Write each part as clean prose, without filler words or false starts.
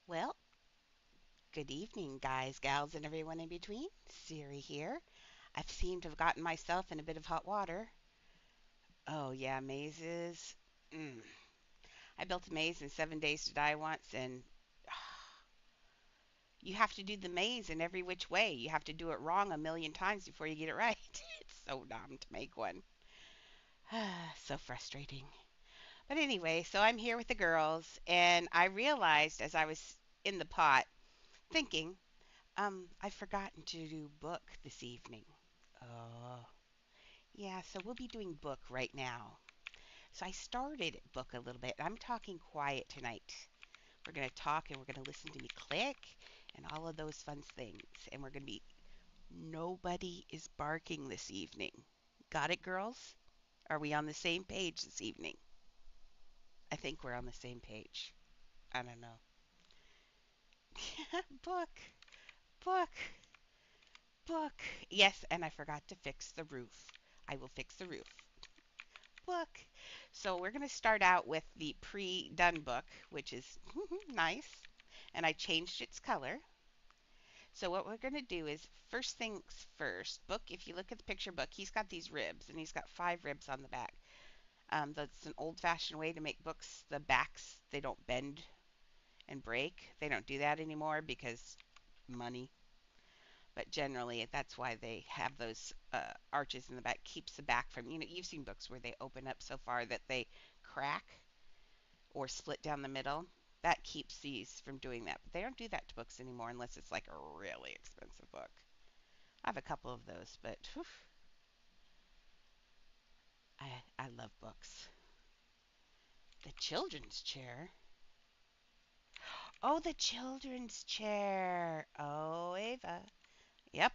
Well, good evening, guys, gals, and everyone in between. Siri here. I've seemed to have gotten myself in a bit of hot water. Oh, yeah, mazes. Mm. I built a maze in 7 days to die once, and you have to do the maze in every which way. You have to do it wrong a million times before you get it right. It's so dumb to make one. So frustrating. But anyway, so I'm here with the girls, and I realized as I was in the pot thinking, I've forgotten to do book this evening. Oh, yeah, so we'll be doing book right now. So I started book a little bit. I'm talking quiet tonight. We're going to talk and we're going to listen to me click and all of those fun things. And we're going to be, nobody is barking this evening. Got it, girls? Are we on the same page this evening? I think we're on the same page. I don't know. Book, book, book. Yes, and I forgot to fix the roof. I will fix the roof. Book. So we're going to start out with the pre-done book, which is nice. And I changed its color. So what we're going to do is, first things first, book, if you look at the picture book, he's got these ribs, and he's got 5 ribs on the back. That's an old-fashioned way to make books. The backs, they don't bend and break. They don't do that anymore because money. But generally, that's why they have those arches in the back. Keeps the back from, you've seen books where they open up so far that they crack or split down the middle. That keeps these from doing that. But they don't do that to books anymore unless it's like a really expensive book. I have a couple of those, but whew, I love books. The children's chair. Oh, the children's chair. Oh, Ava. Yep,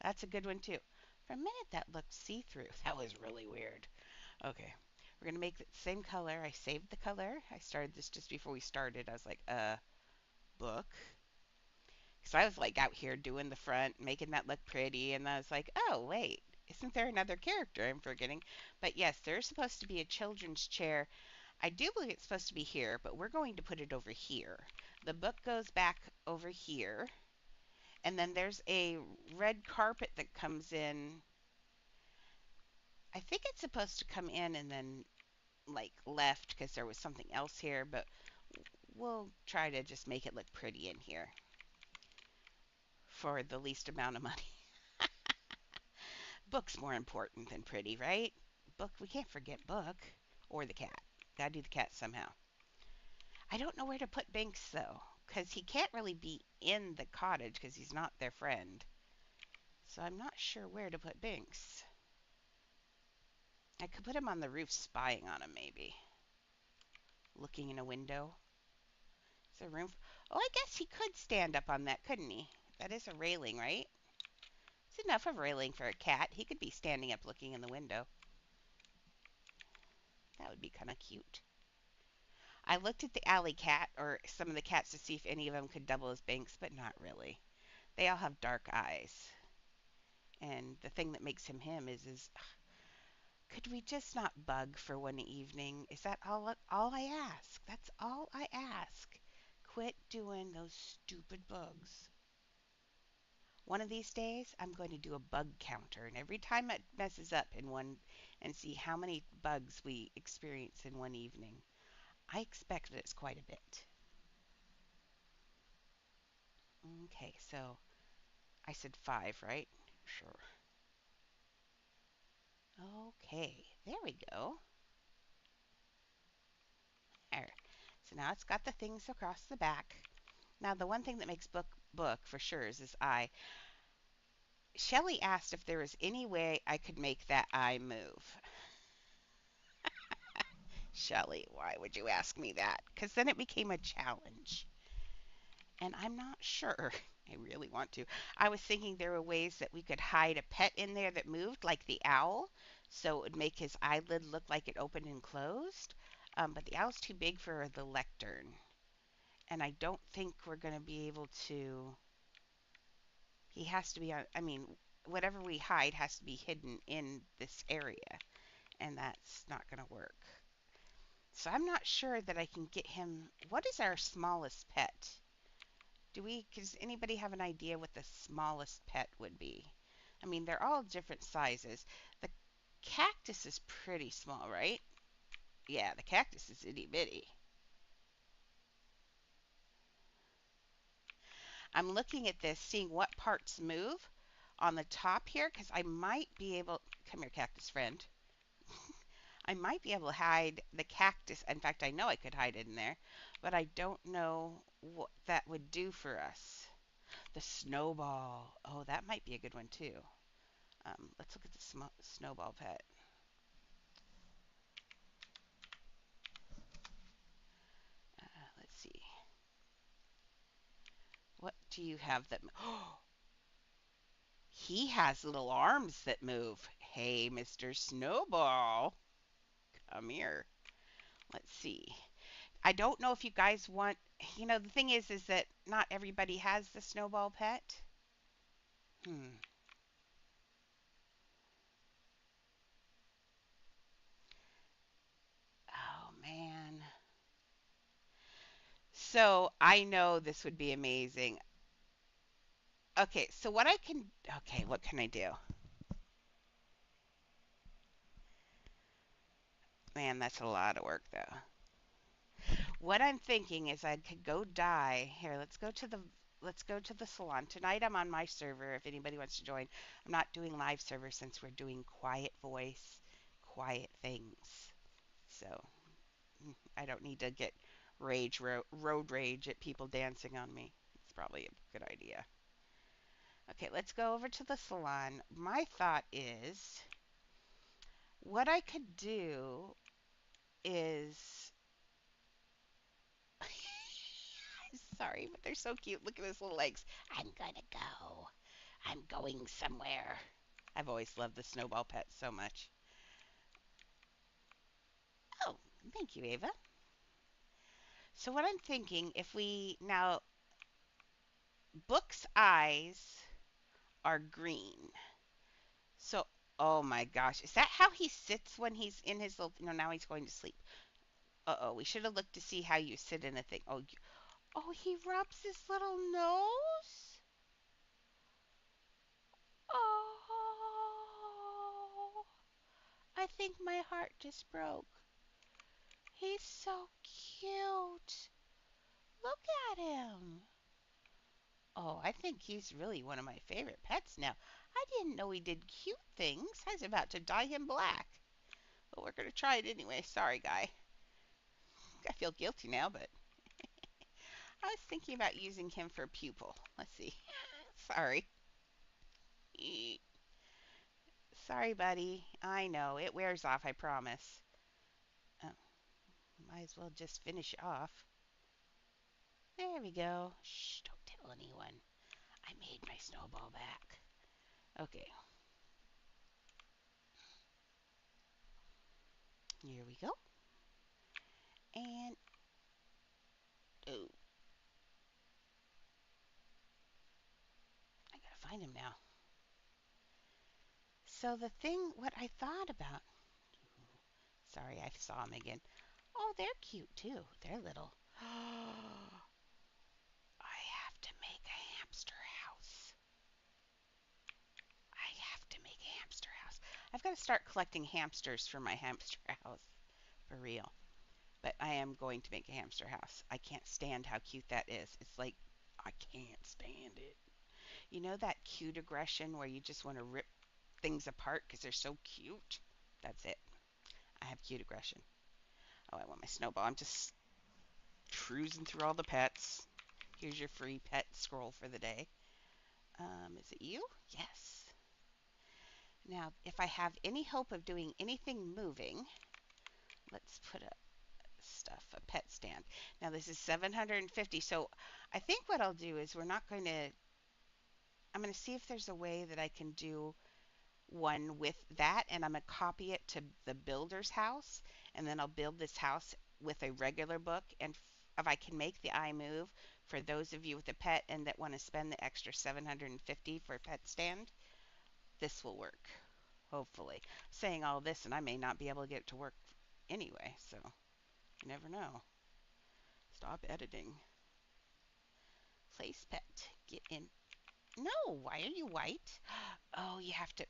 that's a good one too. For a minute, that looked see-through. That was really weird. Okay, we're gonna make the same color. I saved the color. I started this just before we started. I was like, book. So I was like out here doing the front, making that look pretty, and I was like, oh wait, isn't there another character I'm forgetting? But yes, there's supposed to be a children's chair. I do believe it's supposed to be here, but we're going to put it over here. The book goes back over here, and then there's a red carpet that comes in. I think it's supposed to come in and then like left because there was something else here, but we'll try to just make it look pretty in here for the least amount of money. Book's more important than pretty, right? Book, we can't forget book or the cat. Gotta do the cat somehow. I don't know where to put Binks though, because he can't really be in the cottage because he's not their friend. So I'm not sure where to put Binks. I could put him on the roof spying on him maybe. Looking in a window. Is there room? Oh, I guess he could stand up on that, couldn't he? That is a railing, right? It's enough of a railing for a cat. He could be standing up looking in the window. That would be kind of cute. I looked at the alley cat, or some of the cats, to see if any of them could double as Banks, but not really. They all have dark eyes. And the thing that makes him him is could we just not bug for one evening? Is that all I ask? That's all I ask. Quit doing those stupid bugs. One of these days, I'm going to do a bug counter, and every time it messes up in one, and see how many bugs we experience in one evening. I expect that it's quite a bit. Okay, so I said 5, right? Sure. Okay, there we go. There. So now it's got the things across the back. Now the one thing that makes book for sure is this eye. Shelley asked if there was any way I could make that eye move. Shelley, why would you ask me that? Because then it became a challenge. And I'm not sure. I really want to. I was thinking there were ways that we could hide a pet in there that moved, like the owl, so it would make his eyelid look like it opened and closed. But the owl's too big for the lectern. And I don't think we're going to be able to. He has to be on. I mean, whatever we hide has to be hidden in this area. And that's not going to work. So I'm not sure that I can get him. What is our smallest pet? Does anybody have an idea what the smallest pet would be? I mean, they're all different sizes. The cactus is pretty small, right? Yeah, the cactus is itty bitty. I'm looking at this, seeing what parts move on the top here, because I might be able. Come here, cactus friend. I might be able to hide the cactus. In fact, I know I could hide it in there, but I don't know what that would do for us. The snowball. Oh, that might be a good one too. Let's look at the snowball pet. Let's see. What do you have that? Oh, he has little arms that move. Hey, Mr. Snowball, come here. Let's see. I don't know if you guys want. The thing is that not everybody has the snowball pet. Hmm. Oh man. So I know this would be amazing. Okay, so what I can. Okay, what can I do? Man, that's a lot of work though. What I'm thinking is I could go die. Here, let's go to the salon. Tonight I'm on my server if anybody wants to join. I'm not doing live server since we're doing quiet voice, quiet things. So, I don't need to get road rage at people dancing on me. It's probably a good idea. Okay, let's go over to the salon. My thought is what I could do is sorry, but they're so cute. Look at his little legs. I'm gonna go. I'm going somewhere. I've always loved the snowball pet so much. Oh, thank you, Ava. So what I'm thinking, if we now Book's eyes are green. So, oh my gosh, is that how he sits when he's in his little? No, now he's going to sleep. Uh-oh, we should have looked to see how you sit in a thing. Oh, oh, he rubs his little nose. Oh, I think my heart just broke. He's so cute. Look at him. Oh, I think he's really one of my favorite pets now. I didn't know he did cute things. I was about to dye him black. But we're going to try it anyway. Sorry, guy. I feel guilty now, but I was thinking about using him for pupil. Let's see. Sorry. Sorry, buddy. I know. It wears off, I promise. Oh, might as well just finish off. There we go. Shh, don't tell anyone. I made my snowball back. Okay, here we go. And, oh, I gotta find him now. So the thing, what I thought about, sorry, I saw him again. Oh, they're cute too. They're little. I have to make a hamster house. I have to make a hamster house. I've got to start collecting hamsters for my hamster house. For real. But I am going to make a hamster house. I can't stand how cute that is. It's like, I can't stand it. You know that cute aggression where you just want to rip things apart because they're so cute? That's it. I have cute aggression. Oh, I want my snowball. I'm just cruising through all the pets. Here's your free pet scroll for the day. Is it you? Yes. Now, if I have any hope of doing anything moving, let's put a pet stand. Now this is 750. So I think what I'll do is I'm going to see if there's a way that I can do one with that, and I'm going to copy it to the builder's house, and then I'll build this house with a regular book. And if I can make the eye move for those of you with a pet and that want to spend the extra 750 for a pet stand, this will work. Hopefully. Saying all this, and I may not be able to get it to work anyway, so You never know. Stop editing. Place pet. Get in. No, why are you white? Oh, you have to.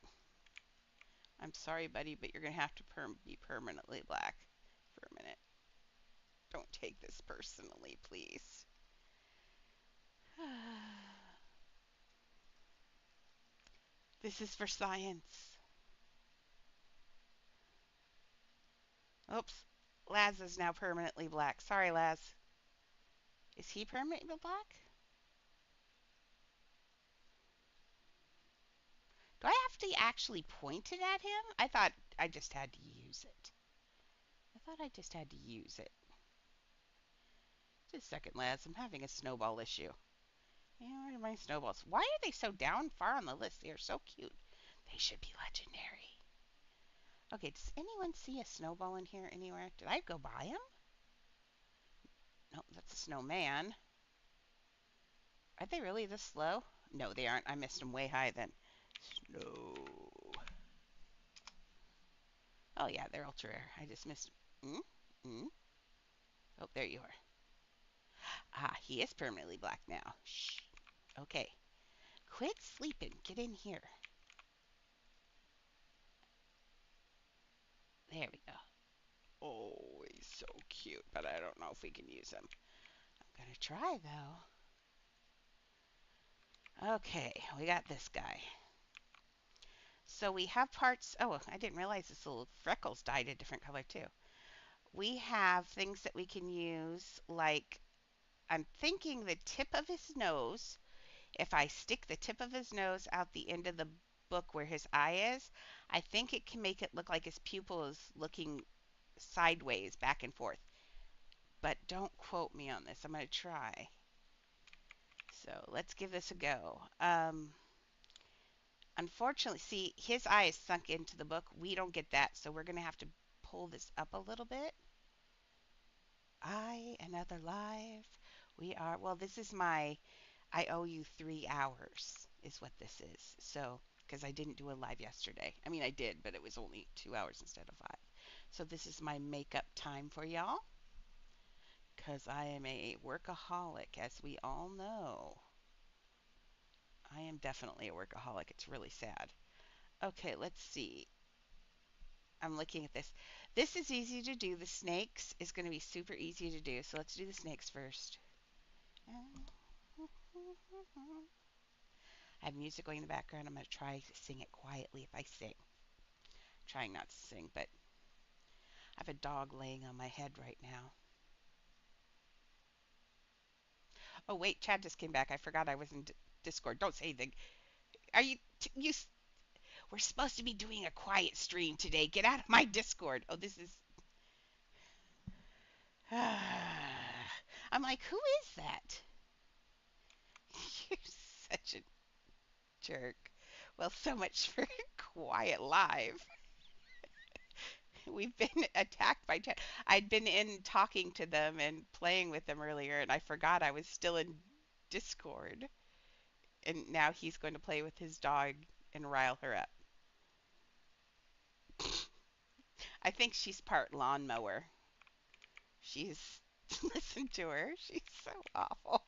I'm sorry, buddy, but you're going to have to be permanently black for a minute. Don't take this personally, please. This is for science. Oops. Laz is now permanently black. Sorry, Laz. Is he permanently black? Do I have to actually point it at him? I thought I just had to use it. I thought I just had to use it. Just a second, Laz. I'm having a snowball issue. Yeah, where are my snowballs? Why are they so down far on the list? They are so cute. They should be legendary. Okay, does anyone see a snowball in here anywhere? Did I go by him? No, that's a snowman. Are they really this slow? No, they aren't. I missed them way high then. Snow. Oh, yeah, they're ultra rare. I just missed them. Oh, there you are. Ah, he is permanently black now. Shh. Okay. Quit sleeping. Get in here. There we go. Oh, he's so cute, but I don't know if we can use him. I'm going to try, though. Okay, we got this guy. So we have parts. Oh, I didn't realize this little freckles dyed a different color, too. We have things that we can use, like I'm thinking the tip of his nose. If I stick the tip of his nose out the end of the book where his eye is, I think it can make it look like his pupil is looking sideways, back and forth. But don't quote me on this. I'm going to try. So let's give this a go. Unfortunately, see, his eye is sunk into the book. We don't get that, so we're going to have to pull this up a little bit. Another live. We are, well, this is my, I owe you 3 hours is what this is. So, because I didn't do a live yesterday. I mean, I did, but it was only 2 hours instead of 5. So this is my makeup time for y'all. Because I am a workaholic, as we all know. I am definitely a workaholic. It's really sad. Okay, let's see. I'm looking at this. This is easy to do. The snakes is going to be super easy to do. So let's do the snakes first. I have music going in the background. I'm going to try to sing it quietly if I sing. I'm trying not to sing, but I have a dog laying on my head right now. Oh, wait, Chad just came back. I forgot I was in Discord. Don't say anything. Are you? We're supposed to be doing a quiet stream today. Get out of my Discord. Oh, this is. I'm like, who is that? You're such a jerk. Well, so much for quiet live. We've been attacked by chat. I'd been in talking to them and playing with them earlier, and I forgot I was still in Discord. And now he's going to play with his dog and rile her up. I think she's part lawnmower. She's listen to her. She's so awful.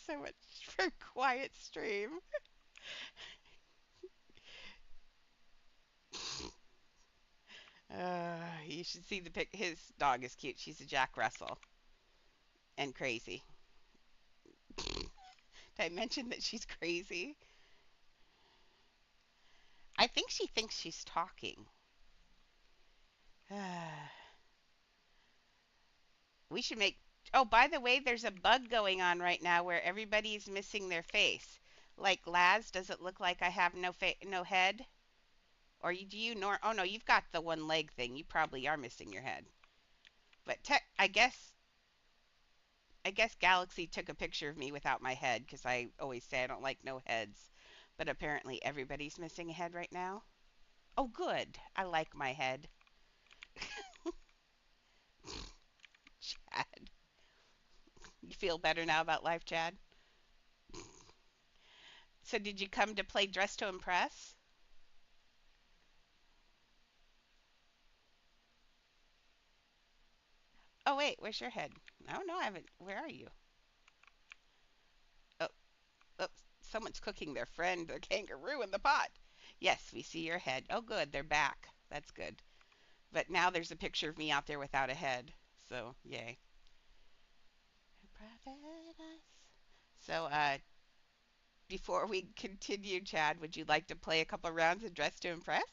So much for quiet stream. You should see the pic. His dog is cute. She's a Jack Russell and crazy. Did I mention that she's crazy? I think she thinks she's talking. We should make. Oh, by the way, there's a bug going on right now where everybody's missing their face. Like Laz, does it look like I have no head? Or do you nor? Oh no, you've got the one leg thing. You probably are missing your head. But I guess Galaxy took a picture of me without my head because I always say I don't like no heads. But apparently everybody's missing a head right now. Oh, good. I like my head. Chad. You feel better now about life, Chad? So did you come to play Dress to Impress? Oh wait, where's your head? No, no, I haven't. Where are you? Oh, oh, someone's cooking their friend, the kangaroo, in the pot. Yes, we see your head. Oh, good, they're back. That's good. But now there's a picture of me out there without a head. So, yay. So, before we continue, Chad, would you like to play a couple rounds of Dress to Impress?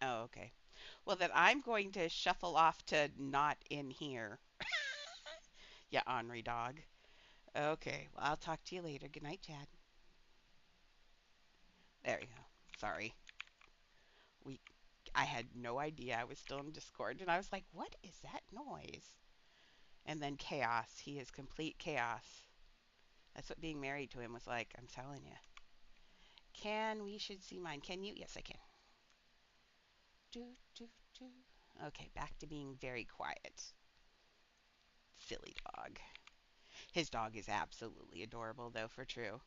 Oh, okay. Well, then I'm going to shuffle off to not in here. Yeah, ornery dog. Okay, well, I'll talk to you later. Good night, Chad. There you go. Sorry. We I had no idea I was still in Discord and I was like, "What is that noise?" And then chaos. He is complete chaos. That's what being married to him was like, I'm telling you. We should see mine. Can you? Yes, I can. Do, do, do. Okay, back to being very quiet. Silly dog. His dog is absolutely adorable, though, for true.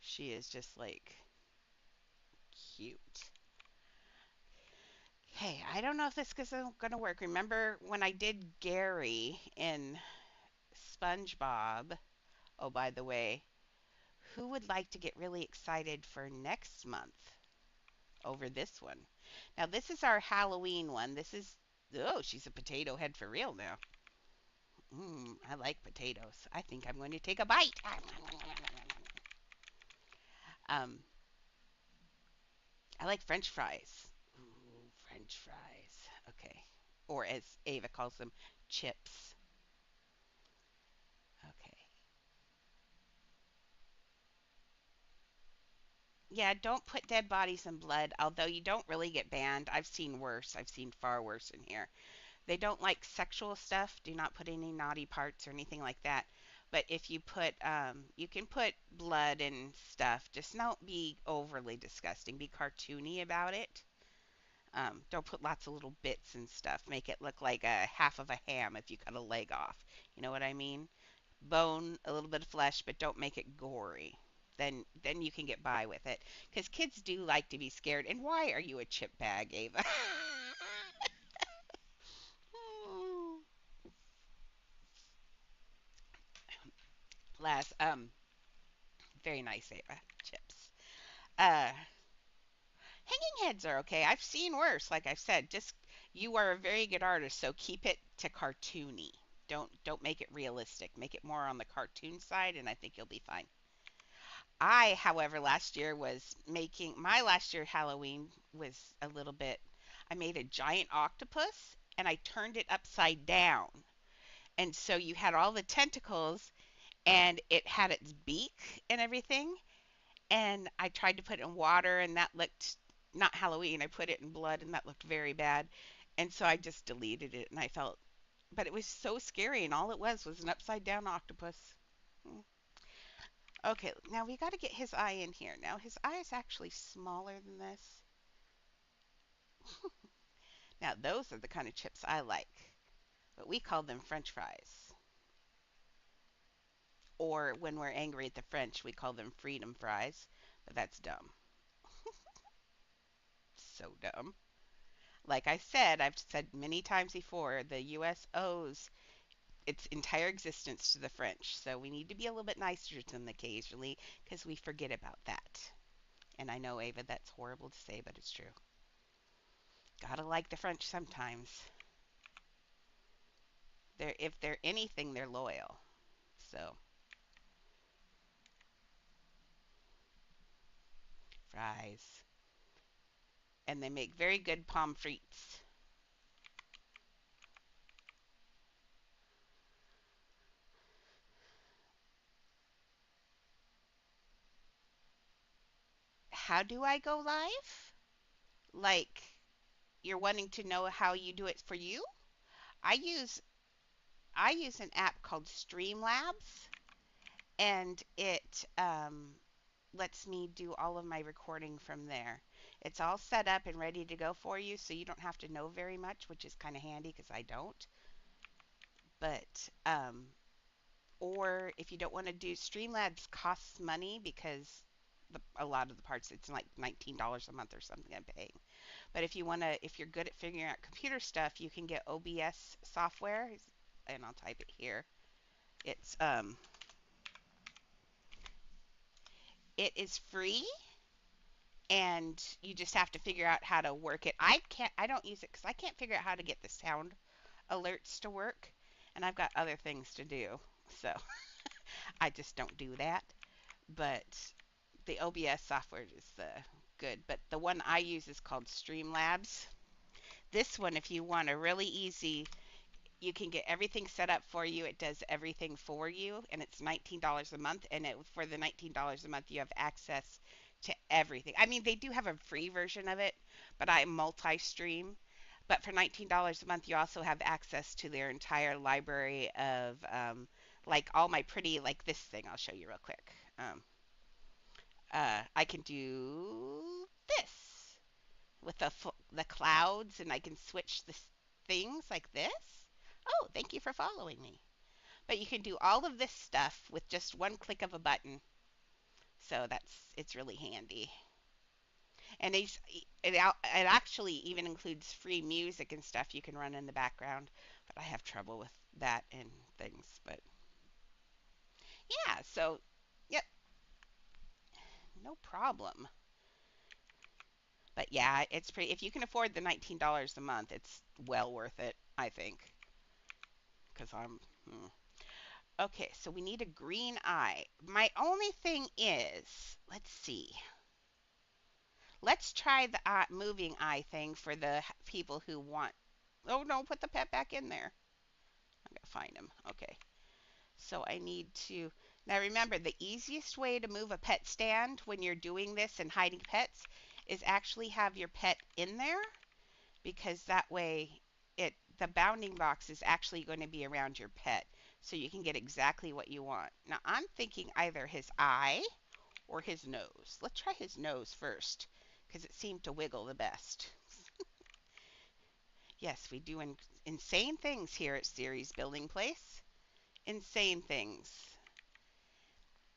She is just like cute. Hey, I don't know if this is going to work. Remember when I did Gary in SpongeBob? Oh, by the way, who would like to get really excited for next month over this one? Now, this is our Halloween one. This is, oh, she's a potato head for real now. I like potatoes. I think I'm going to take a bite. Um, I like French fries. Ooh, French fries. Okay. Or as Ava calls them, chips. Okay. Yeah, don't put dead bodies in blood, although you don't really get banned. I've seen worse. I've seen far worse in here. They don't like sexual stuff. Do not put any naughty parts or anything like that. But if you put, you can put blood and stuff. Just don't be overly disgusting. Be cartoony about it. Don't put lots of little bits and stuff. Make it look like a half of a ham if you cut a leg off. You know what I mean? Bone, a little bit of flesh, but don't make it gory. Then you can get by with it. Because kids do like to be scared. And why are you a chip bag, Ava? Last, very nice, Ava. Chips. Uh, Hanging heads are okay. I've seen worse. Like I've said, just you are a very good artist, so keep it to cartoony. Don't make it realistic. Make it more on the cartoon side, and I think you'll be fine. I, however, last year was making my last year Halloween was a little bit. I made a giant octopus and I turned it upside down, and so you had all the tentacles and it had its beak and everything. And I tried to put it in water, and that looked not Halloween. I put it in blood, and that looked very bad. And so I just deleted it, and I felt, but it was so scary, and all it was an upside down octopus. Hmm. Okay, now we got to get his eye in here. Now his eye is actually smaller than this. Now those are the kind of chips I like, but we call them French fries. Or when we're angry at the French, we call them freedom fries, but that's dumb. So dumb. Like I said, I've said many times before, the US owes its entire existence to the French. So we need to be a little bit nicer to them occasionally because we forget about that. And I know, Ava, that's horrible to say, but it's true. Gotta like the French sometimes. If they're anything, they're loyal. So, fries. And they make very good pommes frites. How do I go live? Like, you're wanting to know how you do it for you? I use I use an app called Streamlabs, and it lets me do all of my recording from there. It's all set up and ready to go for you, so you don't have to know very much, which is kind of handy because I don't. But Or if you don't want to do Streamlabs costs money because a lot of the parts it's like $19 a month or something I'm paying. But if you want to, if you're good at figuring out computer stuff, you can get OBS software, and I'll type it here. It's it is free, and you just have to figure out how to work it. I don't use it because I can't figure out how to get the sound alerts to work, and I've got other things to do, so I just don't do that. But the OBS software is good. But the one I use is called Streamlabs. This one, if you want a really easy, you can get everything set up for you. It does everything for you, and it's $19 a month. And for the $19 a month, you have access to everything. I mean, they do have a free version of it, but I multi-stream. But for $19 a month, you also have access to their entire library of like all my pretty, like this thing. I'll show you real quick. I can do this with the clouds, and I can switch the things like this. Oh, thank you for following me. But you can do all of this stuff with just one click of a button. So it's really handy. And it actually even includes free music and stuff you can run in the background. But I have trouble with that and things. But yeah, so yep, no problem. But yeah, it's pretty. If you can afford the $19 a month, it's well worth it, I think. Because okay. So we need a green eye. My only thing is, let's see. Let's try the moving eye thing for the people who want. Oh no, put the pet back in there. I gotta find him. Okay. So I need to. Now remember, the easiest way to move a pet stand when you're doing this and hiding pets is actually have your pet in there, because that way the bounding box is actually going to be around your pet, so you can get exactly what you want. Now I'm thinking either his eye or his nose. Let's try his nose first because it seemed to wiggle the best. Yes, we do insane things here at Series Building Place. Insane things.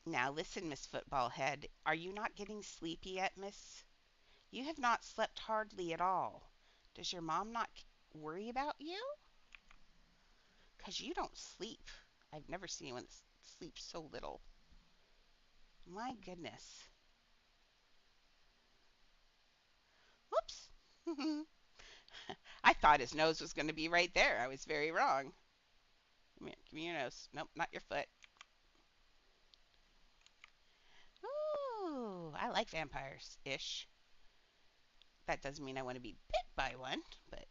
Now listen, Miss Football Head, are you not getting sleepy yet, miss? You have not slept hardly at all. Does your mom not worry about you? 'Cause you don't sleep. I've never seen anyone sleep so little. My goodness. Whoops. I thought his nose was going to be right there. I was very wrong. Come here, give me your nose. Nope, not your foot. Ooh, I like vampires-ish. That doesn't mean I want to be bit by one, but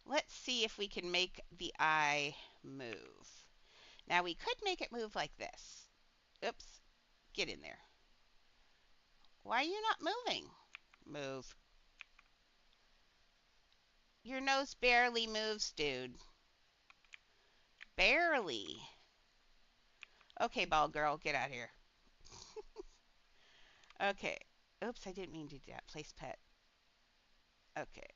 let's see if we can make the eye move. Now we could make it move like this. Oops, get in there. Why are you not moving? Move. Your nose barely moves, dude. Barely. Okay, ball girl, get out of here. Okay. Oops, I didn't mean to do that. Place pet. Okay.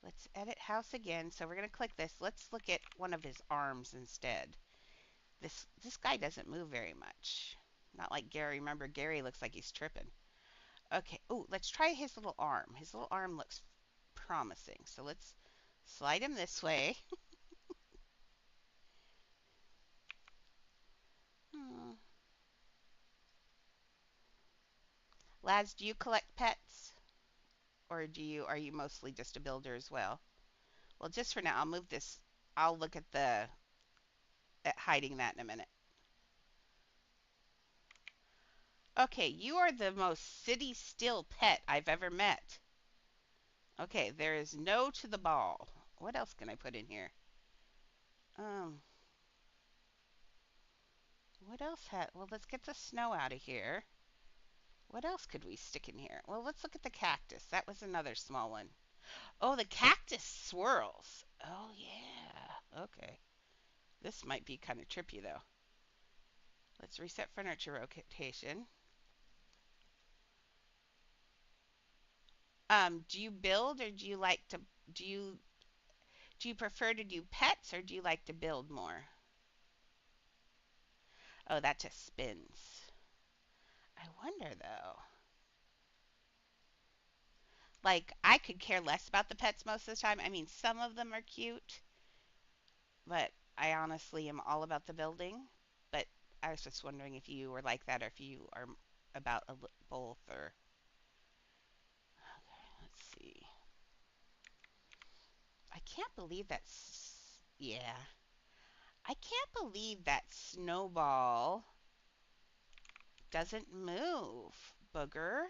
Let's edit house again. So we're going to click this. Let's look at one of his arms instead. This guy doesn't move very much. Not like Gary. Remember, Gary looks like he's tripping. Okay. Oh, let's try his little arm. His little arm looks promising. So let's slide him this way. Hmm. Laz, do you collect pets? Or are you mostly just a builder as well? Well, just for now, I'll move this. I'll look at hiding that in a minute. Okay, you are the most city still pet I've ever met. Okay, there is no to the ball. What else can I put in here? Um, what else well, let's get the snow out of here. What else could we stick in here? Well, let's look at the cactus. That was another small one. Oh, the cactus swirls. Oh, yeah. Okay. This might be kind of trippy, though. Let's reset furniture rotation. Do you build, or do you like to do you do you prefer to do pets, or do you like to build more? Oh, that just spins. I wonder though. Like, I could care less about the pets most of the time. I mean, some of them are cute, but I honestly am all about the building. But I was just wondering if you were like that or if you are about both or. Okay, let's see. I can't believe that's. Yeah. I can't believe that snowball doesn't move, Booger.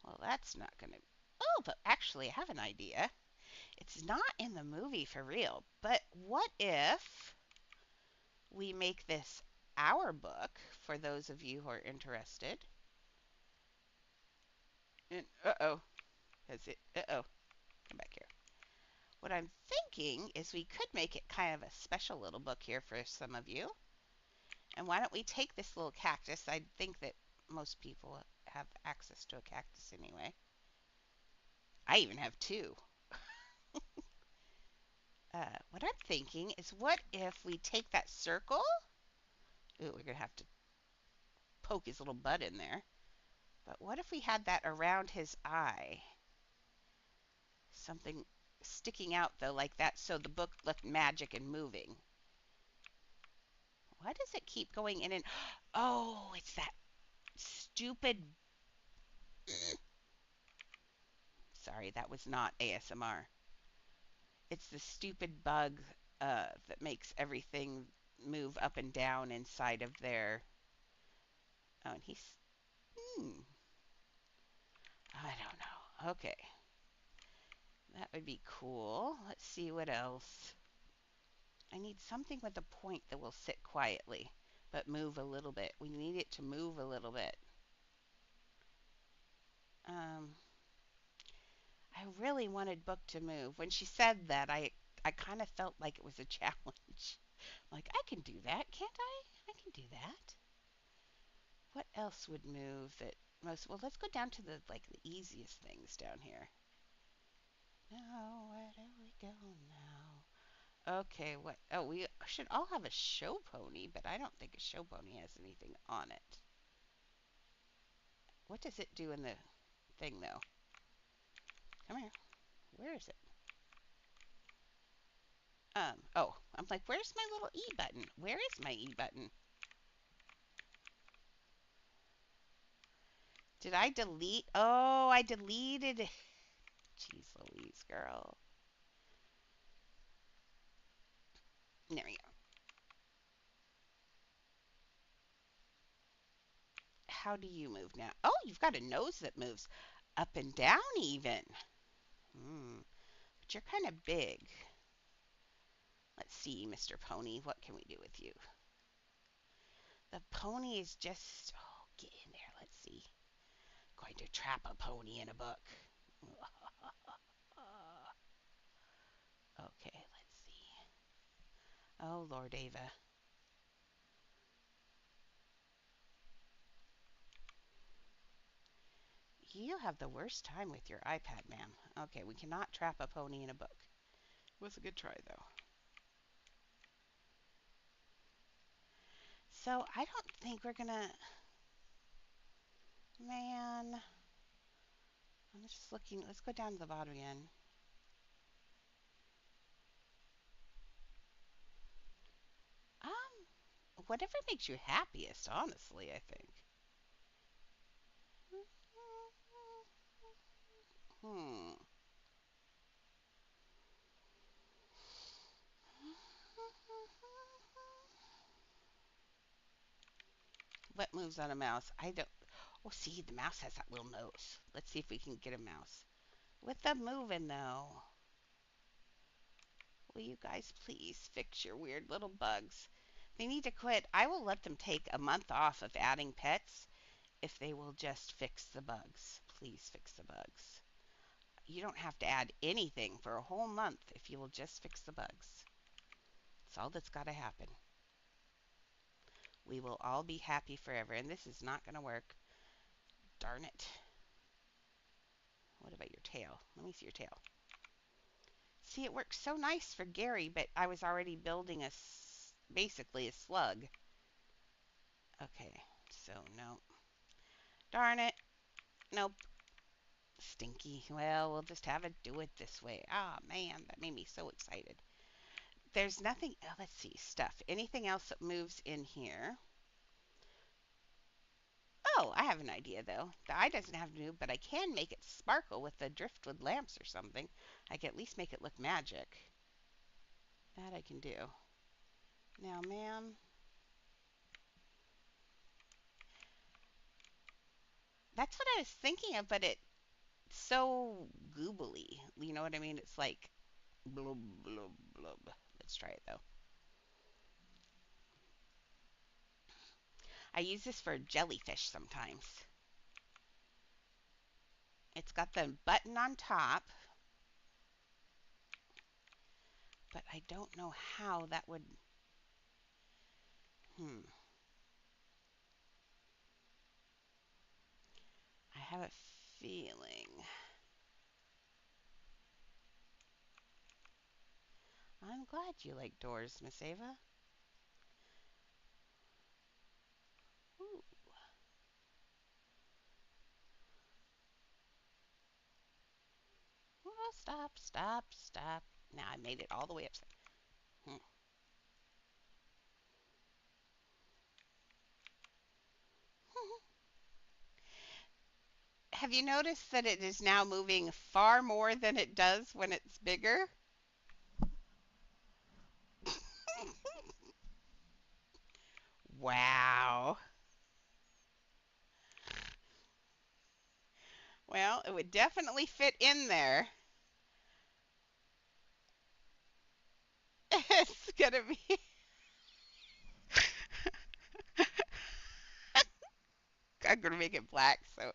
Well, that's not going to. Oh, but actually, I have an idea. It's not in the movie for real, but what if we make this our book for those of you who are interested? And uh-oh, has it? Uh-oh, come back here. What I'm thinking is we could make it kind of a special little book here for some of you. And why don't we take this little cactus? I think that most people have access to a cactus anyway. I even have two. What I'm thinking is what if we take that circle? Ooh, we're going to have to poke his little butt in there. But what if we had that around his eye? Something sticking out though like that so the book looked magic and moving. Why does it keep going in and oh, it's that stupid sorry, that was not ASMR. It's the stupid bug that makes everything move up and down inside of there. Oh, and he's I don't know. Okay. That would be cool. Let's see what else. I need something with a point that will sit quietly but move a little bit. We need it to move a little bit. Um, I really wanted Book to move. When she said that, I kind of felt like it was a challenge. Like, I can do that, can't I? I can do that. What else would move that most? Well, let's go down to the like the easiest things down here. Now, where do we go now? Okay, what? Oh, we should all have a show pony, but I don't think a show pony has anything on it. What does it do in the thing, though? Come here. Where is it? Oh, I'm like, where's my little E button? Where is my E button? Did I delete? Oh, I deleted it. Jeez Louise, girl. There we go. How do you move now? Oh, you've got a nose that moves up and down even. Hmm. But you're kind of big. Let's see, Mr. Pony. What can we do with you? The pony is just. Oh, get in there. Let's see. Going to trap a pony in a book. Okay, let's see. Oh, Lord Ava. You have the worst time with your iPad, ma'am. Okay, we cannot trap a pony in a book. It was a good try, though. So, I don't think we're gonna. Man. I'm just looking. Let's go down to the bottom again. Whatever makes you happiest, honestly, I think. Hmm. What moves on a mouse? I don't. Oh, see, the mouse has that little nose. Let's see if we can get a mouse. With the moving, though. Will you guys please fix your weird little bugs? They need to quit. I will let them take a month off of adding pets if they will just fix the bugs. Please fix the bugs. You don't have to add anything for a whole month if you will just fix the bugs. That's all that's got to happen. We will all be happy forever. And this is not going to work. Darn it. What about your tail? Let me see your tail. See, it works so nice for Gary, but I was already building basically a slug. Okay, so no. Darn it. Nope. Stinky. Well, we'll just have it do it this way. Ah, man, that made me so excited. There's nothing, let's see, stuff. Anything else that moves in here? Oh, I have an idea though. The eye doesn't have to move, but I can make it sparkle with the driftwood lamps or something. I can at least make it look magic. That I can do. Now, ma'am, that's what I was thinking of, but it's so goobly. You know what I mean? It's like blub, blub, blub. Let's try it though. I use this for jellyfish sometimes. It's got the button on top, but I don't know how that would. Hmm. I have a feeling. I'm glad you like doors, Miss Ava. Ooh. Oh, stop, stop, stop. Now I made it all the way upside. Hmm. Have you noticed that it is now moving far more than it does when it's bigger? Wow. Well, it would definitely fit in there. It's gonna be. I'm gonna make it black, so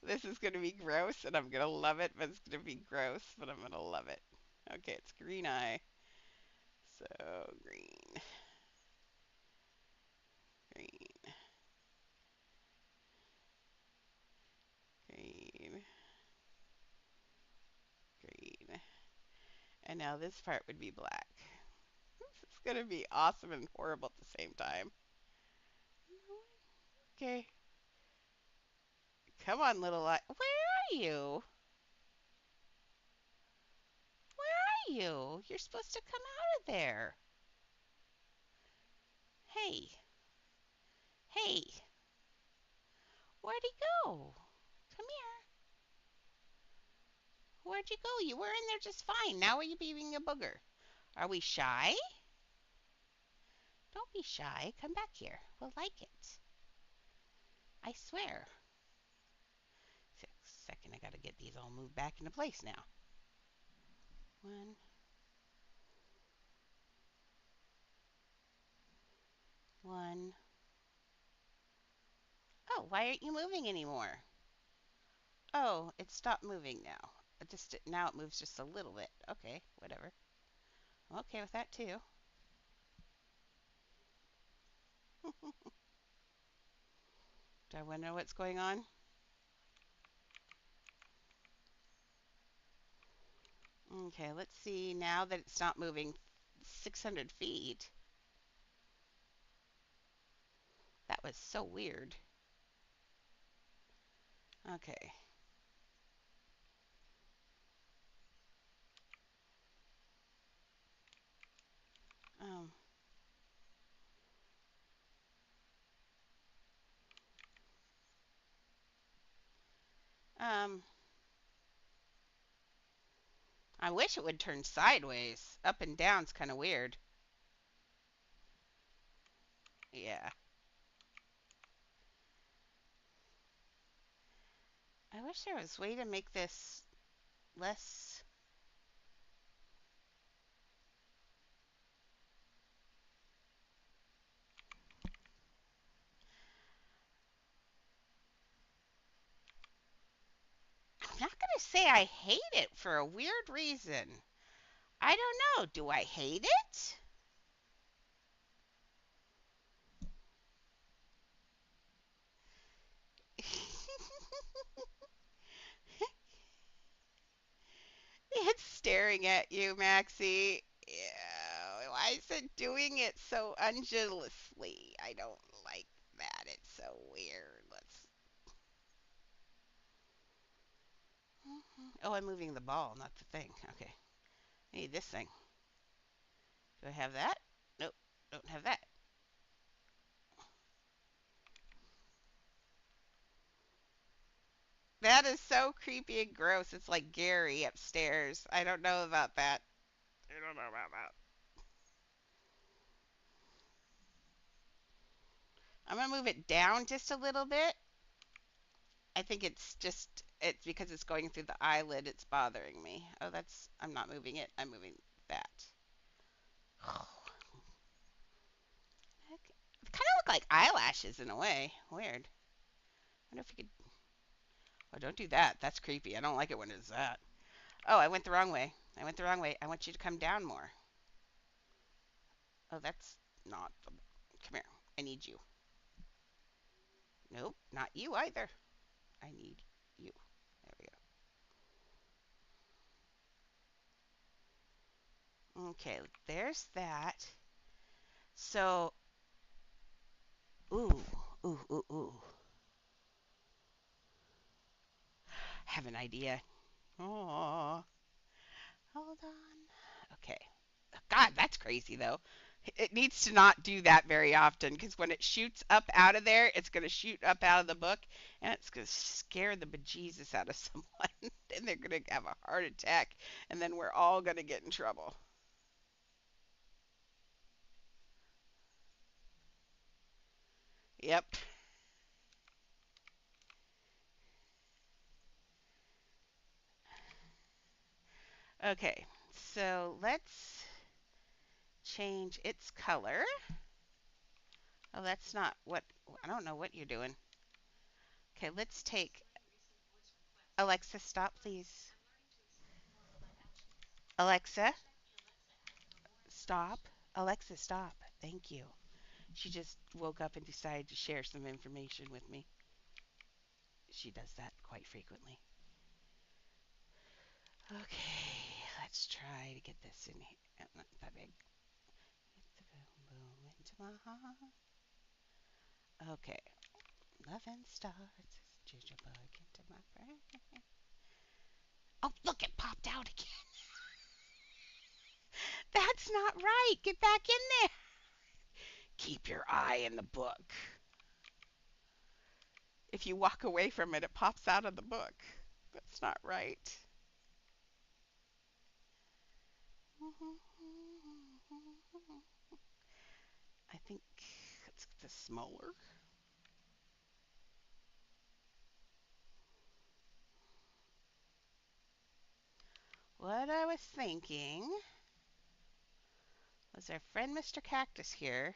this is gonna be gross, and I'm gonna love it. But it's gonna be gross, but I'm gonna love it. Okay, it's green eye. So green, green, green, green. And now this part would be black. This is gonna be awesome and horrible at the same time. Okay, come on, little eye. Where are you? Where are you? You're supposed to come out of there. Hey, hey, where'd he go? Come here. Where'd you go? You were in there just fine. Now are you being a booger? Are we shy? Don't be shy. Come back here. We'll like it. I swear. Second, I gotta get these all moved back into place now. One, one. Oh, why aren't you moving anymore? Oh, it stopped moving now. Now it moves just a little bit. Okay, whatever. I'm okay with that too. Do I want to know what's going on? Okay, let's see now that it's not moving 600 feet. That was so weird. Okay. Um, um, I wish it would turn sideways. Up and down's kind of weird. Yeah. I wish there was a way to make this less. I'm not going to say I hate it for a weird reason. I don't know. Do I hate it? It's staring at you, Maxie. Yeah, why is it doing it so unjealously? I don't like that. It's so weird. Let's. Oh, I'm moving the ball, not the thing. Okay. I need this thing. Do I have that? Nope. Don't have that. That is so creepy and gross. It's like Gary upstairs. I don't know about that. I don't know about that. I'm gonna move it down just a little bit. I think it's because it's going through the eyelid. It's bothering me. Oh, that's I'm not moving it. I'm moving that. Okay. They kind of look like eyelashes in a way. Weird. I wonder if you could. Oh, don't do that. That's creepy. I don't like it when it's that. Oh, I went the wrong way. I went the wrong way. I want you to come down more. Oh, that's not. Come here. I need you. Nope, not you either. I need you. There we go. Okay, there's that. So, ooh, ooh. Have an idea. Oh, hold on. Okay. God, that's crazy though. It needs to not do that very often because when it shoots up out of there, it's going to shoot up out of the book and it's going to scare the bejesus out of someone and they're going to have a heart attack and then we're all going to get in trouble. Yep. Okay, so let's change its color. Oh, that's not what, I don't know what you're doing. Okay, let's take, Alexa, stop, please. Alexa, stop. Alexa, stop. Thank you. She just woke up and decided to share some information with me. She does that quite frequently. Okay, let's try to get this in here. Not that big. Hit the boom boom into my heart. Okay, nothing starts. Jitterbug into my brain. Oh, look, it popped out again. That's not right. Get back in there. Keep your eye in the book. If you walk away from it, it pops out of the book. That's not right. I think let's get this smaller. What I was thinking was our friend Mr. Cactus here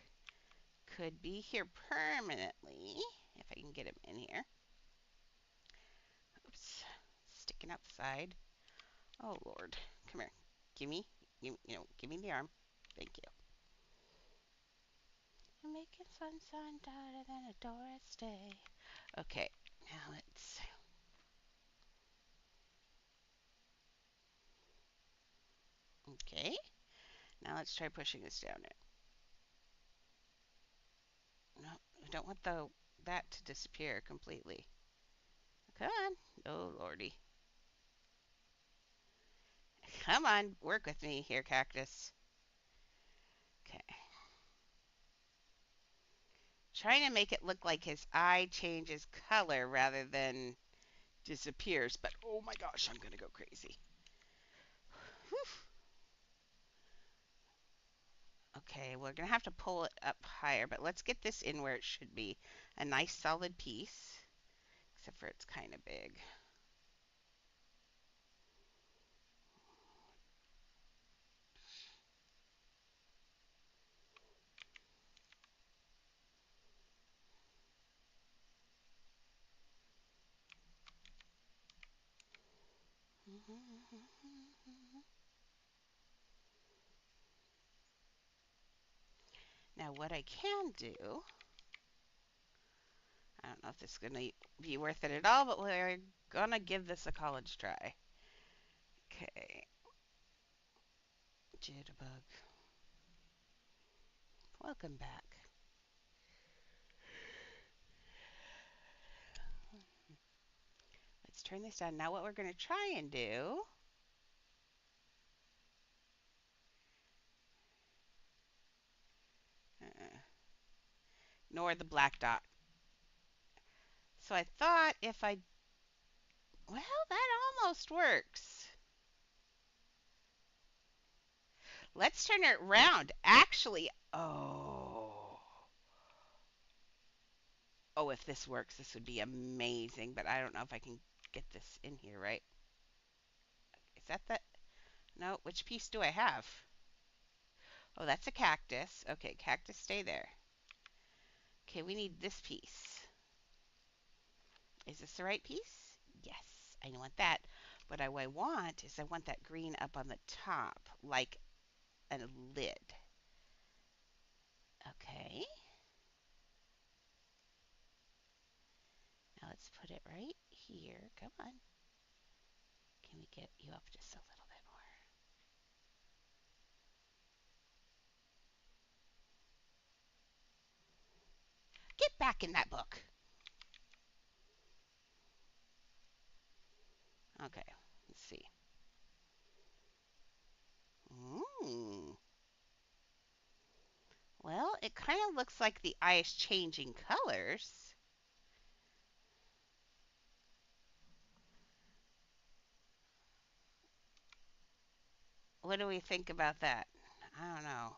could be here permanently if I can get him in here. Oops, sticking out the side. Oh Lord, come here. Give me, give me the arm. Thank you. I'm making sunshine darker than a Doris Day. Okay, now let's. Okay, now let's try pushing this down. No, I don't want the that to disappear completely. Come on. Oh lordy. Come on, work with me here, Cactus. Okay. Trying to make it look like his eye changes color rather than disappears, but oh my gosh, I'm gonna go crazy. Whew. Okay, we're gonna have to pull it up higher, but let's get this in where it should be. A nice solid piece, except for it's kind of big. Now what I can do, I don't know if this is gonna be worth it at all, but we're gonna give this a college try. Okay. Jitterbug. Welcome back. Let's turn this down. Now what we're going to try and do, ignore the black dot. So I thought if I, well, that almost works. Let's turn it around. Actually, oh, if this works, this would be amazing, but I don't know if I can get this in here, right? Is that the, no, which piece do I have? Oh, that's a cactus. Okay, cactus, stay there. Okay, we need this piece. Is this the right piece? Yes, I want that. But what I want is I want that green up on the top, like a lid. Okay. Now let's put it right here. Come on. Can we get you up just a little bit more? Get back in that book. Okay, let's see. Ooh. Well, it kind of looks like the eye is changing colors. What do we think about that? I don't know.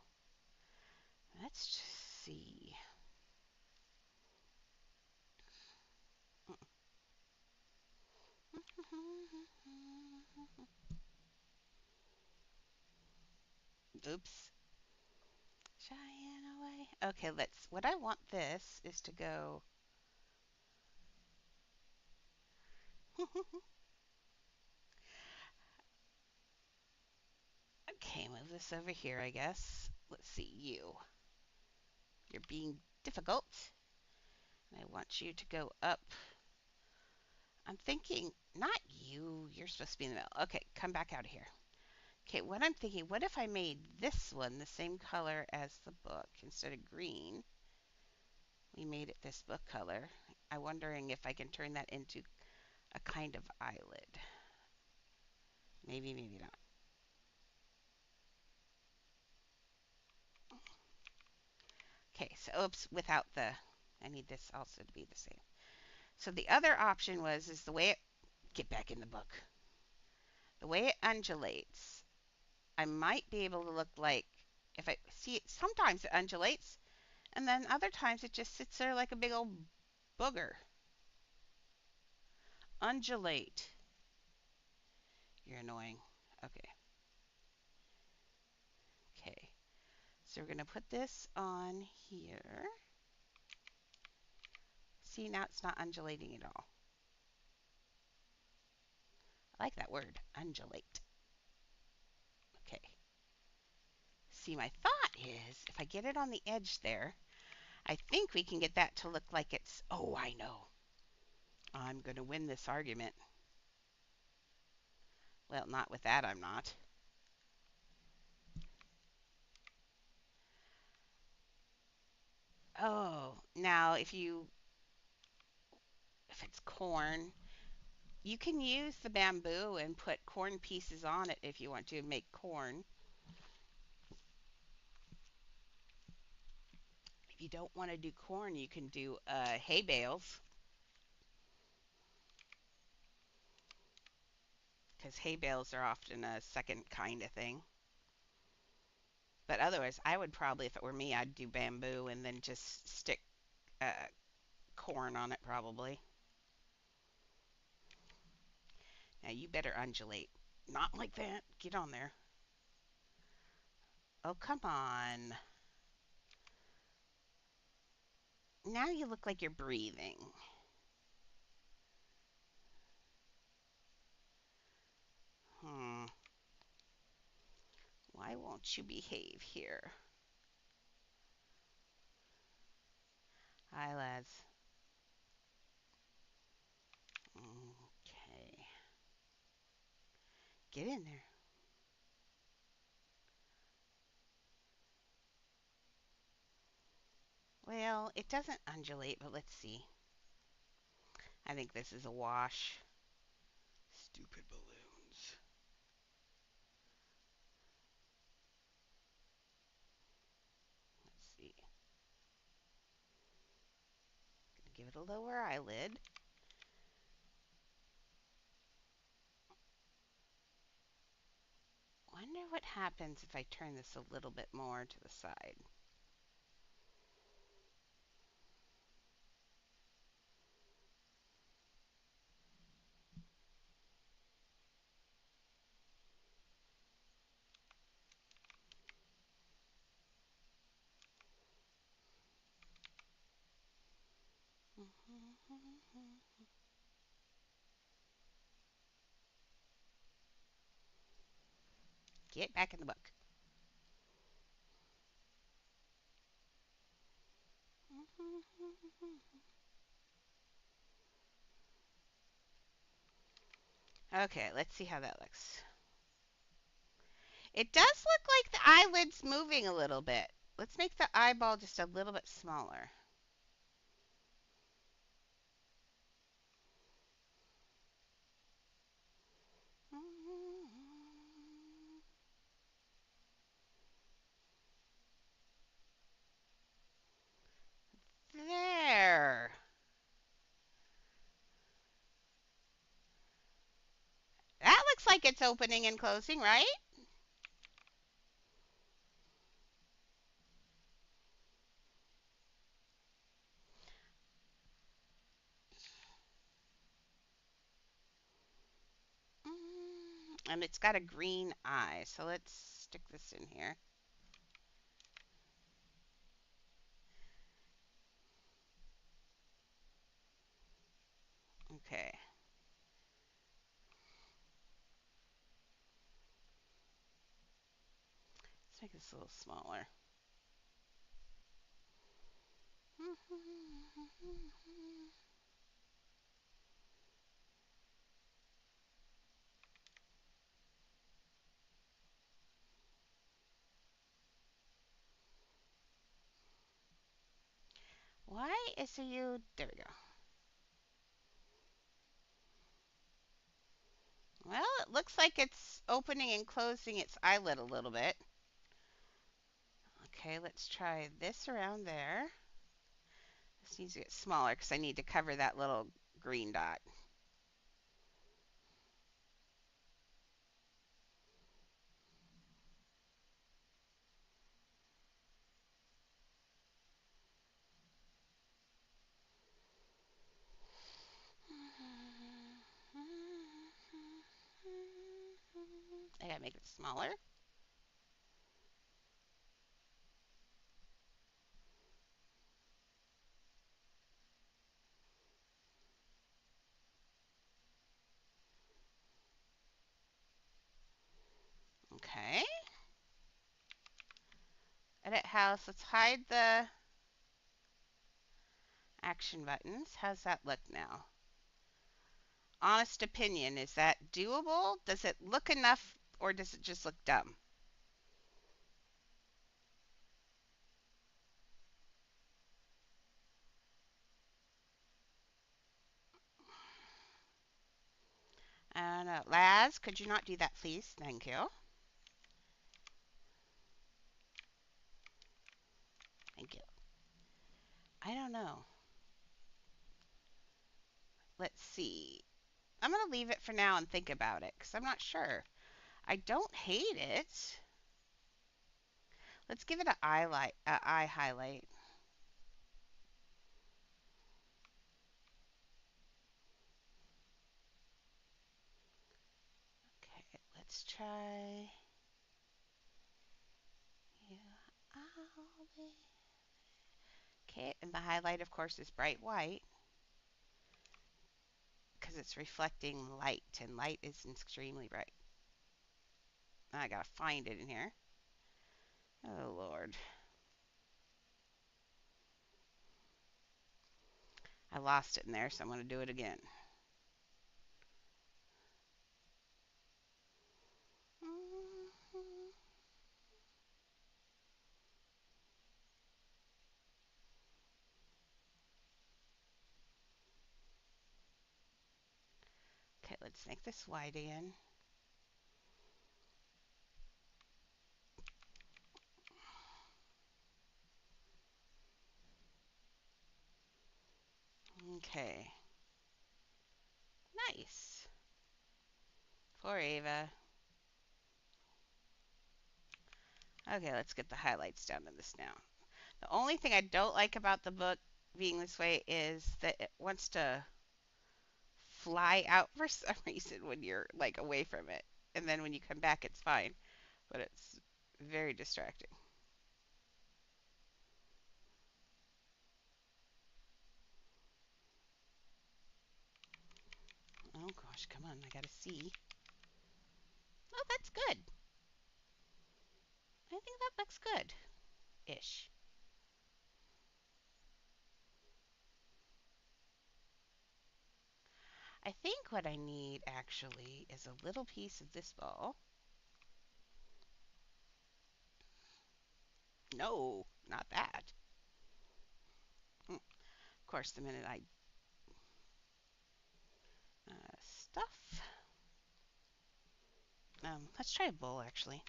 Let's just see. Oops. Shying away. Okay, let's. What I want this is to go. Okay, move this over here, I guess. Let's see, you. You're being difficult. And I want you to go up. I'm thinking, not you. You're supposed to be in the middle. Okay, come back out of here. Okay, what I'm thinking, what if I made this one the same color as the book instead of green? We made it this book color. I'm wondering if I can turn that into a kind of eyelid. Maybe, maybe not. Okay, so oops, without the, I need this also to be the same. So the other option is the way it, get back in the book. The way it undulates, I might be able to look like, if I see it, sometimes it undulates, and then other times it just sits there like a big old booger. Undulate. You're annoying. Okay. Okay. So we're going to put this on here. See, now it's not undulating at all. I like that word, undulate. Okay. See, my thought is if I get it on the edge there, I think we can get that to look like it's, oh, I know. I'm going to win this argument. Well, not with that, I'm not. Oh, now if it's corn, you can use the bamboo and put corn pieces on it if you want to make corn. If you don't want to do corn, you can do hay bales. Because hay bales are often a second kind of thing. But otherwise, I would probably, if it were me, I'd do bamboo and then just stick corn on it probably. Now you better undulate. Not like that. Get on there. Oh, come on. Now you look like you're breathing. Hmm. Why won't you behave here? Hi, lads. Okay. Get in there. Well, it doesn't undulate, but let's see. I think this is a wash. Stupid balloons. Let's see. Gonna give it a lower eyelid. Wonder what happens if I turn this a little bit more to the side. Get back in the book. Okay, let's see how that looks. It does look like the eyelid's moving a little bit. Let's make the eyeball just a little bit smaller. There. That looks like it's opening and closing, right? And it's got a green eye, so let's stick this in here. Okay. Let's make this a little smaller. Why is you? There we go. Well, it looks like it's opening and closing its eyelid a little bit. Okay, let's try this around there. This needs to get smaller because I need to cover that little green dot. I gotta make it smaller. Okay. Edit house. Let's hide the action buttons. How's that look now? Honest opinion, is that doable? Does it look enough or does it just look dumb? I don't know. Laz, could you not do that, please? Thank you. Thank you. I don't know. Let's see. I'm going to leave it for now and think about it because I'm not sure. I don't hate it. Let's give it an eye highlight. Okay, let's try. Yeah, I'll be. Okay, and the highlight, of course, is bright white because it's reflecting light, and light is extremely bright. I gotta find it in here. Oh, Lord. I lost it in there, so I'm going to do it again. Let's make this wide again. Okay. Nice. For Ava. Okay, let's get the highlights down to this now. The only thing I don't like about the book being this way is that it wants to fly out for some reason when you're like away from it. And then when you come back, it's fine. But it's very distracting. Oh gosh, come on. I gotta see. Oh, that's good. I think that looks good ish. I think what I need actually is a little piece of this ball. No, not that. Of course, the minute I stuff. Let's try a bowl actually.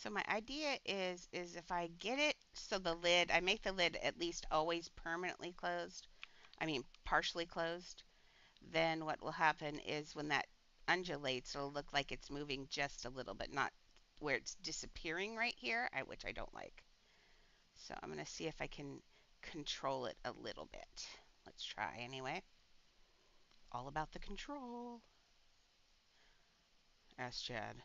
So my idea is if I get it so the lid, I make the lid at least always permanently closed. I mean partially closed. Then what will happen is when that undulates, it'll look like it's moving just a little bit, not where it's disappearing right here, which I don't like. So I'm going to see if I can control it a little bit. Let's try anyway. All about the control. Ask Chad.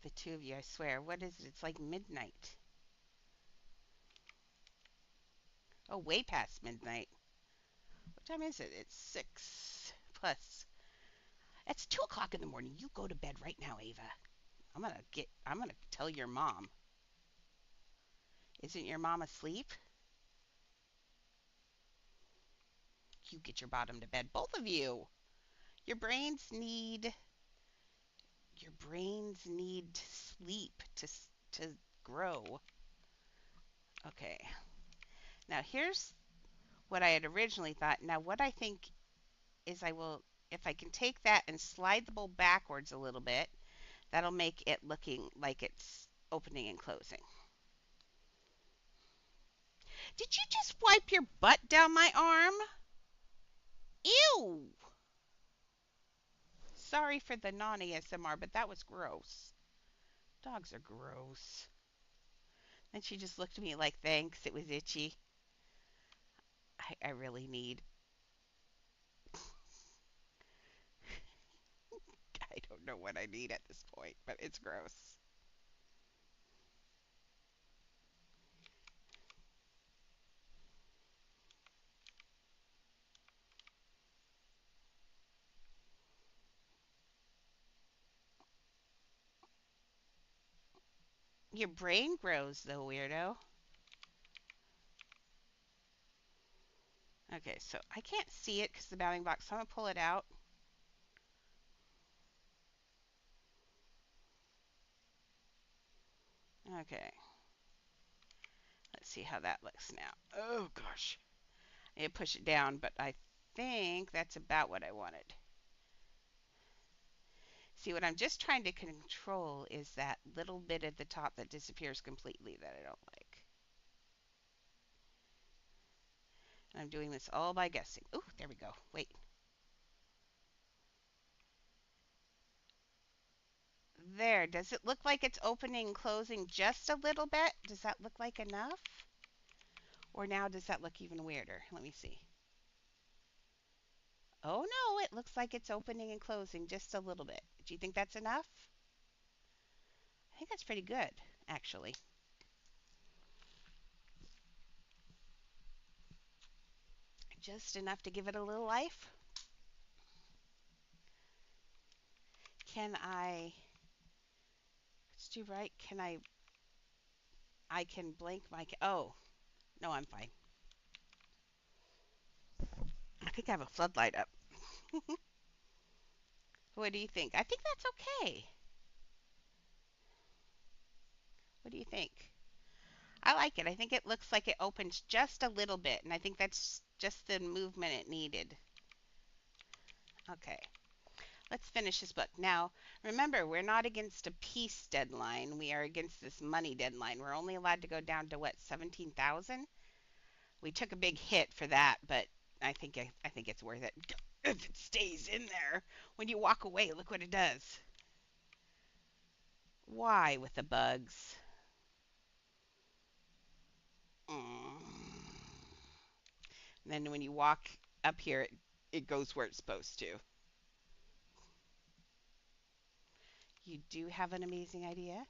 The two of you, I swear. What is it? It's like midnight. Oh, way past midnight. What time is it? It's 6 plus. It's 2 o'clock in the morning. You go to bed right now, Ava. I'm gonna tell your mom. Isn't your mom asleep? You get your bottom to bed, both of you. Your brains need your brains need sleep to grow. Okay. Now here's what I had originally thought. Now what I think is I will, if I can take that and slide the bowl backwards a little bit, that'll make it looking like it's opening and closing. Did you just wipe your butt down my arm? Ew! Sorry for the non-ASMR, but that was gross. Dogs are gross. And she just looked at me like, thanks, it was itchy. I really need. I don't know what I need at this point, but it's gross. Your brain grows, though, weirdo. Okay, so I can't see it because the bounding box, so I'm going to pull it out. Okay. Let's see how that looks now. Oh, gosh. I need to push it down, but I think that's about what I wanted. See, what I'm just trying to control is that little bit at the top that disappears completely that I don't like. And I'm doing this all by guessing. Oh, there we go. Wait. There. Does it look like it's opening and closing just a little bit? Does that look like enough? Or now does that look even weirder? Let me see. Oh no, it looks like it's opening and closing just a little bit. Do you think that's enough? I think that's pretty good, actually. Just enough to give it a little life. Can I Let's do right. I can blank my, oh, no, I'm fine. I think I have a floodlight up. What do you think? I think that's okay. What do you think? I like it. I think it looks like it opens just a little bit, and I think that's just the movement it needed. Okay, let's finish this book. Now, remember, we're not against a peace deadline. We are against this money deadline. We're only allowed to go down to what, 17,000? We took a big hit for that, but I think it's worth it. If it stays in there, when you walk away, look what it does. Why with the bugs? Mm. And then when you walk up here, it goes where it's supposed to. You do have an amazing idea.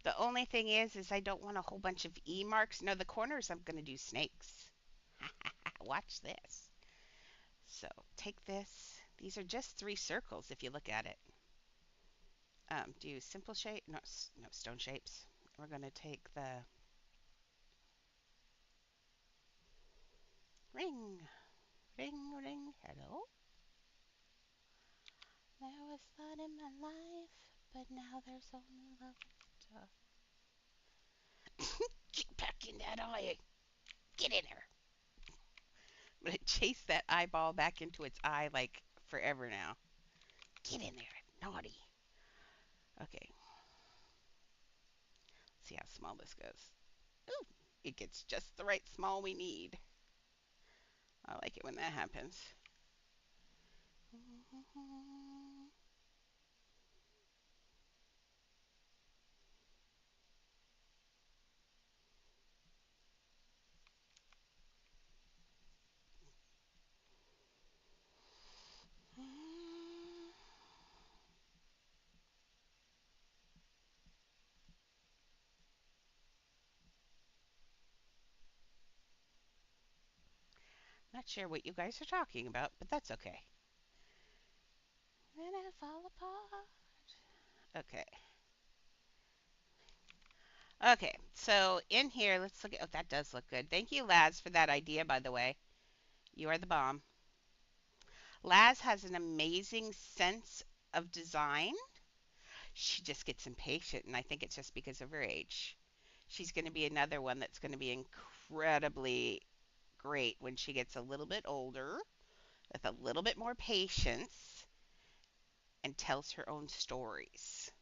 The only thing is I don't want a whole bunch of E marks. No, the corners I'm going to do snakes. Watch this. So take this. These are just 3 circles if you look at it. Do simple shape. No, no stone shapes. We're going to take the ring. Ring, ring. Hello. There was thought in my life, but now there's only love and stuff. Get back in that eye. Get in there. But it chased that eyeball back into its eye like forever now. Get in there. Naughty. Okay. See how small this goes. Ooh, it gets just the right small we need. I like it when that happens. Not sure what you guys are talking about, but that's okay. Then I fall apart. Okay. Okay, so in here, let's look at, oh, that does look good. Thank you, Laz, for that idea, by the way. You are the bomb. Laz has an amazing sense of design. She just gets impatient, and I think it's just because of her age. She's going to be another one that's going to be incredibly great when she gets a little bit older, with a little bit more patience, and tells her own stories.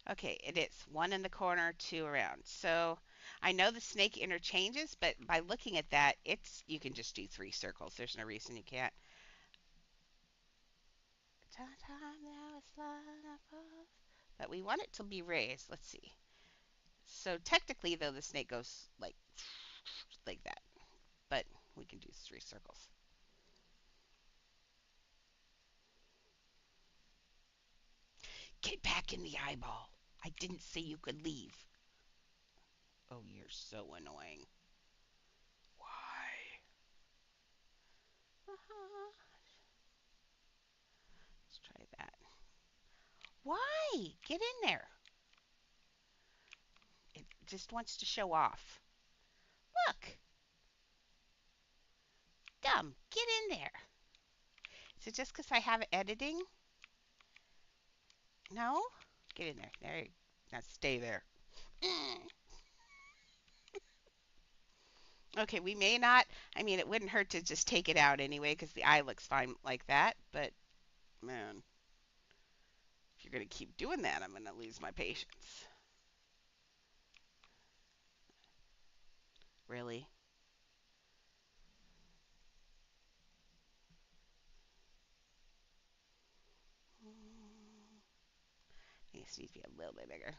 Okay, it is 1 in the corner, 2 around. So I know the snake interchanges, but by looking at that, it's you can just do 3 circles. There's no reason you can't. But we want it to be raised. Let's see. So technically, though, the snake goes like that, but we can do 3 circles. Get back in the eyeball. I didn't say you could leave. Oh, you're so annoying. Why? Let's try that. Why? Get in there. It just wants to show off. Look. Dumb. Get in there. Is it just because I have editing? No? Get in there. There. Now stay there. Mm. Okay, we may not. I mean, it wouldn't hurt to just take it out anyway because the eye looks fine like that. But, man, if you're going to keep doing that, I'm going to lose my patience. Really? This needs to be a little bit bigger.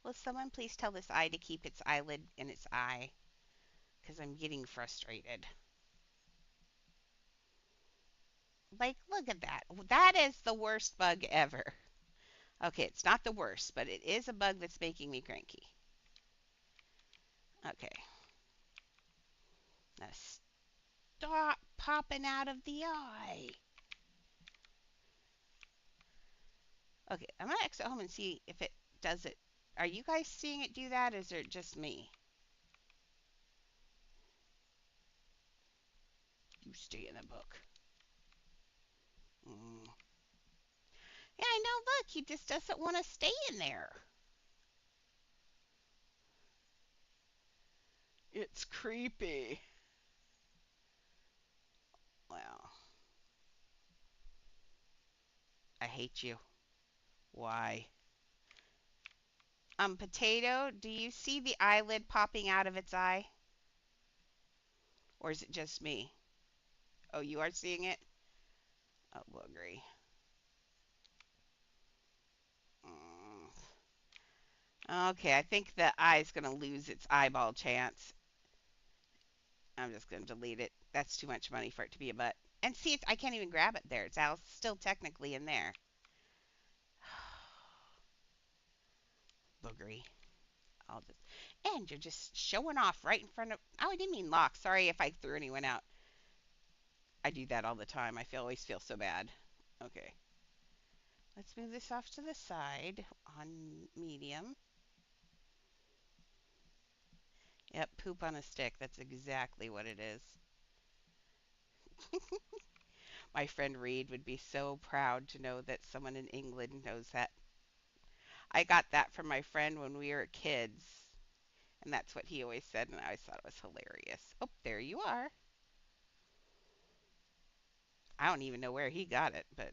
Will someone please tell this eye to keep its eyelid in its eye? Because I'm getting frustrated. Like, look at that. That is the worst bug ever. Okay, it's not the worst, but it is a bug that's making me cranky. Okay. Now stop popping out of the eye. Okay, I'm going to exit home and see if it does it. Are you guys seeing it do that? Or is it just me? You stay in the book. Mm. Yeah, I know. Look, he just doesn't want to stay in there. It's creepy. Well, I hate you. Why? Potato, do you see the eyelid popping out of its eye? Or is it just me? Oh, you are seeing it? Oh, we'll agree. Mm. Okay, I think the eye's going to lose its eyeball chance. I'm just going to delete it. That's too much money for it to be a butt. And see, I can't even grab it there. It's still technically in there. Boogery. I'll just, and you're just showing off right in front of. Oh, I didn't mean lock. Sorry if I threw anyone out. I do that all the time. Always feel so bad. Okay. Let's move this off to the side on medium. Yep, poop on a stick. That's exactly what it is. My friend Reed would be so proud to know that someone in England knows that. I got that from my friend when we were kids, and that's what he always said, and I always thought it was hilarious. Oh, there you are. I don't even know where he got it, but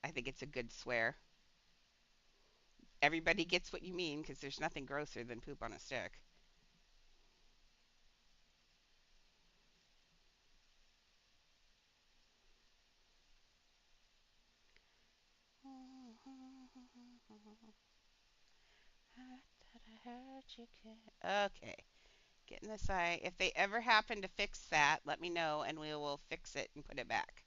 I think it's a good swear. Everybody gets what you mean because there's nothing grosser than poop on a stick. Okay, getting this eye. If they ever happen to fix that, let me know and we will fix it and put it back.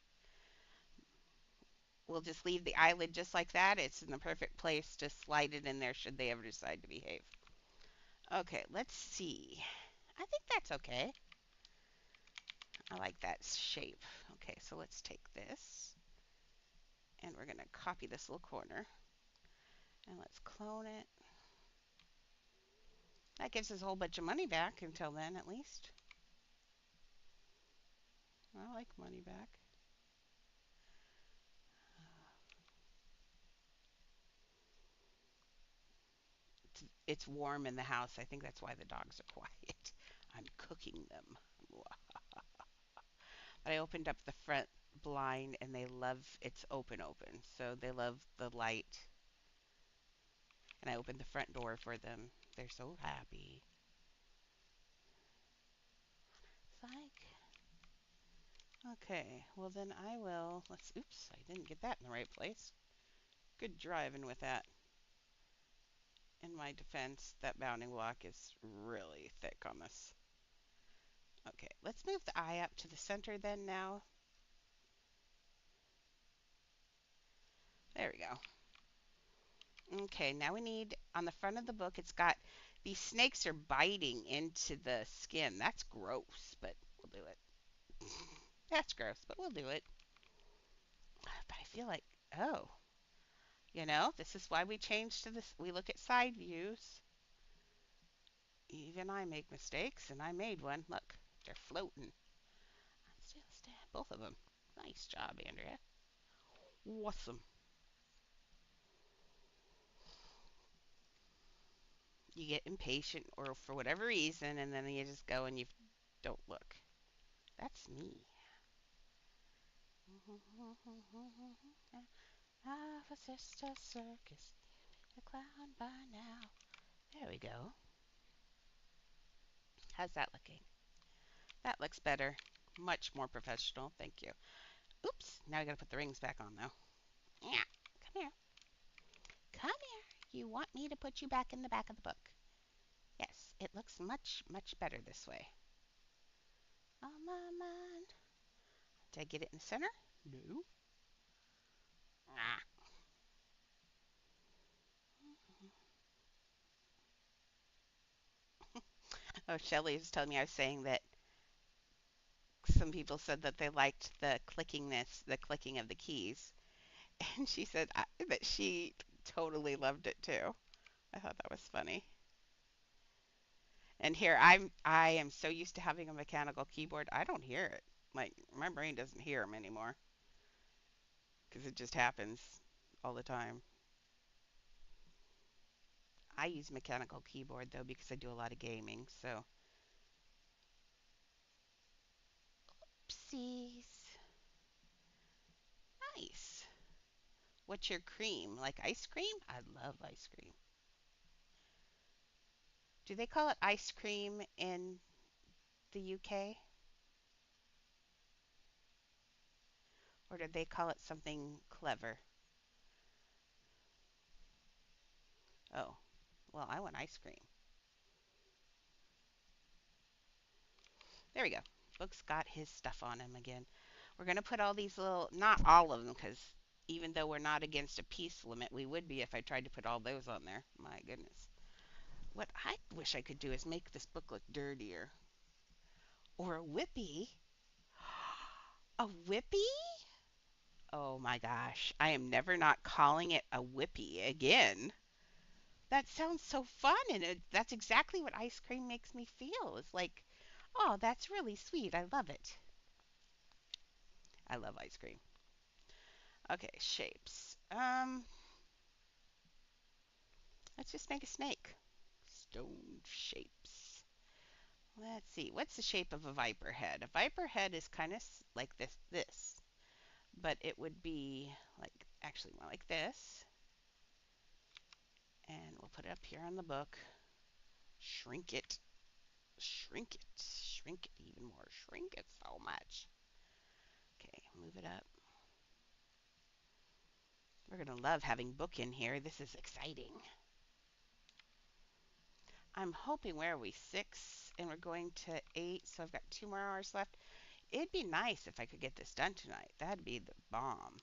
We'll just leave the eyelid just like that. It's in the perfect place to slide it in there should they ever decide to behave. Okay, let's see. I think that's okay. I like that shape. Okay, so let's take this and we're going to copy this little corner and let's clone it. That gives us a whole bunch of money back until then, at least. I like money back. It's warm in the house. I think that's why the dogs are quiet. I'm cooking them. But I opened up the front blind and they love it's open. So they love the light. And I opened the front door for them. They're so happy. Psych. Okay, well then I will, oops, I didn't get that in the right place. Good driving with that. In my defense, that bounding block is really thick on this. Okay, let's move the eye up to the center then now. There we go. Okay, now we need, on the front of the book, it's got, these snakes are biting into the skin. That's gross, but we'll do it. That's gross, but we'll do it. But I feel like, oh, this is why we changed to this. We look at side views. Even I make mistakes, and I made one. Look, they're floating. Still stand, both of them. Nice job, Andrea. Awesome. You get impatient or for whatever reason, and then you just go and you don't look. That's me. I've a sister circus, a clown by now. There we go. How's that looking? That looks better. Much more professional. Thank you. Oops. Now I gotta put the rings back on though. Yeah. Come here. Come here. You want me to put you back in the back of the book? Yes. It looks much, much better this way. On my mind. Did I get it in the center? No. Ah. Oh, Shelly was telling me I was saying that some people said that they liked the clicking of the keys, and she said that she totally loved it too. I thought that was funny. And here I am so used to having a mechanical keyboard, I don't hear it. Like my brain doesn't hear them anymore because it just happens all the time. I use mechanical keyboard though because I do a lot of gaming. So, oopsies. Nice. What's your cream? Like ice cream? I love ice cream. Do they call it ice cream in the UK? Or do they call it something clever? Oh, well, I want ice cream. There we go. Book's got his stuff on him again. We're going to put all these little, not all of them, because even though we're not against a piece limit, we would be if I tried to put all those on there. My goodness. What I wish I could do is make this book look dirtier. Or a whippy. A whippy? Oh my gosh. I am never not calling it a whippy again. That sounds so fun, and that's exactly what ice cream makes me feel. It's like, oh, that's really sweet. I love it. I love ice cream. Okay, shapes. Let's just make a snake. Stone shapes. Let's see. What's the shape of a viper head? A viper head is kind of like this, but it would be like actually more like this. And we'll put it up here on the book. Shrink it. Shrink it. Shrink it even more. Shrink it so much. Okay, move it up. We're going to love having book in here. This is exciting. I'm hoping, where are we? 6, and we're going to 8, so I've got 2 more hours left. It'd be nice if I could get this done tonight. That'd be the bomb.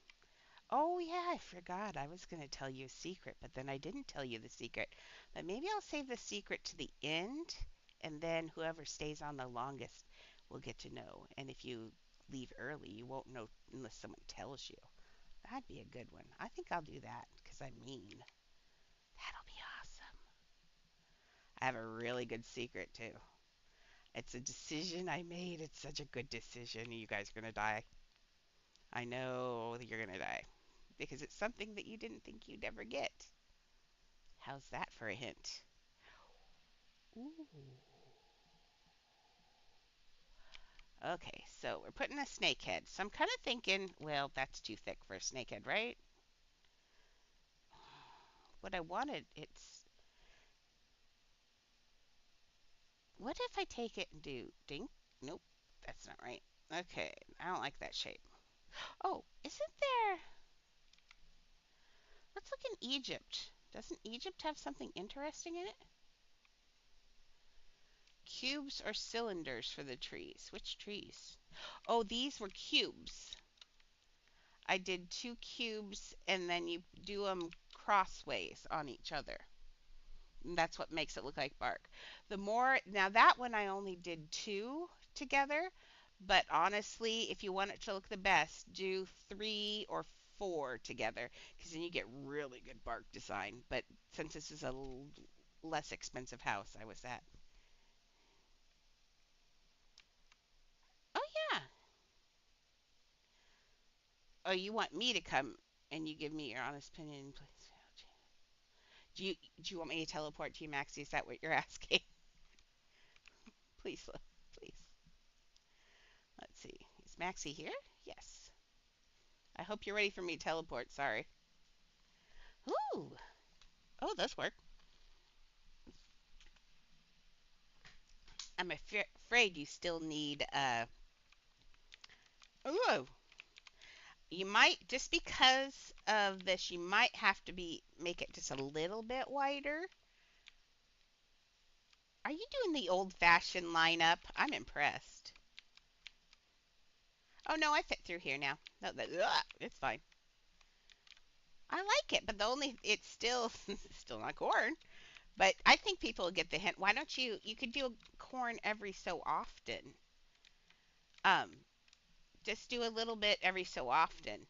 Oh, yeah, I forgot. I was going to tell you a secret, but then I didn't tell you the secret. But maybe I'll save the secret to the end, and then whoever stays on the longest will get to know. And if you leave early, you won't know unless someone tells you. That'd be a good one. I think I'll do that because I'm mean. That'll be awesome. I have a really good secret, too. It's a decision I made. It's such a good decision. You guys are going to die. I know that you're going to die because it's something that you didn't think you'd ever get. How's that for a hint? Ooh. Okay, so we're putting a snake head. So I'm kind of thinking, well, that's too thick for a snake head, right? What I wanted, it's. What if I take it and do dink? Nope, that's not right. Okay, I don't like that shape. Oh, isn't there. Let's look in Egypt. Doesn't Egypt have something interesting in it? Cubes or cylinders for the trees? Which trees? Oh, these were cubes. I did 2 cubes and then you do them crossways on each other. And that's what makes it look like bark. The more, now that one I only did 2 together, but honestly, if you want it to look the best, do 3 or 4 together because then you get really good bark design. But since this is a less expensive house I was at. Oh yeah. Oh, you want me to come and you give me your honest opinion, please? Do you want me to teleport to you, Maxie? Is that what you're asking? Please, please. Let's see. Is Maxie here? Yes. I hope you're ready for me to teleport. Sorry. Ooh. Oh, this worked. I'm afraid you still need ooh, you might just because of this, you might have to be make it just a little bit wider. Are you doing the old-fashioned lineup? I'm impressed. Oh no, I fit through here now. No, it's fine. I like it, but the only it's still still not corn. But I think people will get the hint. Why don't you could do corn every so often. Um, just do a little bit every so often.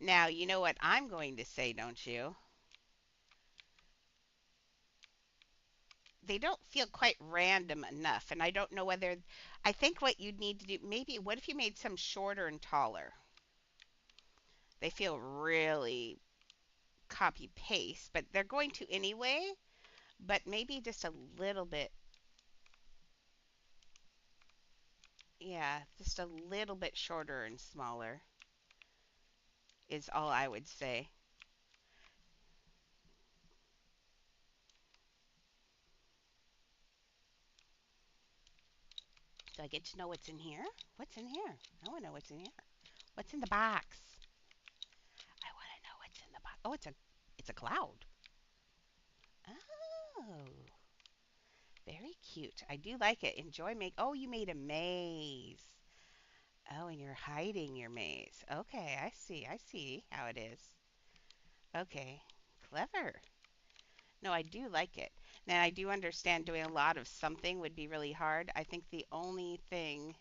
Now, you know what I'm going to say, don't you? They don't feel quite random enough, and I don't know whether I think what you'd need to do maybe what if you made some shorter and taller? They feel really copy paste, but they're going to anyway, but maybe just a little bit. Yeah, just a little bit shorter and smaller is all I would say. Do I get to know what's in here? What's in here? I want to know what's in here. What's in the box? I want to know what's in the box. Oh, it's a cloud. Oh, very cute. I do like it. Enjoy make. Oh, you made a maze. Oh, and you're hiding your maze. Okay, I see. I see how it is. Okay, clever. No, I do like it. Now, I do understand doing a lot of something would be really hard. I think the only thing,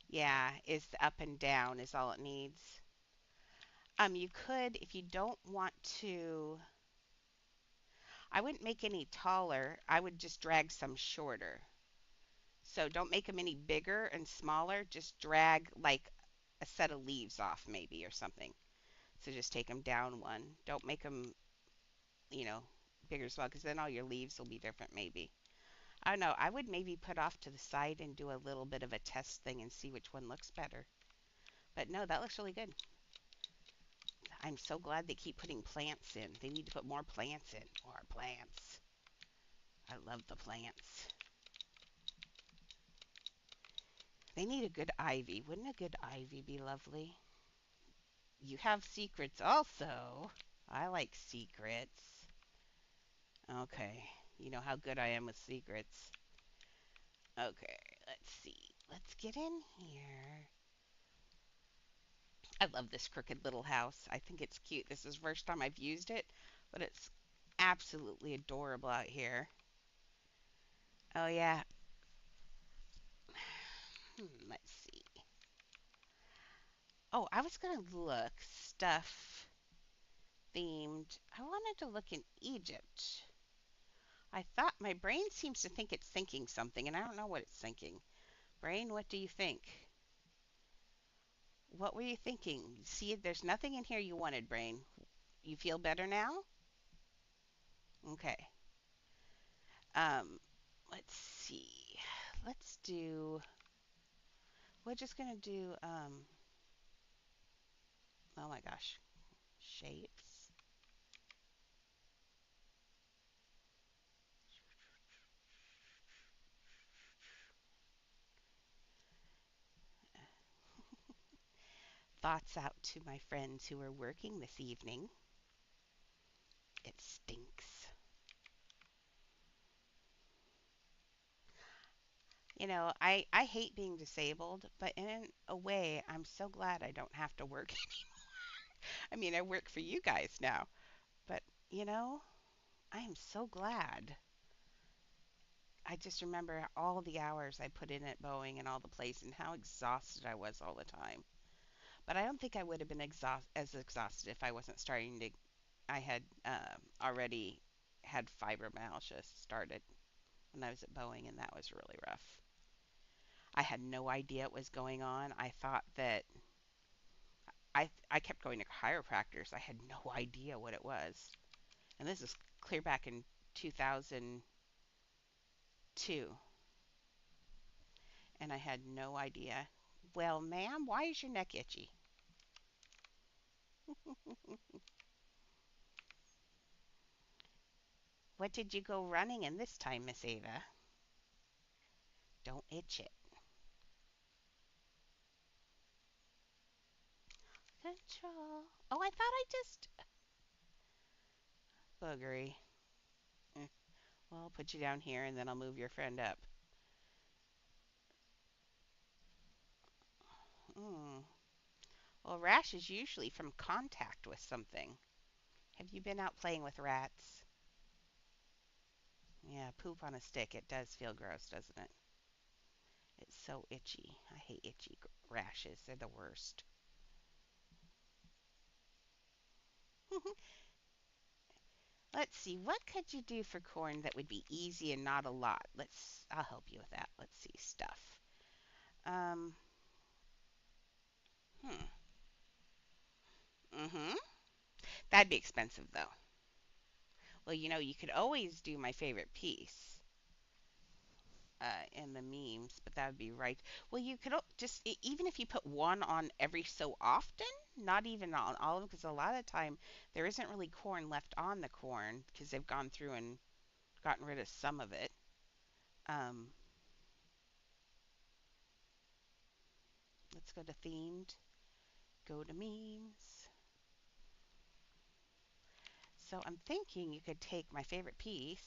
yeah, is the up and down is all it needs. You could, if you don't want to, I wouldn't make any taller. I would just drag some shorter. So don't make them any bigger and smaller. Just drag like a set of leaves off maybe or something. So just take them down one. Don't make them, you know, bigger as well because then all your leaves will be different maybe. I don't know. I would maybe put off to the side and do a little bit of a test thing and see which one looks better. But no, that looks really good. I'm so glad they keep putting plants in. They need to put more plants in. More plants. I love the plants. They need a good ivy. Wouldn't a good ivy be lovely? You have secrets also. I like secrets. Okay. You know how good I am with secrets. Okay, let's see. Let's get in here. I love this crooked little house. I think it's cute. This is the first time I've used it, but it's absolutely adorable out here. Oh, yeah. Let's see. Oh, I was going to look stuff themed. I wanted to look in Egypt. I thought my brain seems to think it's thinking something, and I don't know what it's thinking. Brain, what do you think? What were you thinking? See, there's nothing in here you wanted, brain. You feel better now? Okay. Um, let's see. Let's do. We're just gonna do. Oh my gosh, shapes. Thoughts out to my friends who are working this evening. It stinks. I hate being disabled, but in a way, I'm so glad I don't have to work. I mean, I work for you guys now, but you know, I am so glad. I just remember all the hours I put in at Boeing and all the plays and how exhausted I was all the time. But I don't think I would have been as exhausted if I wasn't starting to. I had already had fibromyalgia started when I was at Boeing, and that was really rough. I had no idea what was going on. I thought that I kept going to chiropractors. I had no idea what it was. And this is clear back in 2002. And I had no idea. Well, ma'am, why is your neck itchy? What did you go running in this time, Miss Ava? Don't itch it. Control. Oh, I thought I just boogery. Eh, well, I'll put you down here and then I'll move your friend up. Mm. Well, rash is usually from contact with something. Have you been out playing with rats? Yeah, poop on a stick. It does feel gross, doesn't it? It's so itchy. I hate itchy rashes. They're the worst. Let's see. What could you do for corn that would be easy and not a lot? I'll help you with that. Let's see. Stuff. Um, hmm. Mm-hmm. That'd be expensive though. Well, you could always do my favorite piece in the memes, but that would be right. Well, you could even if you put one on every so often, not even on all of them, because a lot of the time there isn't really corn left on the corn because they've gone through and gotten rid of some of it. Um, let's go to themed, go to memes. So I'm thinking you could take my favorite piece,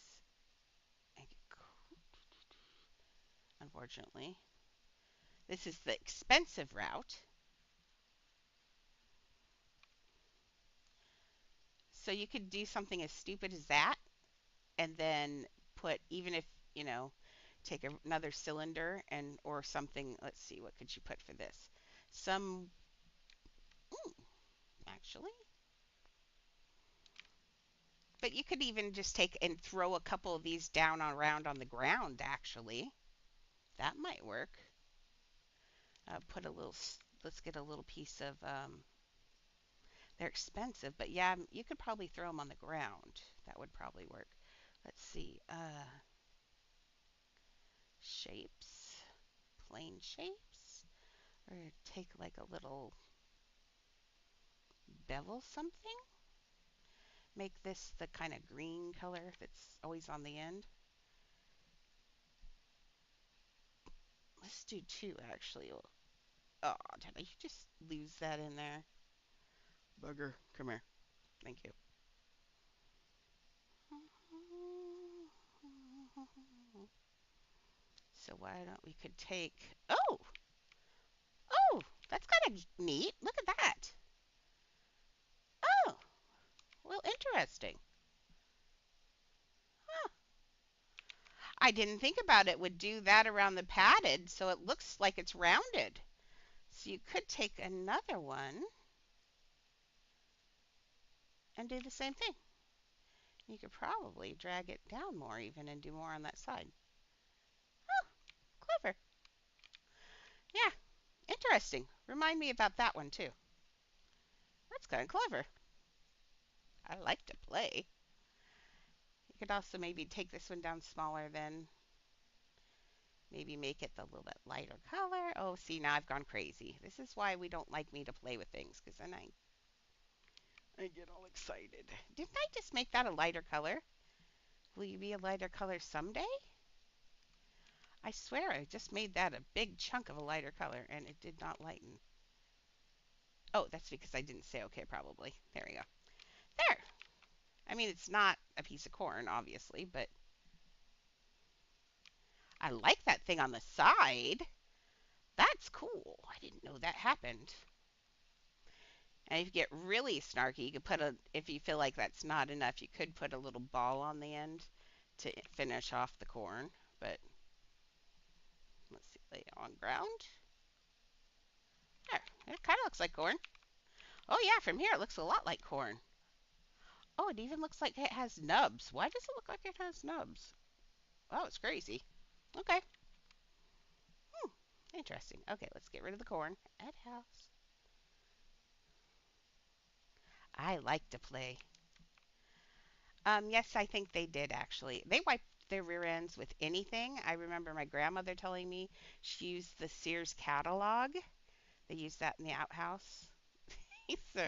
and unfortunately, this is the expensive route. So you could do something as stupid as that, and then put even if you know take another cylinder and or something. Let's see, what could you put for this? Some mm, actually, but you could even just take and throw a couple of these down around on the ground. Actually, that might work. Put a little. Let's get a little piece of. They're expensive, but yeah, you could probably throw them on the ground. That would probably work. Let's see. Shapes, plain shapes, or take like a little bevel something. Make this the kind of green color that's always on the end. Let's do two actually. Oh, did I just lose that in there? Bugger, come here. Thank you. So why don't we could take. Oh, that's kind of neat. Look at that. Oh, well, interesting. Huh. I didn't think about it would do that around the padded, so it looks like it's rounded. So you could take another one and do the same thing. You could probably drag it down more even and do more on that side. Oh, clever. Yeah, interesting. Remind me about that one too. That's kind of clever. I like to play. You could also maybe take this one down smaller then. Maybe make it a little bit lighter color. Oh, see, now I've gone crazy. This is why we don't like me to play with things, because then I get all excited. Didn't I just make that a lighter color? Will you be a lighter color someday? I swear I just made that a big chunk of a lighter color and it did not lighten. Oh, that's because I didn't say okay, probably. There we go. There. I mean, it's not a piece of corn, obviously, but I like that thing on the side. That's cool. I didn't know that happened. And if you get really snarky, you could if you feel like that's not enough, you could put a little ball on the end to finish off the corn. But let's see, lay it on ground. There, it kind of looks like corn. Oh yeah, from here it looks a lot like corn. Oh, it even looks like it has nubs. Why does it look like it has nubs? Oh, it's crazy. Okay. Hmm. Interesting. Okay, let's get rid of the corn. Add house. I like to play. Yes, I think they did actually. They wiped their rear ends with anything. I remember my grandmother telling me she used the Sears catalog. They used that in the outhouse. So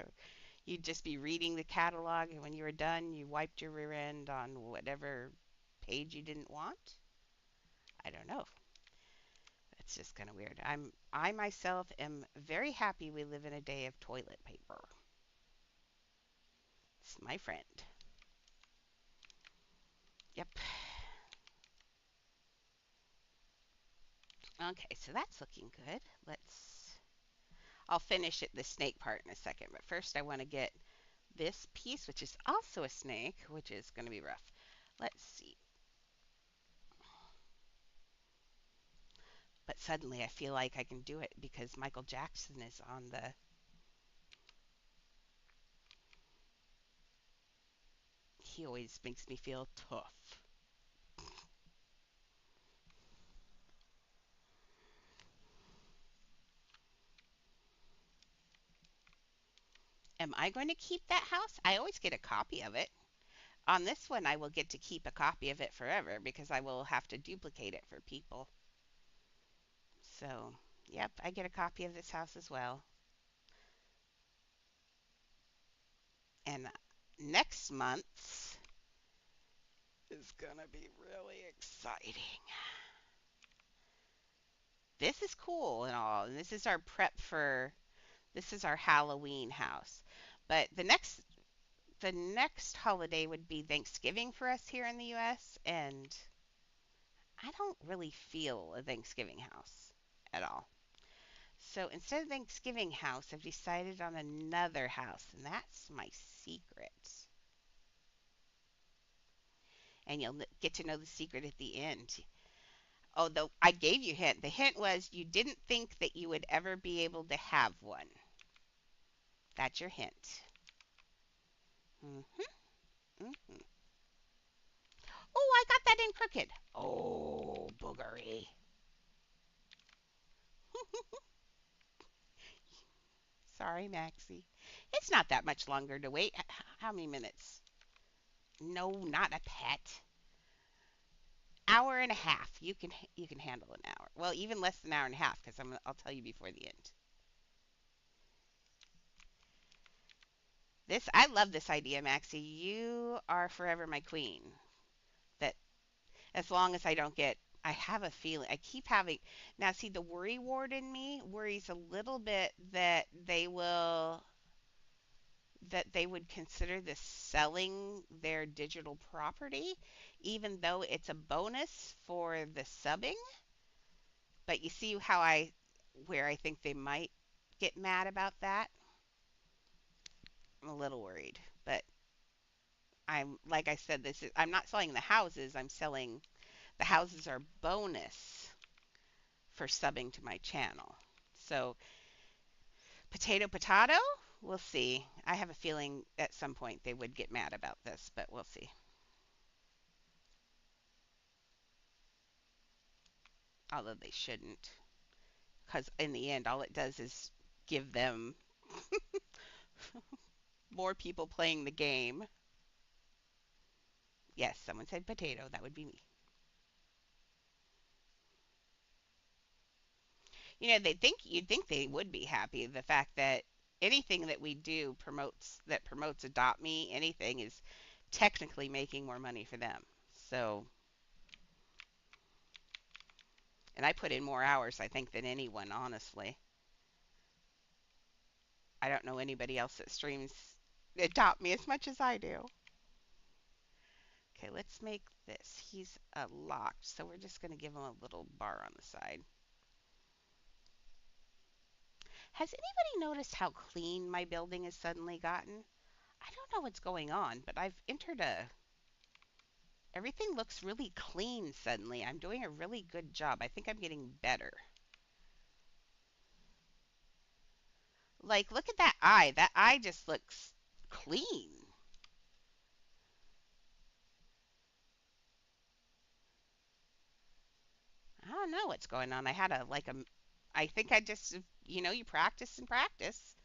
you'd just be reading the catalog, and when you were done, you wiped your rear end on whatever page you didn't want. I don't know. It's just kind of weird. I myself am very happy we live in a day of toilet paper. It's my friend. Yep. Okay, so that's looking good. I'll finish it the snake part in a second, but first I want to get this piece, which is also a snake, which is going to be rough. Let's see. But suddenly I feel like I can do it because Michael Jackson is on the. He always makes me feel tough. Am I going to keep that house? I always get a copy of it. On this one, I will get to keep a copy of it forever because I will have to duplicate it for people. So, yep, I get a copy of this house as well. And next month's is going to be really exciting. This is cool and all. And this is our prep for this is our Halloween house. But the next holiday would be Thanksgiving for us here in the US, and I don't really feel a Thanksgiving house at all. So instead of Thanksgiving house, I've decided on another house, and that's my secret. And you'll get to know the secret at the end. Although I gave you a hint. The hint was you didn't think that you would ever be able to have one. That's your hint. Hmm. Hmm. Oh, I got that in crooked. Oh, boogery. Sorry, Maxie. It's not that much longer to wait. How many minutes? No, not a pet. Hour and a half. You can handle an hour. Well, even less than an hour and a half because I'll tell you before the end. This I love this idea, Maxie. You are forever my queen. That as long as I don't get I have a feeling I keep having now see the worry ward in me worries a little bit that they would consider this selling their digital property, even though it's a bonus for the subbing. But you see where I think they might get mad about that? I'm a little worried. But like I said, I'm not selling the houses, I'm selling the houses are bonus for subbing to my channel. So, potato, potato, we'll see. I have a feeling at some point they would get mad about this, but we'll see. Although they shouldn't. Because in the end, all it does is give them more people playing the game. Yes, someone said potato. That would be me. You'd think they would be happy. The fact that anything that we do promotes Adopt Me, anything is technically making more money for them. So, and I put in more hours, I think, than anyone, honestly. I don't know anybody else that streams Adopt Me as much as I do. Okay, let's make this. He's locked, so we're just going to give him a little bar on the side. Has anybody noticed how clean my building has suddenly gotten? I don't know what's going on, but I've entered a. Everything looks really clean suddenly. I'm doing a really good job. I think I'm getting better. Like, look at that eye. That eye just looks clean. I don't know what's going on. I had I think I just, you practice and practice,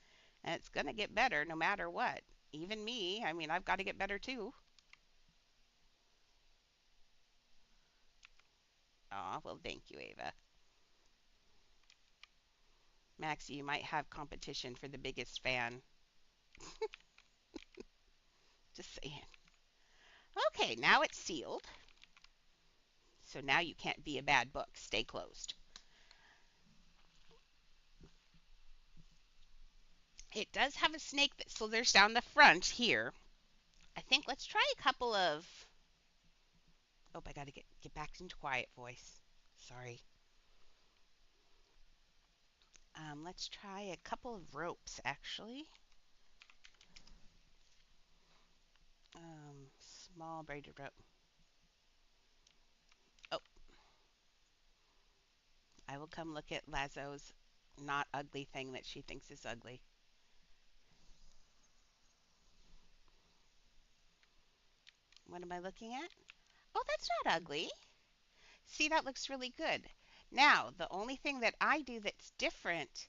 and it's going to get better no matter what. Even me, I mean, I've got to get better too. Aw, well, thank you, Ava. Maxie, you might have competition for the biggest fan. Just saying. Okay, now it's sealed. So now you can't be a bad book. Stay closed. It does have a snake that slithers down the front here. I think let's try a couple of. Oh, I got to get back into quiet voice. Sorry. Let's try a couple of ropes actually. Small braided rope. Oh, I will come look at Lazo's not ugly thing that she thinks is ugly. What am I looking at? Oh, that's not ugly. See, that looks really good. Now, the only thing that I do that's different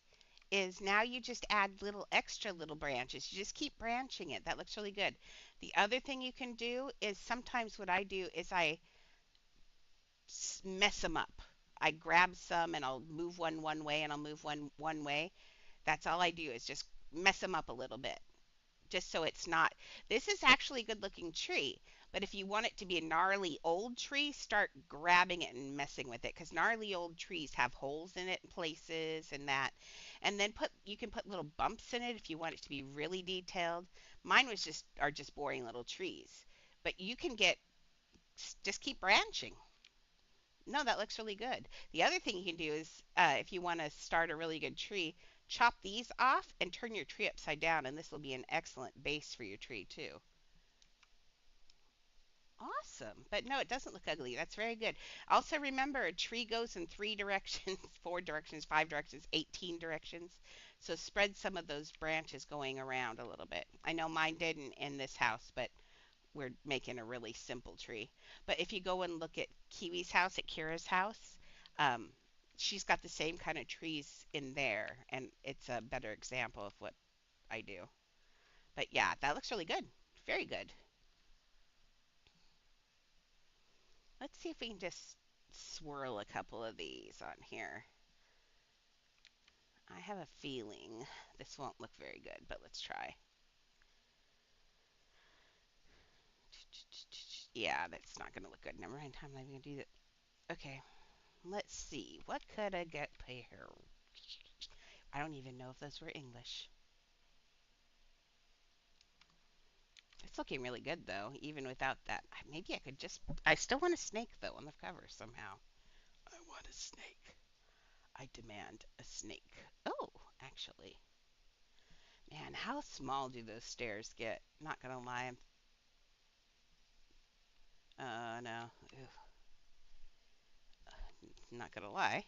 is now you just add little extra little branches. You just keep branching it. That looks really good. The other thing you can do is sometimes what I do is I mess them up. I grab some and I'll move one way and I'll move one way. That's all I do is just mess them up a little bit. Just so it's not. This is actually a good looking tree, but if you want it to be a gnarly old tree, start grabbing it and messing with it because gnarly old trees have holes in it in places and that. And then you can put little bumps in it if you want it to be really detailed. Mine was just are just boring little trees, but you can get just keep branching. No, that looks really good. The other thing you can do is, if you want to start a really good tree, chop these off and turn your tree upside down, and this will be an excellent base for your tree too. Awesome. But no, it doesn't look ugly. That's very good. Also, remember, a tree goes in 3 directions, 4 directions, 5 directions, 18 directions. So spread some of those branches going around a little bit. I know mine didn't in this house, but we're making a really simple tree. But if you go and look at Kiwi's house, at Kira's house, um, she's got the same kind of trees in there, and it's a better example of what I do. But yeah, that looks really good. Very good. Let's see if we can just swirl a couple of these on here. I have a feeling this won't look very good, but let's try. Yeah, that's not going to look good. Never mind. I'm not even going to do that. Okay, let's see. What could I get here? I don't even know if those were English. It's looking really good though, even without that. Maybe I could just. I still want a snake though on the cover somehow. I want a snake. I demand a snake. Oh, actually. Man, how small do those stairs get? Not gonna lie. No. Ew, not gonna lie.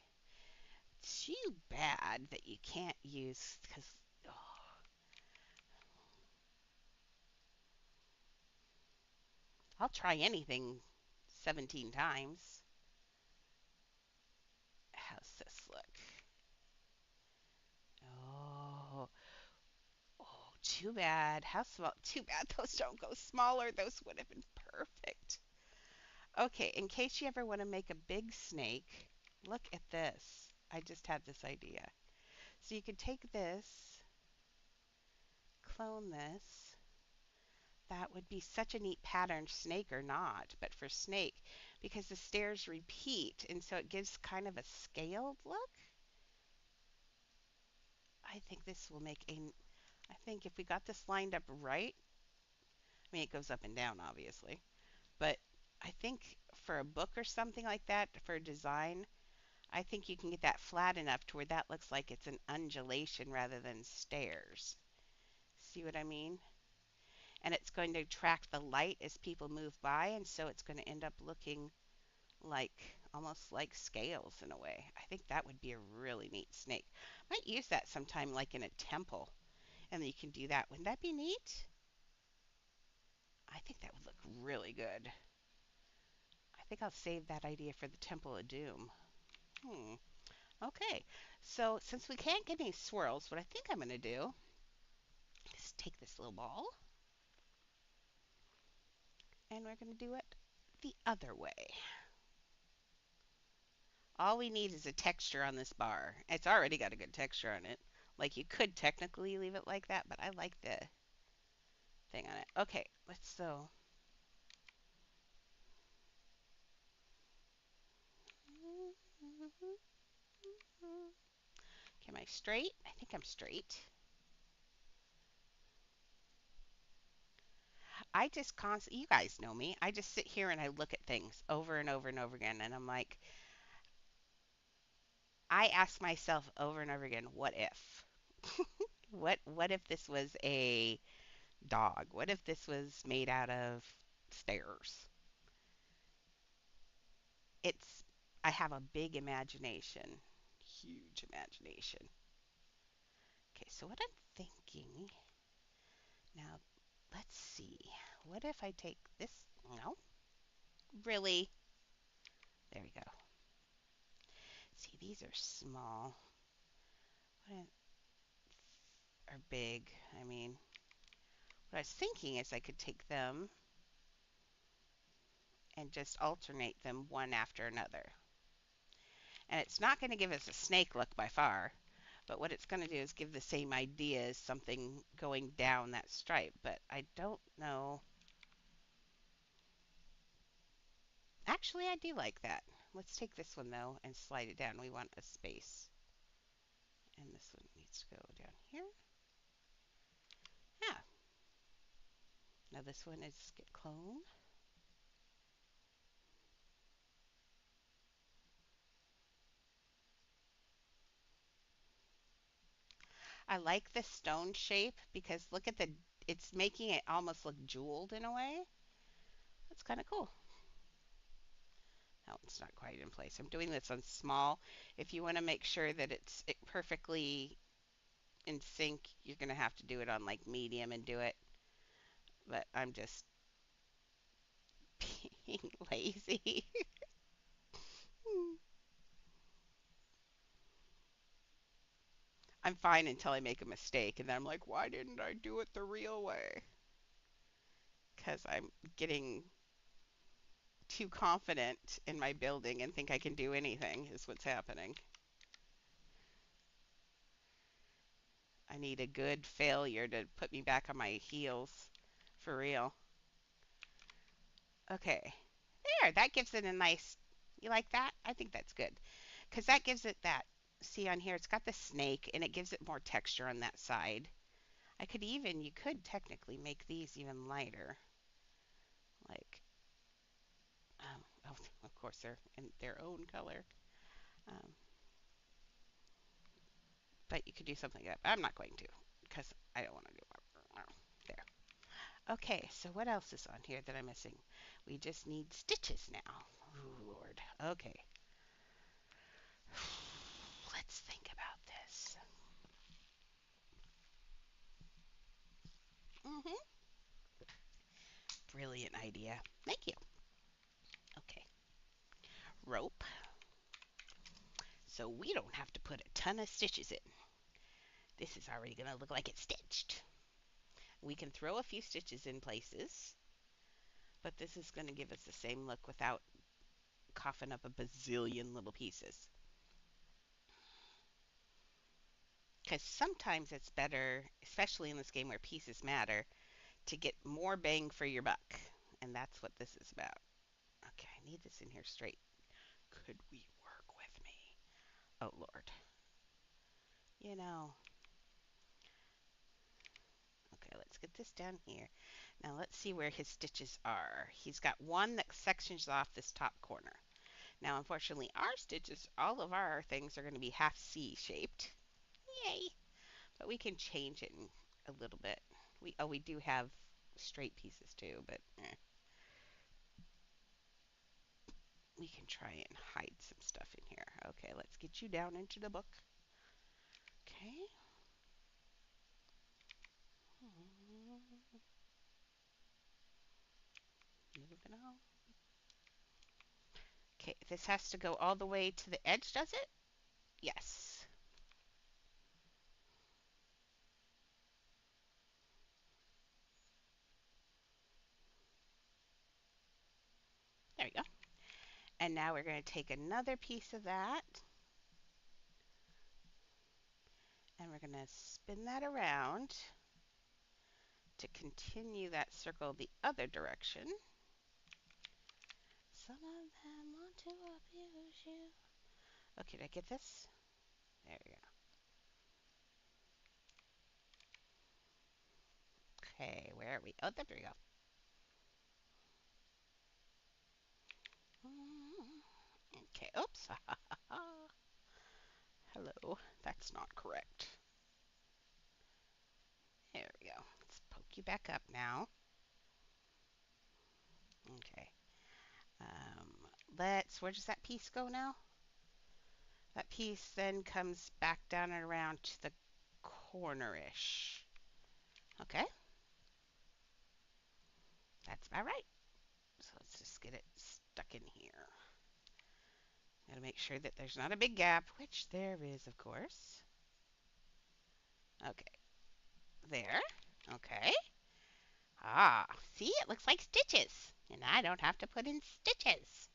Too bad that you can't use. Because. Oh, I'll try anything 17 times. How's this look? Oh, oh, too bad. How small? Too bad those don't go smaller. Those would have been perfect. Okay, in case you ever want to make a big snake, look at this. I just had this idea. So you could take this, clone this. That would be such a neat pattern, snake or not, but for snake, because the stairs repeat, and so it gives kind of a scaled look. I think this will make a. I think if we got this lined up right, I mean, it goes up and down, obviously, but I think for a book or something like that, for a design, I think you can get that flat enough to where that looks like it's an undulation rather than stairs. See what I mean? And it's going to attract the light as people move by, and so it's going to end up looking like almost like scales in a way. I think that would be a really neat snake. Might use that sometime, like in a temple, and then you can do that. Wouldn't that be neat? I think that would look really good. I think I'll save that idea for the Temple of Doom. Hmm. Okay. So since we can't get any swirls, what I think I'm going to do is take this little ball and we're going to do it the other way. All we need is a texture on this bar. It's already got a good texture on it. Like you could technically leave it like that, but I like the thing on it. Okay, let's so. Okay, am I straight? I think I'm straight. I just constantly, you guys know me. I just sit here and I look at things over and over and over again, and I'm like, I ask myself over and over again, what if? What if this was a dog? What if this was made out of stairs? It's I have a big imagination, huge imagination. Okay, so what I'm thinking now, let's see. What if I take this? No, really? There we go. See, these are small. What are big? I mean, what I was thinking is I could take them and just alternate them one after another. And it's not going to give us a snake look by far, but what it's going to do is give the same idea as something going down that stripe. But I don't know. Actually, I do like that. Let's take this one though and slide it down. We want a space. And this one needs to go down here. Yeah. Now this one is get clone. I like the stone shape because look at it's making it almost look jeweled in a way. That's kind of cool. No, it's not quite in place. I'm doing this on small. If you want to make sure that it's perfectly in sync, you're going to have to do it on like medium and do it. But I'm just being lazy. I'm fine until I make a mistake, and then I'm like, why didn't I do it the real way? Because I'm getting too confident in my building and think I can do anything, is what's happening. I need a good failure to put me back on my heels for real. Okay. There, that gives it a nice. You like that? I think that's good. Because that gives it that. See on here, it's got the snake and it gives it more texture on that side. You could technically make these even lighter. Like, oh, of course, they're in their own color. Um, but you could do something like that. But I'm not going to because I don't want to do it. There. Okay, so what else is on here that I'm missing? We just need stitches now. Ooh, Lord. Okay. Let's think about this. Hmm. Brilliant idea. Thank you. Okay. Rope. So we don't have to put a ton of stitches in. This is already going to look like it's stitched. We can throw a few stitches in places, but this is going to give us the same look without coughing up a bazillion little pieces. Because sometimes it's better, especially in this game where pieces matter, to get more bang for your buck. And that's what this is about. Okay, I need this in here straight. Could we work with me? Oh, Lord. You know. Okay, let's get this down here. Now let's see where his stitches are. He's got one that sections off this top corner. Now, unfortunately, our stitches, all of our things are going to be half C shaped. Yay! But we can change it a little bit. We do have straight pieces too, but we can try and hide some stuff in here. Okay, let's get you down into the book. Okay. Moving on. Okay, this has to go all the way to the edge, does it? Yes. There we go. And now we're going to take another piece of that and we're going to spin that around to continue that circle the other direction. Some of them want to abuse you. Okay, did I get this? There we go. Okay, where are we? Oh, there we go. Okay, oops. Hello, that's not correct. There we go. Let's poke you back up now. Okay. Um, where does that piece go now? That piece then comes back down and around to the corner-ish. Okay, that's about right. So let's just get it stuck in here. Gotta make sure that there's not a big gap, which there is, of course. Okay, there. Okay. Ah, see, it looks like stitches, and I don't have to put in stitches.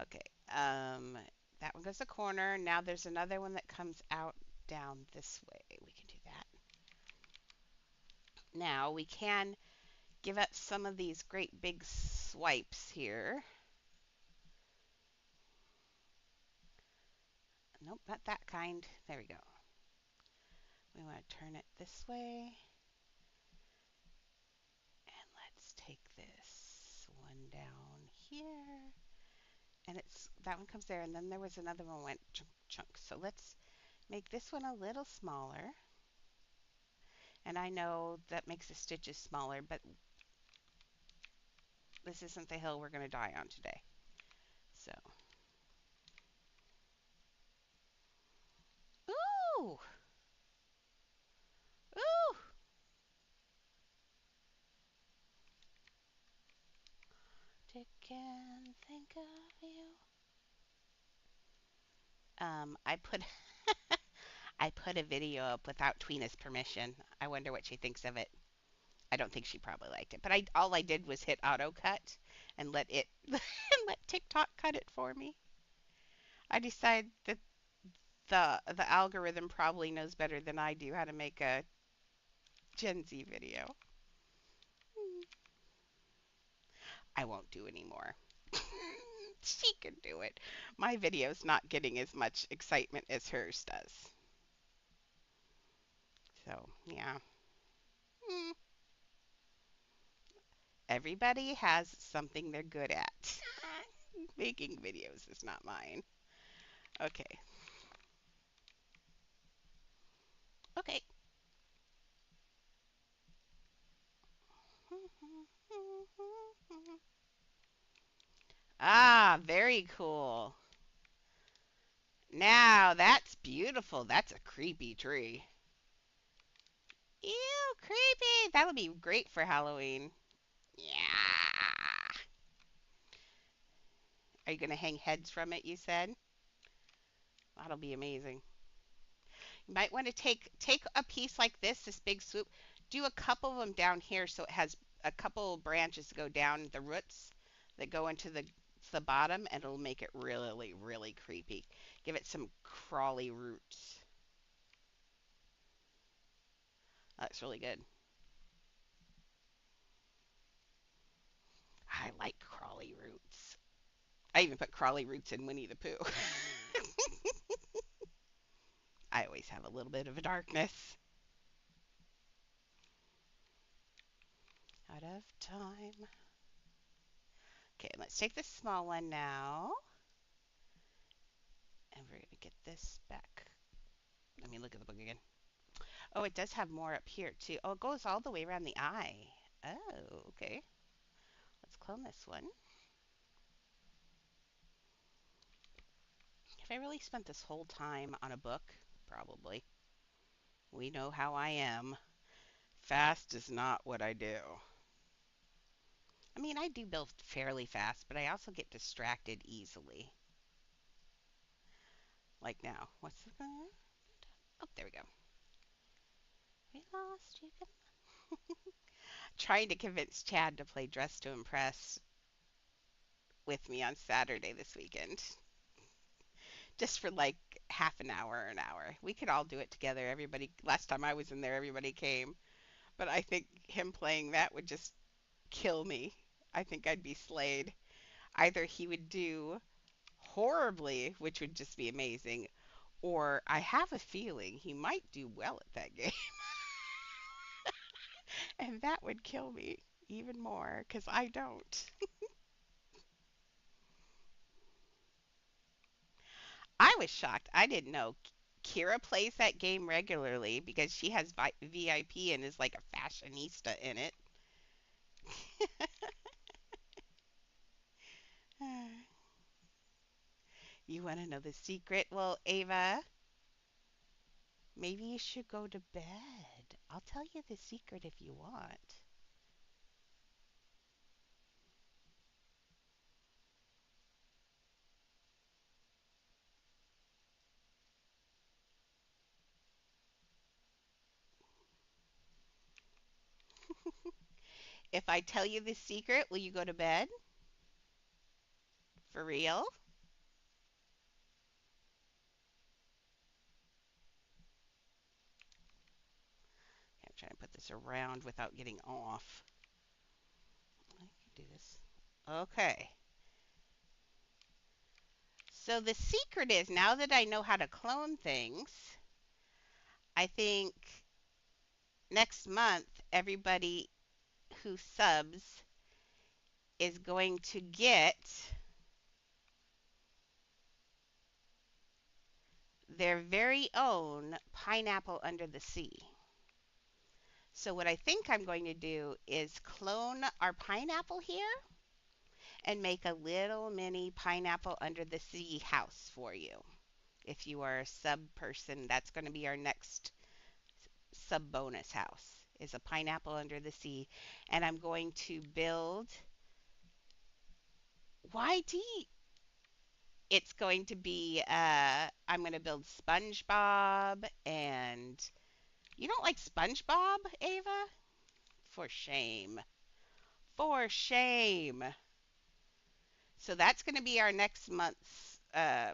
Okay, that one goes the corner. Now there's another one that comes out down this way. We can do that. Now we can give up some of these great big swipes here. Nope, not that kind. There we go. We want to turn it this way. And let's take this one down here. And that one comes there, and then there was another one went chunk. So let's make this one a little smaller. And I know that makes the stitches smaller, but this isn't the hill we're going to die on today. So, ooh, ooh. Dick can think of you. I put I put a video up without Tweena's permission. I wonder what she thinks of it. I don't think she probably liked it, but all I did was hit auto cut and let it and let TikTok cut it for me. I decided that the algorithm probably knows better than I do how to make a Gen Z video. I won't do anymore. She can do it. My video's not getting as much excitement as hers does. So, yeah. Mm. Everybody has something they're good at. Making videos is not mine. Okay. Okay. Ah, very cool. Now that's beautiful. That's a creepy tree. Ew, creepy. That'll be great for Halloween. Yeah. Are you going to hang heads from it, you said? That'll be amazing. You might want to take a piece like this big swoop, do a couple of them down here so it has a couple branches that go down the roots that go into the bottom, and it'll make it really, really creepy. Give it some crawly roots. That's really good. I like crawly roots. I even put crawly roots in Winnie the Pooh. I always have a little bit of a darkness. Out of time. Okay, let's take this small one now. And we're going to get this back. Let me look at the book again. Oh, it does have more up here too. Oh, it goes all the way around the eye. Oh, okay. Let's clone this one. Have I really spent this whole time on a book? Probably. We know how I am. Fast is not what I do. I mean, I do build fairly fast, but I also get distracted easily. Like now. What's the... Oh, there we go. We lost you. Trying to convince Chad to play Dress to Impress with me on Saturday this weekend. Just for like half an hour or an hour. We could all do it together. Everybody, last time I was in there, everybody came. But I think him playing that would just kill me. I think I'd be slayed. Either he would do horribly, which would just be amazing, or I have a feeling he might do well at that game. And that would kill me even more because I don't. I was shocked. I didn't know. Kira plays that game regularly because she has VIP and is like a fashionista in it. You want to know the secret? Well, Ava, maybe you should go to bed. I'll tell you the secret if you want. If I tell you the secret, will you go to bed? For real? I'm trying to put this around without getting off. I can do this. Okay. So the secret is now that I know how to clone things, I think next month everybody who subs is going to get their very own pineapple under the sea. So what I think I'm going to do is clone our pineapple here and make a little mini pineapple under the sea house for you. If you are a sub person, that's going to be our next sub bonus house is a pineapple under the sea. And I'm going to build YD. It's going to be I'm going to build SpongeBob and you don't like SpongeBob, Ava? For shame. For shame. So that's going to be our next month's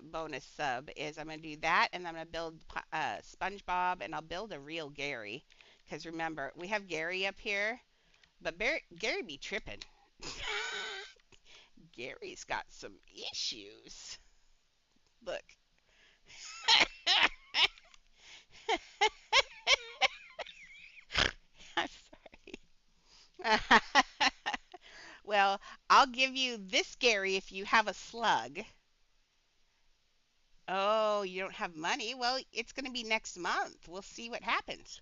bonus sub is I'm going to do that and I'm going to build SpongeBob and I'll build a real Gary because remember we have Gary up here, but Gary be tripping. Gary's got some issues. Look. I'm sorry. Well, I'll give you this Gary if you have a slug. Oh, you don't have money? Well, it's going to be next month. We'll see what happens.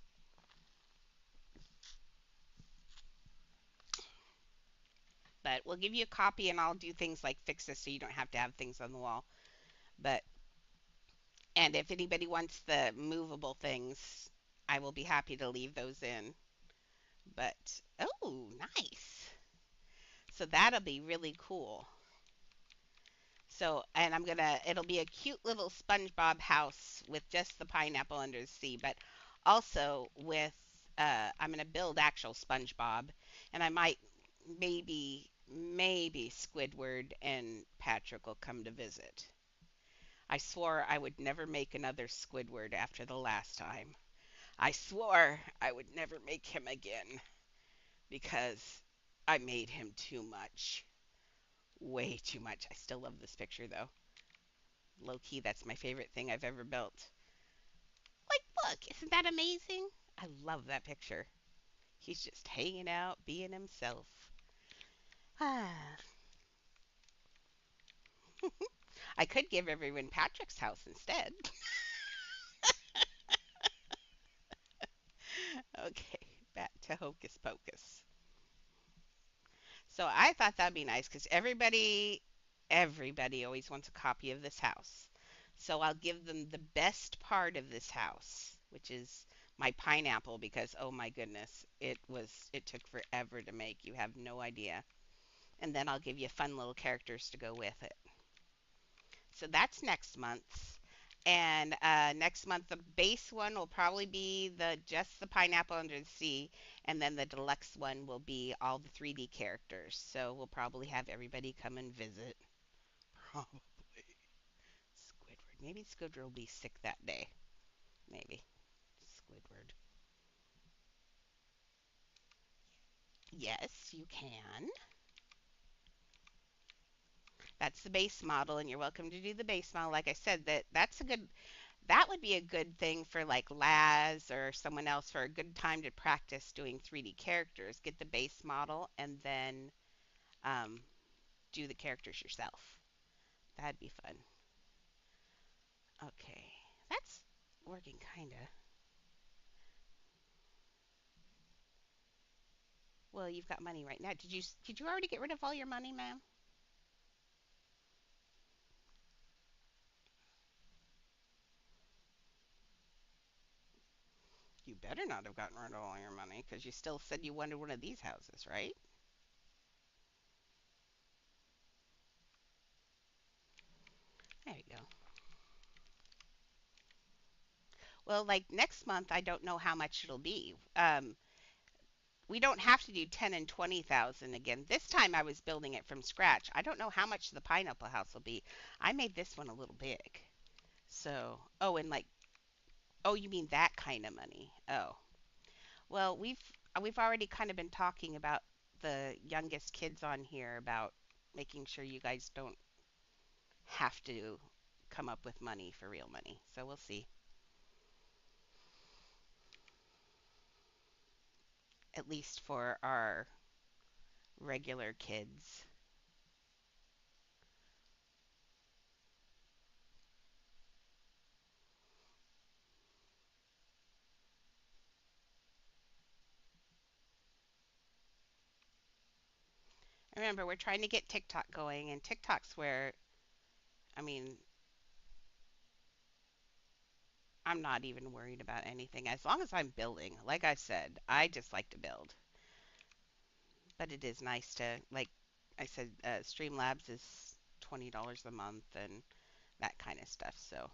But we'll give you a copy and I'll do things like fix this so you don't have to have things on the wall. But and if anybody wants the movable things, I will be happy to leave those in. But oh, nice. So that'll be really cool. So, and it'll be a cute little SpongeBob house with just the pineapple under the sea, but also with, I'm gonna build actual SpongeBob, and I might, maybe Squidward and Patrick will come to visit. I swore I would never make another Squidward after the last time. I swore I would never make him again because I made him too much. Way too much. I still love this picture though. Low key, that's my favorite thing I've ever built. Like, look, isn't that amazing? I love that picture. He's just hanging out, being himself. Ah, I could give everyone Patrick's house instead. Okay, back to Hocus Pocus. So I thought that'd be nice because everybody always wants a copy of this house. So I'll give them the best part of this house, which is my pineapple because oh my goodness, it took forever to make. You have no idea. And then I'll give you fun little characters to go with it. So that's next month's. And next month, the base one will probably be just the pineapple under the sea, and then the deluxe one will be all the 3D characters. So we'll probably have everybody come and visit. Probably Squidward. Maybe Squidward will be sick that day. Maybe Squidward. Yes, you can. That's the base model, and you're welcome to do the base model. Like I said, that would be a good thing for like Laz or someone else for a good time to practice doing 3D characters. Get the base model and then um, do the characters yourself. That'd be fun. Okay, that's working kinda. Well, you've got money right now. Did you already get rid of all your money, ma'am? You better not have gotten rid of all your money because you still said you wanted one of these houses, right? There you go. Well, like next month, I don't know how much it'll be. We don't have to do 10 and 20,000 again. This time I was building it from scratch. I don't know how much the pineapple house will be. I made this one a little big. So, oh, and like, oh, you mean that kind of money? Oh, well, we've already kind of been talking about the youngest kids on here about making sure you guys don't have to come up with money for real money. So we'll see. At least for our regular kids. Remember, we're trying to get TikTok going, and TikTok's where, I mean, I'm not even worried about anything as long as I'm building. Like I said, I just like to build. But it is nice to, like I said, Streamlabs is $20 a month and that kind of stuff. So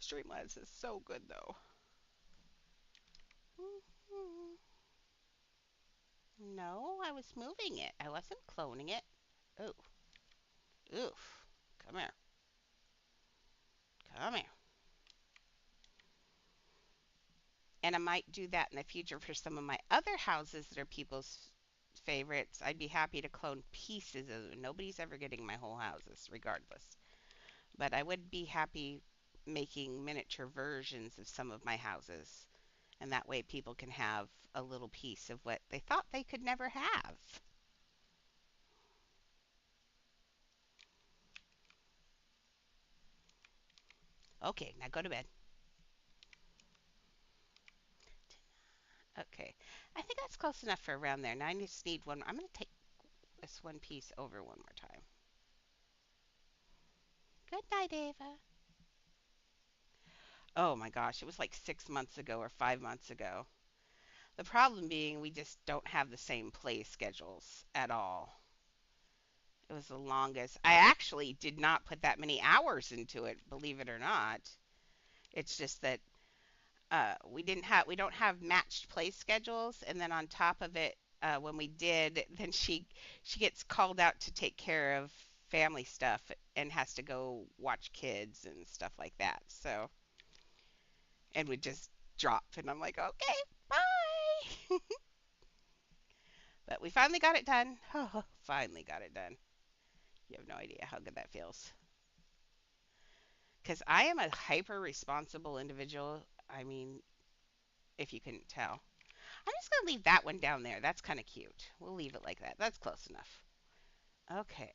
Streamlabs is so good though. No, I was moving it. I wasn't cloning it. Oh, oof. Come here. Come here. And I might do that in the future for some of my other houses that are people's favorites. I'd be happy to clone pieces of them. Nobody's ever getting my whole houses, regardless. But I would be happy making miniature versions of some of my houses. And that way people can have a little piece of what they thought they could never have. Okay, now go to bed. Okay. I think that's close enough for around there. Now I just need one. I'm going to take this one piece over one more time. Good night, Ava. Oh my gosh, it was like 6 months ago or 5 months ago. The problem being we just don't have the same play schedules at all. It was the longest. I actually did not put that many hours into it, believe it or not. It's just that we don't have matched play schedules, and then on top of it, when we did, then she gets called out to take care of family stuff and has to go watch kids and stuff like that. So and we just drop, and I'm like, okay, bye. But we finally got it done. Oh, finally got it done. You have no idea how good that feels. Because I am a hyper responsible individual. I mean, if you couldn't tell. I'm just going to leave that one down there. That's kind of cute. We'll leave it like that. That's close enough. Okay.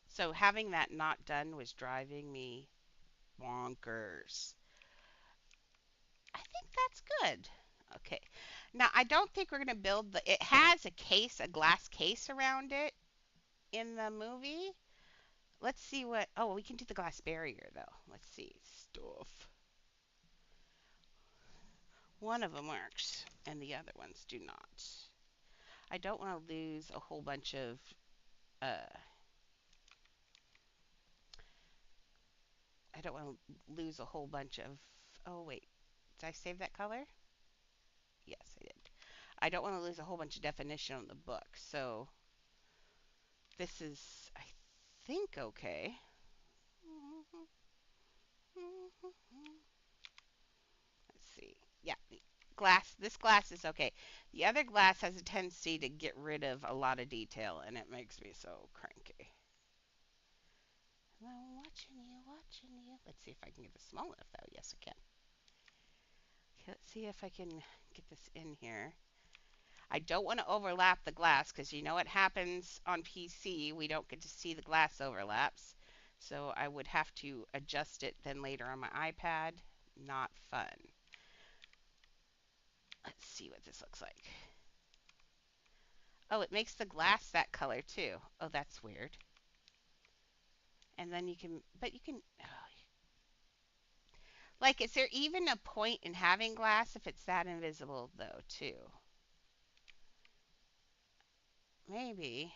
So having that not done was driving me bonkers. I think that's good. Okay. Now, I don't think we're going to build it has a case, a glass case around it in the movie. Let's see what, oh, we can do the glass barrier though. Let's see. Stuff. One of them works and the other ones do not. I don't want to lose a whole bunch of uh, I don't want to lose a whole bunch of. Oh wait, did I save that color? Yes, I did. I don't want to lose a whole bunch of definition on the book. So this is, I think, okay. Let's see. Yeah, glass. This glass is okay. The other glass has a tendency to get rid of a lot of detail, and it makes me so cranky. I'm watching you, watching you. Let's see if I can get this small enough, though. Yes, I can. Okay, let's see if I can get this in here. I don't want to overlap the glass because you know what happens on PC. We don't get to see the glass overlaps. So I would have to adjust it then later on my iPad. Not fun. Let's see what this looks like. Oh, it makes the glass that color too. Oh, that's weird. And then you can, but you can, oh, like, is there even a point in having glass if it's that invisible though, too? Maybe.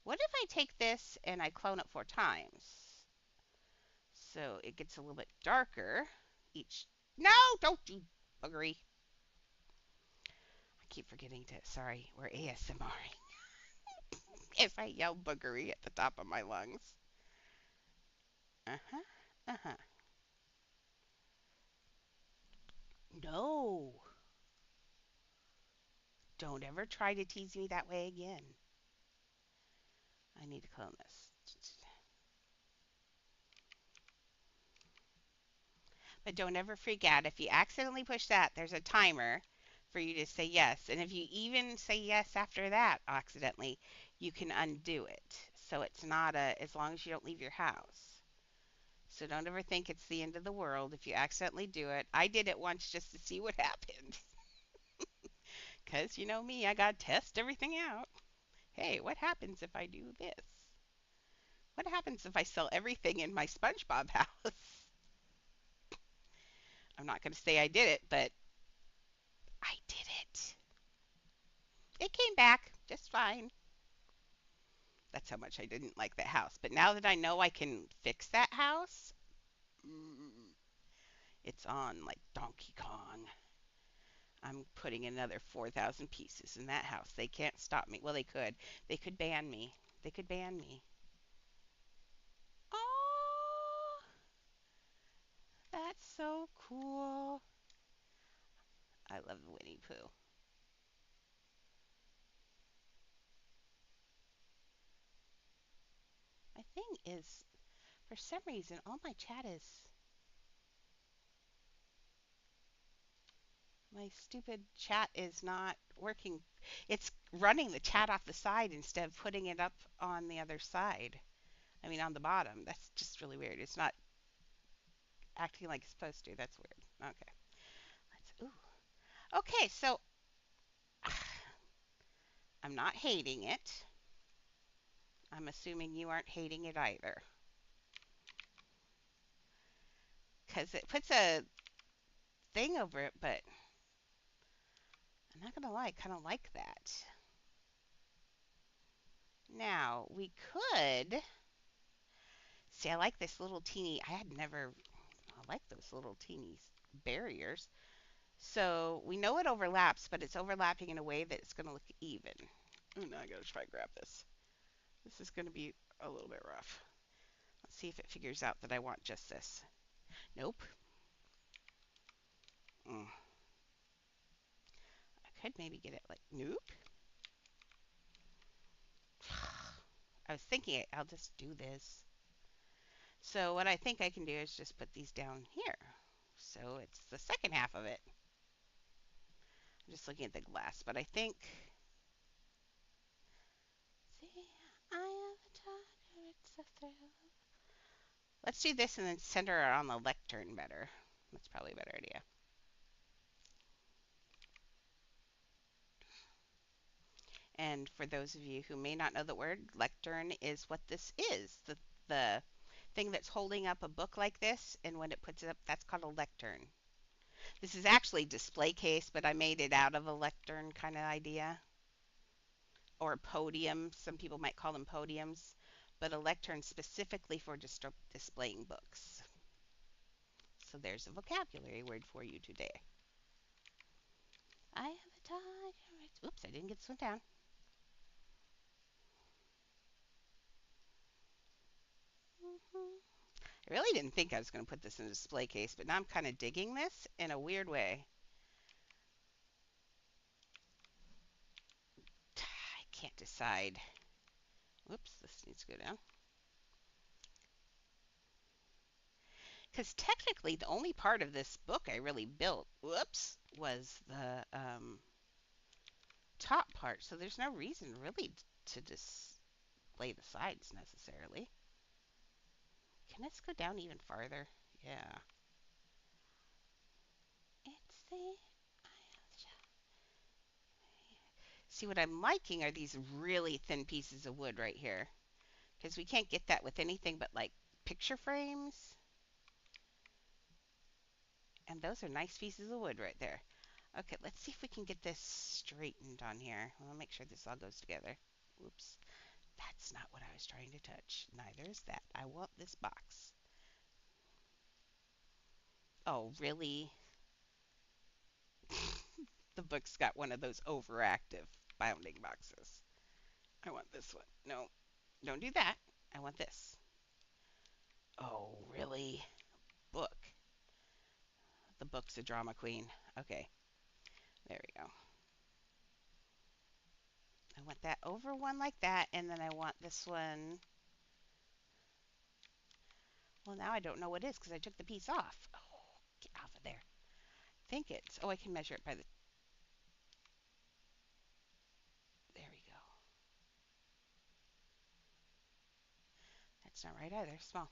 What if I take this and I clone it 4 times? So it gets a little bit darker each. No, don't do buggery. I keep forgetting to, sorry, we're ASMR. If I yell buggery at the top of my lungs. Uh-huh, uh-huh. No, don't ever try to tease me that way again. I need to clone this. But don't ever freak out. If you accidentally push that, there's a timer for you to say yes. And if you even say yes after that accidentally, you can undo it. So it's not as long as you don't leave your house. So don't ever think it's the end of the world if you accidentally do it. I did it once just to see what happened. Because you know me, I got to test everything out. Hey, what happens if I do this? What happens if I sell everything in my SpongeBob house? I'm not going to say I did it, but I did it. It came back just fine. That's how much I didn't like that house. But now that I know I can fix that house, mm, it's on like Donkey Kong. I'm putting another 4,000 pieces in that house. They can't stop me. Well, they could. They could ban me. They could ban me. Oh, that's so cool. I love Winnie Pooh. My thing is, for some reason, all my chat is. My stupid chat is not working. It's running the chat off the side instead of putting it up on the other side. I mean, on the bottom. That's just really weird. It's not acting like it's supposed to. That's weird. Okay. Let's. Ooh. Okay, so I'm not hating it. I'm assuming you aren't hating it either. Because it puts a thing over it, but I'm not going to lie, I kind of like that. Now, we could. See, I like this little teeny. I had never. I like those little teeny barriers. So we know it overlaps, but it's overlapping in a way that it's going to look even. Oh, now I got to try to grab this. This is going to be a little bit rough. Let's see if it figures out that I want just this. Nope. Mm. I could maybe get it like, nope. I was thinking I'll just do this. So what I think I can do is just put these down here. So it's the second half of it. I'm just looking at the glass, but I think. See, I am a tiger, it's a thrill. Let's do this and then center it on the lectern better. That's probably a better idea. And for those of you who may not know the word, lectern is what this is. The thing that's holding up a book like this, and when it puts it up, that's called a lectern. This is actually display case, but I made it out of a lectern kind of idea. Or a podium. Some people might call them podiums. But a lectern specifically for displaying books. So there's a vocabulary word for you today. I have a tiger. Oops, I didn't get this one down. I really didn't think I was going to put this in a display case, but now I'm kind of digging this in a weird way. I can't decide. Whoops, this needs to go down. Because technically, the only part of this book I really built, whoops, was the top part. So there's no reason really to display the sides necessarily. Can this go down even farther? Yeah. It's the See, what I'm liking are these really thin pieces of wood right here. Because we can't get that with anything but like picture frames. And those are nice pieces of wood right there. Okay, let's see if we can get this straightened on here. I'll make sure this all goes together. Oops. That's not what I was trying to touch. Neither is that. I want this box. Oh, really? The book's got one of those overactive bounding boxes. I want this one. No, don't do that. I want this. Oh, really? Book. The book's a drama queen. Okay, there we go. I want that over one like that, and then I want this one. Well, now I don't know what it is because I took the piece off. Oh, get off of there. I think it's. Oh, I can measure it by the. There we go. That's not right either. Small.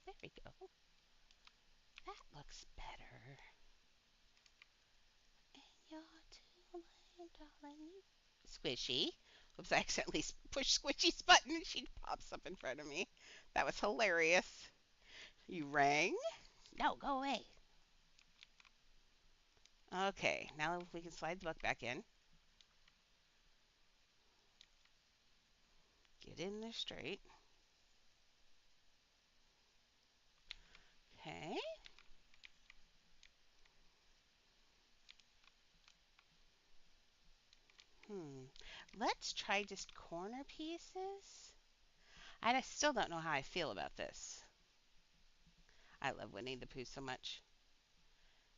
There we go. That looks better. And you're too late, darling. Squishy. Oops, I accidentally pushed Squishy's button and she pops up in front of me. That was hilarious. You rang? No, go away. Okay, now we can slide the book back in. Get in there straight. Okay. Hmm. Let's try just corner pieces. I still don't know how I feel about this. I love Winnie the Pooh so much.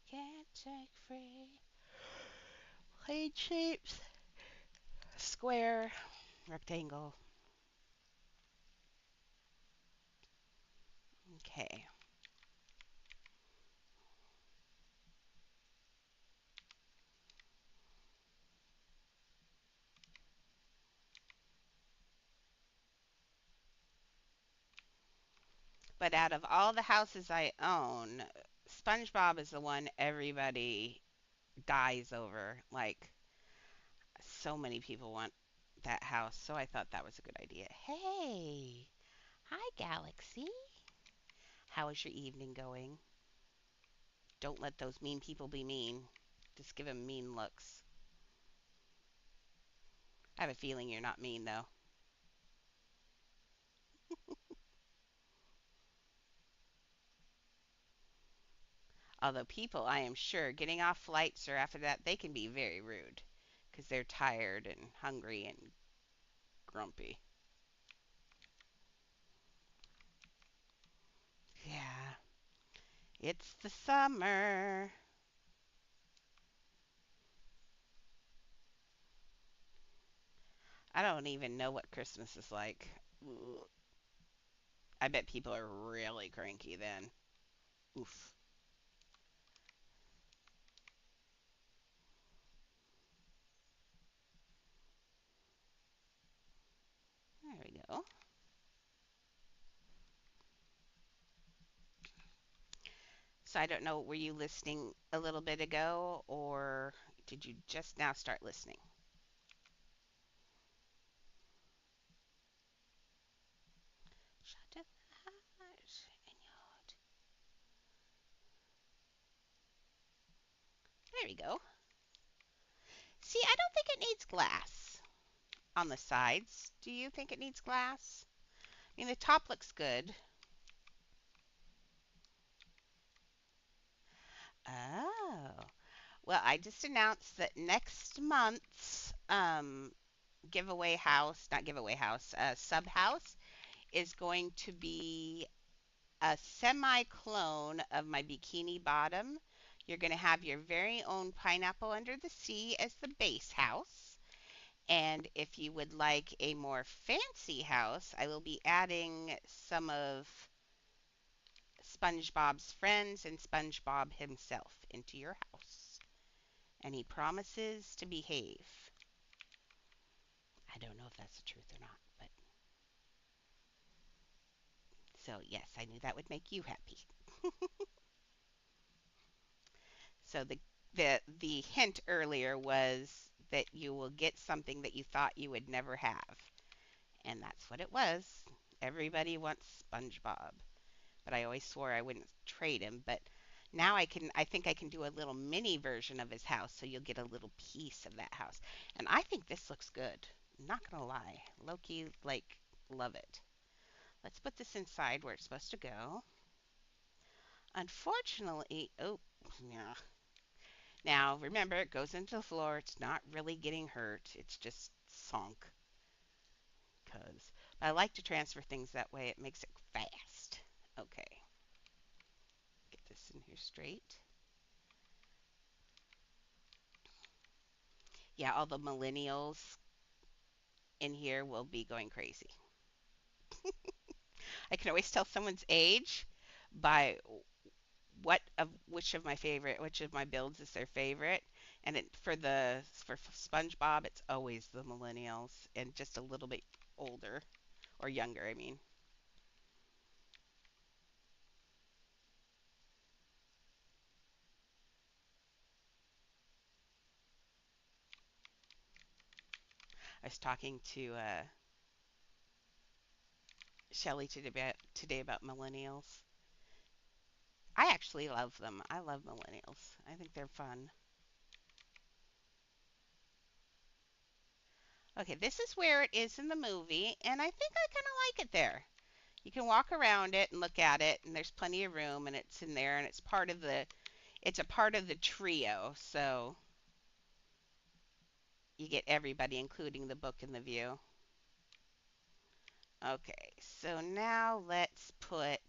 Can't take free. Plate shapes. Square. Rectangle. Okay. But out of all the houses I own, SpongeBob is the one everybody dies over. Like, so many people want that house, so I thought that was a good idea. Hey! Hi, Galaxy. How is your evening going? Don't let those mean people be mean. Just give them mean looks. I have a feeling you're not mean, though. Although people, I am sure, getting off flights or after that, they can be very rude because they're tired and hungry and grumpy. Yeah, it's the summer. I don't even know what Christmas is like. Ugh. I bet people are really cranky then. Oof. There we go. So I don't know, were you listening a little bit ago or did you just now start listening? Shut up. There we go. See, I don't think it needs glass on the sides. Do you think it needs glass? I mean, the top looks good. Oh. Well, I just announced that next month's giveaway house, not giveaway house, sub house is going to be a semi clone of my bikini bottom. You're going to have your very own pineapple under the sea as the base house. And if you would like a more fancy house, I will be adding some of SpongeBob's friends and SpongeBob himself into your house. And he promises to behave. I don't know if that's the truth or not, but So yes, I knew that would make you happy. So the hint earlier was that you will get something that you thought you would never have. And that's what it was. Everybody wants SpongeBob. But I always swore I wouldn't trade him. But now I think I can do a little mini version of his house so you'll get a little piece of that house. And I think this looks good. Not gonna lie. Loki, like, love it. Let's put this inside where it's supposed to go. Unfortunately, oh, yeah. Now, remember, it goes into the floor. It's not really getting hurt. It's just sunk. Cause I like to transfer things that way. It makes it fast. Okay, get this in here straight. Yeah, all the millennials in here will be going crazy. I can always tell someone's age by which of my builds is their favorite. And for SpongeBob, it's always the millennials and just a little bit older or younger. I mean, I was talking to Shelly today about millennials. I actually love them. I love millennials. I think they're fun. Okay, this is where it is in the movie, and I think I kind of like it there. You can walk around it and look at it, and there's plenty of room, and it's in there, and it's a part of the trio, so you get everybody, including the book and the view. Okay, so now let's put.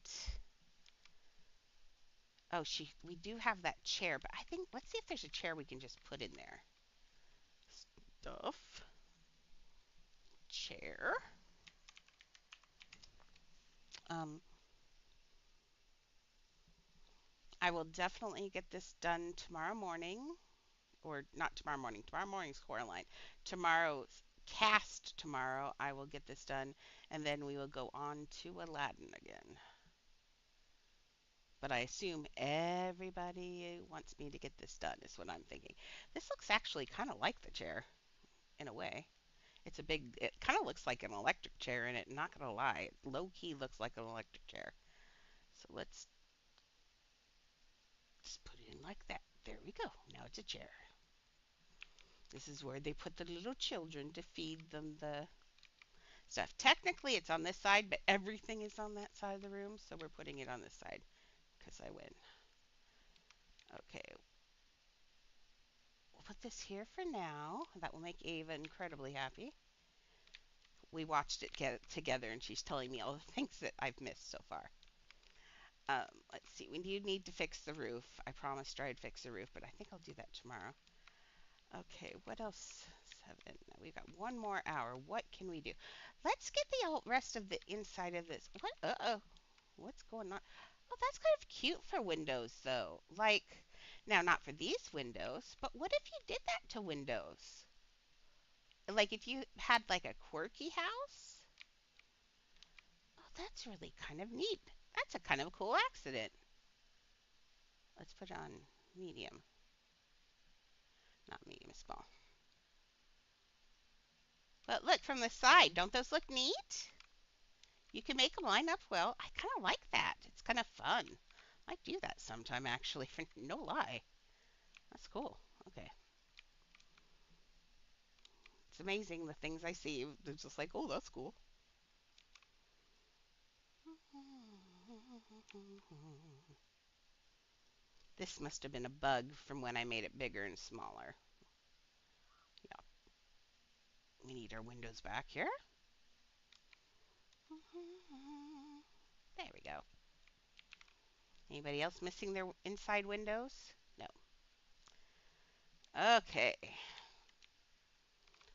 Oh, we do have that chair, but I think let's see if there's a chair we can just put in there. Stuff. Chair. Um, I will definitely get this done tomorrow morning, or not tomorrow morning. Tomorrow morning's Coraline. Tomorrow's cast tomorrow. I will get this done, and then we will go on to Aladdin again. But I assume everybody wants me to get this done, is what I'm thinking. This looks actually kind of like the chair in a way. It kind of looks like an electric chair in it. Not gonna lie, low key looks like an electric chair. So let's just put it in like that. There we go. Now it's a chair. This is where they put the little children to feed them the stuff. Technically, it's on this side, but everything is on that side of the room, so we're putting it on this side because I win. Okay, we'll put this here for now. That will make Ava incredibly happy. We watched it get together, and she's telling me all the things that I've missed so far. Let's see. We do need to fix the roof. I promised her I'd fix the roof, but I think I'll do that tomorrow. Okay, what else? 7. We've got 1 more hour. What can we do? Let's get the rest of the inside of this. What? Uh-oh. What's going on? Oh, that's kind of cute for windows, though. Like, now, not for these windows, but what if you did that to windows? Like, if you had, like, a quirky house? Oh, that's really kind of neat. That's a kind of cool accident. Let's put on medium, not medium, small. But look from the side. Don't those look neat? You can make them line up well. I kind of like that. It's kind of fun. I might do that sometime, actually, for no lie. That's cool. Okay. It's amazing the things I see. They're just like, oh, that's cool. This must have been a bug from when I made it bigger and smaller. Yeah. We need our windows back here. There we go. Anybody else missing their inside windows? No. Okay.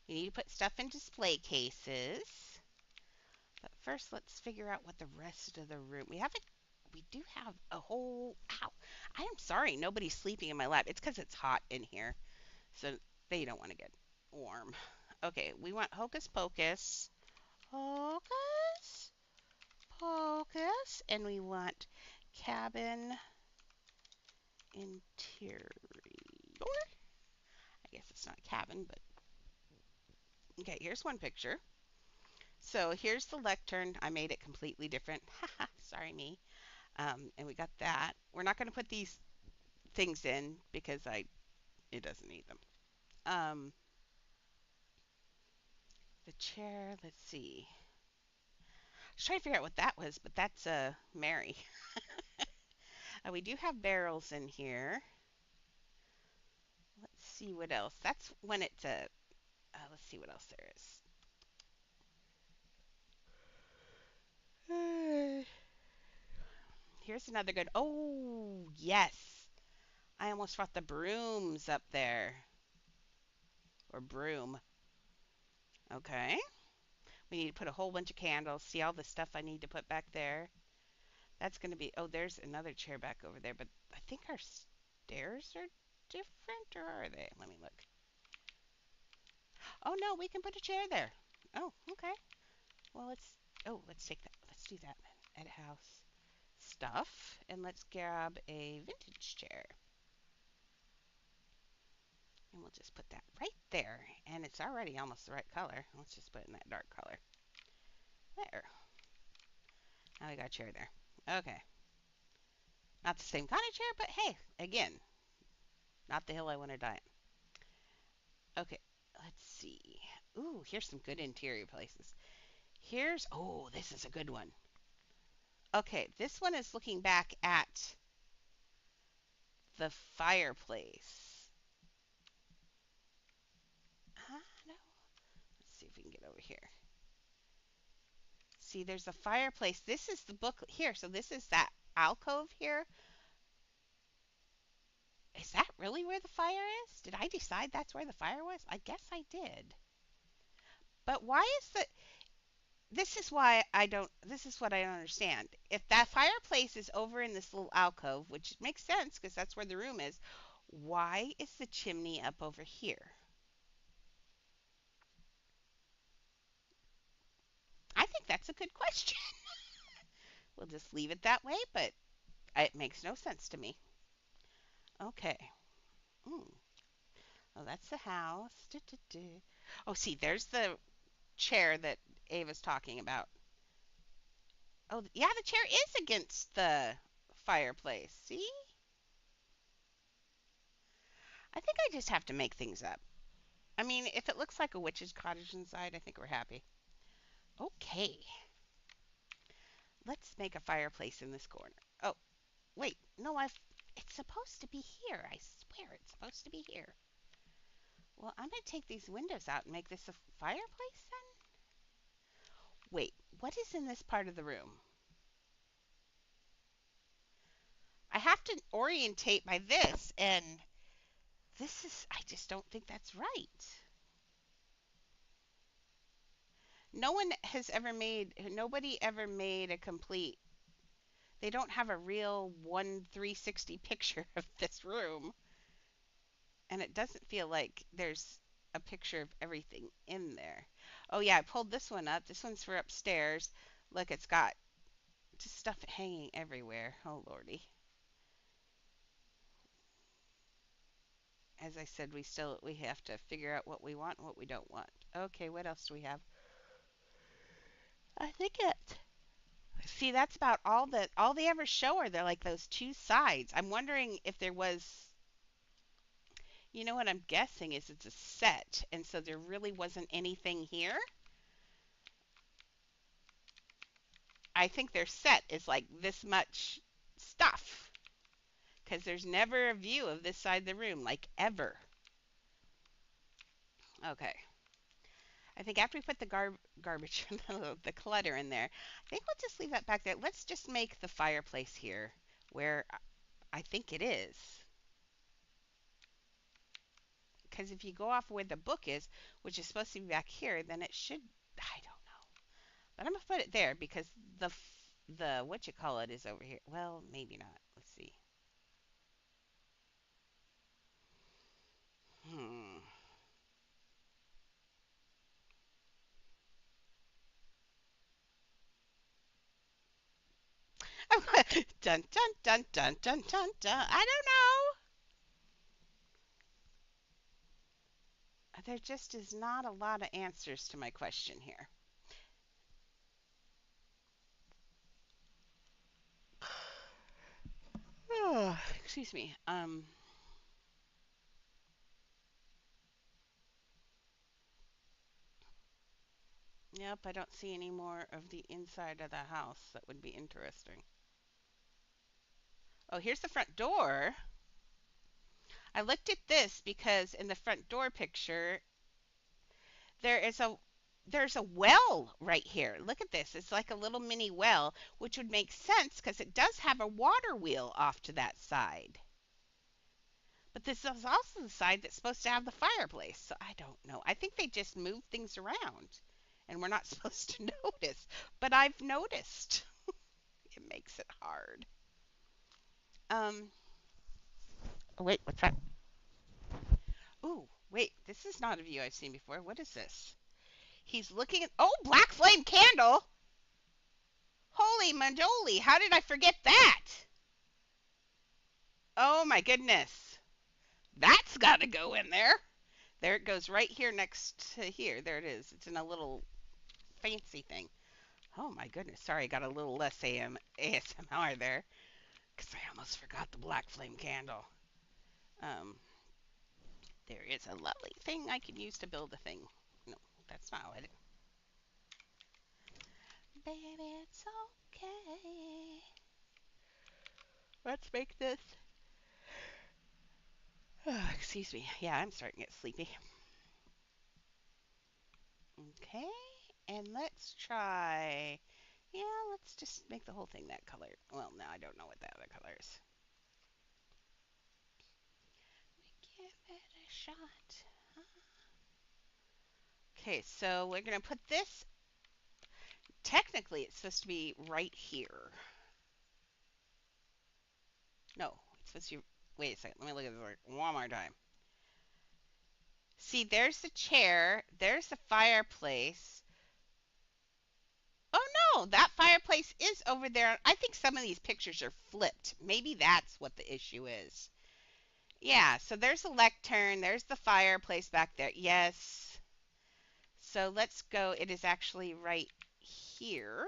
We need to put stuff in display cases. But first, let's figure out what the rest of the room. We do have a whole. Ow! I am sorry, nobody's sleeping in my lap. It's because it's hot in here, so they don't want to get warm. Okay, we want Hocus Pocus. Hocus Pocus. house, and we want cabin interior. I guess it's not cabin, but okay, here's one picture. So here's the lectern. I made it completely different. Sorry me. And we got that. We're not going to put these things in because it doesn't need them. Um, the chair, let's see. I was trying to figure out what that was, but that's Mary. We do have barrels in here. Let's see what else. That's when it's let's see what else there is. Here's another good. Oh, yes. I almost brought the brooms up there. Or broom. Okay. We need to put a whole bunch of candles. See all the stuff I need to put back there? That's going to be. Oh, there's another chair back over there, but I think our stairs are different, or are they? Let me look. Oh, no, we can put a chair there. Oh, okay. Well, let's take that. Let's do that then. At house stuff, and let's grab a vintage chair. And we'll just put that right there. And it's already almost the right color. Let's just put it in that dark color. There. Now we got a chair there. Okay. Not the same kind of chair, but hey, again, not the hill I want to die on. Okay, let's see. Ooh, here's some good interior places. Oh, this is a good one. Okay, this one is looking back at the fireplace. No. Let's see if we can get over here. See, there's a fireplace. This is the book here. So this is that alcove here. Is that really where the fire is? Did I decide that's where the fire was? I guess I did. But why is the this is what I don't understand. If that fireplace is over in this little alcove, which makes sense because that's where the room is, why is the chimney up over here? I think that's a good question. We'll just leave it that way, but it makes no sense to me. Okay. Mm. Oh, that's the house. Oh, see, there's the chair that Ava's talking about. Oh, yeah, the chair is against the fireplace. See? I think I just have to make things up. I mean, if it looks like a witch's cottage inside, I think we're happy. Okay. Let's make a fireplace in this corner. Oh, wait. No, it's supposed to be here. I swear it's supposed to be here. Well, I'm going to take these windows out and make this a fireplace then? Wait, what is in this part of the room? I have to orientate by this, and I just don't think that's right. Nobody ever made a complete, they don't have a real 360 picture of this room. And it doesn't feel like there's a picture of everything in there. Oh, yeah, I pulled this one up. This one's for upstairs. Look, it's got just stuff hanging everywhere. Oh, Lordy. As I said, we have to figure out what we want and what we don't want. Okay, what else do we have? I think it. See, that's about all they ever show are they're like those two sides. I'm wondering if there was, you know what I'm guessing is it's a set, and so there really wasn't anything here. I think their set is like this much stuff because there's never a view of this side of the room, like ever. Okay. I think after we put the garbage, the clutter in there, I think we'll just leave that back there. Let's just make the fireplace here where I think it is. Because if you go off where the book is, which is supposed to be back here, then it should, I don't know. But I'm going to put it there because the what you call it is over here. Well, maybe not. Let's see. Hmm. Dun dun dun dun dun dun dun. I don't know. There just is not a lot of answers to my question here. Oh, excuse me. Yep, I don't see any more of the inside of the house. That would be interesting. Oh, here's the front door. I looked at this because in the front door picture, there is a there's a well right here. Look at this. It's like a little mini well, which would make sense because it does have a water wheel off to that side. But this is also the side that's supposed to have the fireplace. So I don't know. I think they just move things around and we're not supposed to notice. But I've noticed. It makes it hard. Um, oh, wait, what's that? Ooh, wait, this is not a view I've seen before. What is this? He's looking at, oh, black flame candle. Holy mandoli, how did I forget that? Oh my goodness. That's got to go in there. There it goes right here next to here. There it is. It's in a little fancy thing. Oh my goodness. Sorry, I got a little less ASMR there because I almost forgot the black flame candle. Um, there is a lovely thing I can use to build a thing. No, that's not what it. Baby, it's okay. Let's make this. Oh, excuse me. Yeah, I'm starting to get sleepy. Okay, and let's try. Yeah, let's just make the whole thing that color. Well, no, I don't know what that other color is. We give it a shot. Okay, so we're gonna put this. Technically, it's supposed to be right here. No, it's supposed to be. Wait a second. Let me look at this one more time. See, there's the chair. There's the fireplace. Oh no, that fireplace is over there. I think some of these pictures are flipped. Maybe that's what the issue is. Yeah, so there's a lectern. There's the fireplace back there. Yes. So let's go. It is actually right here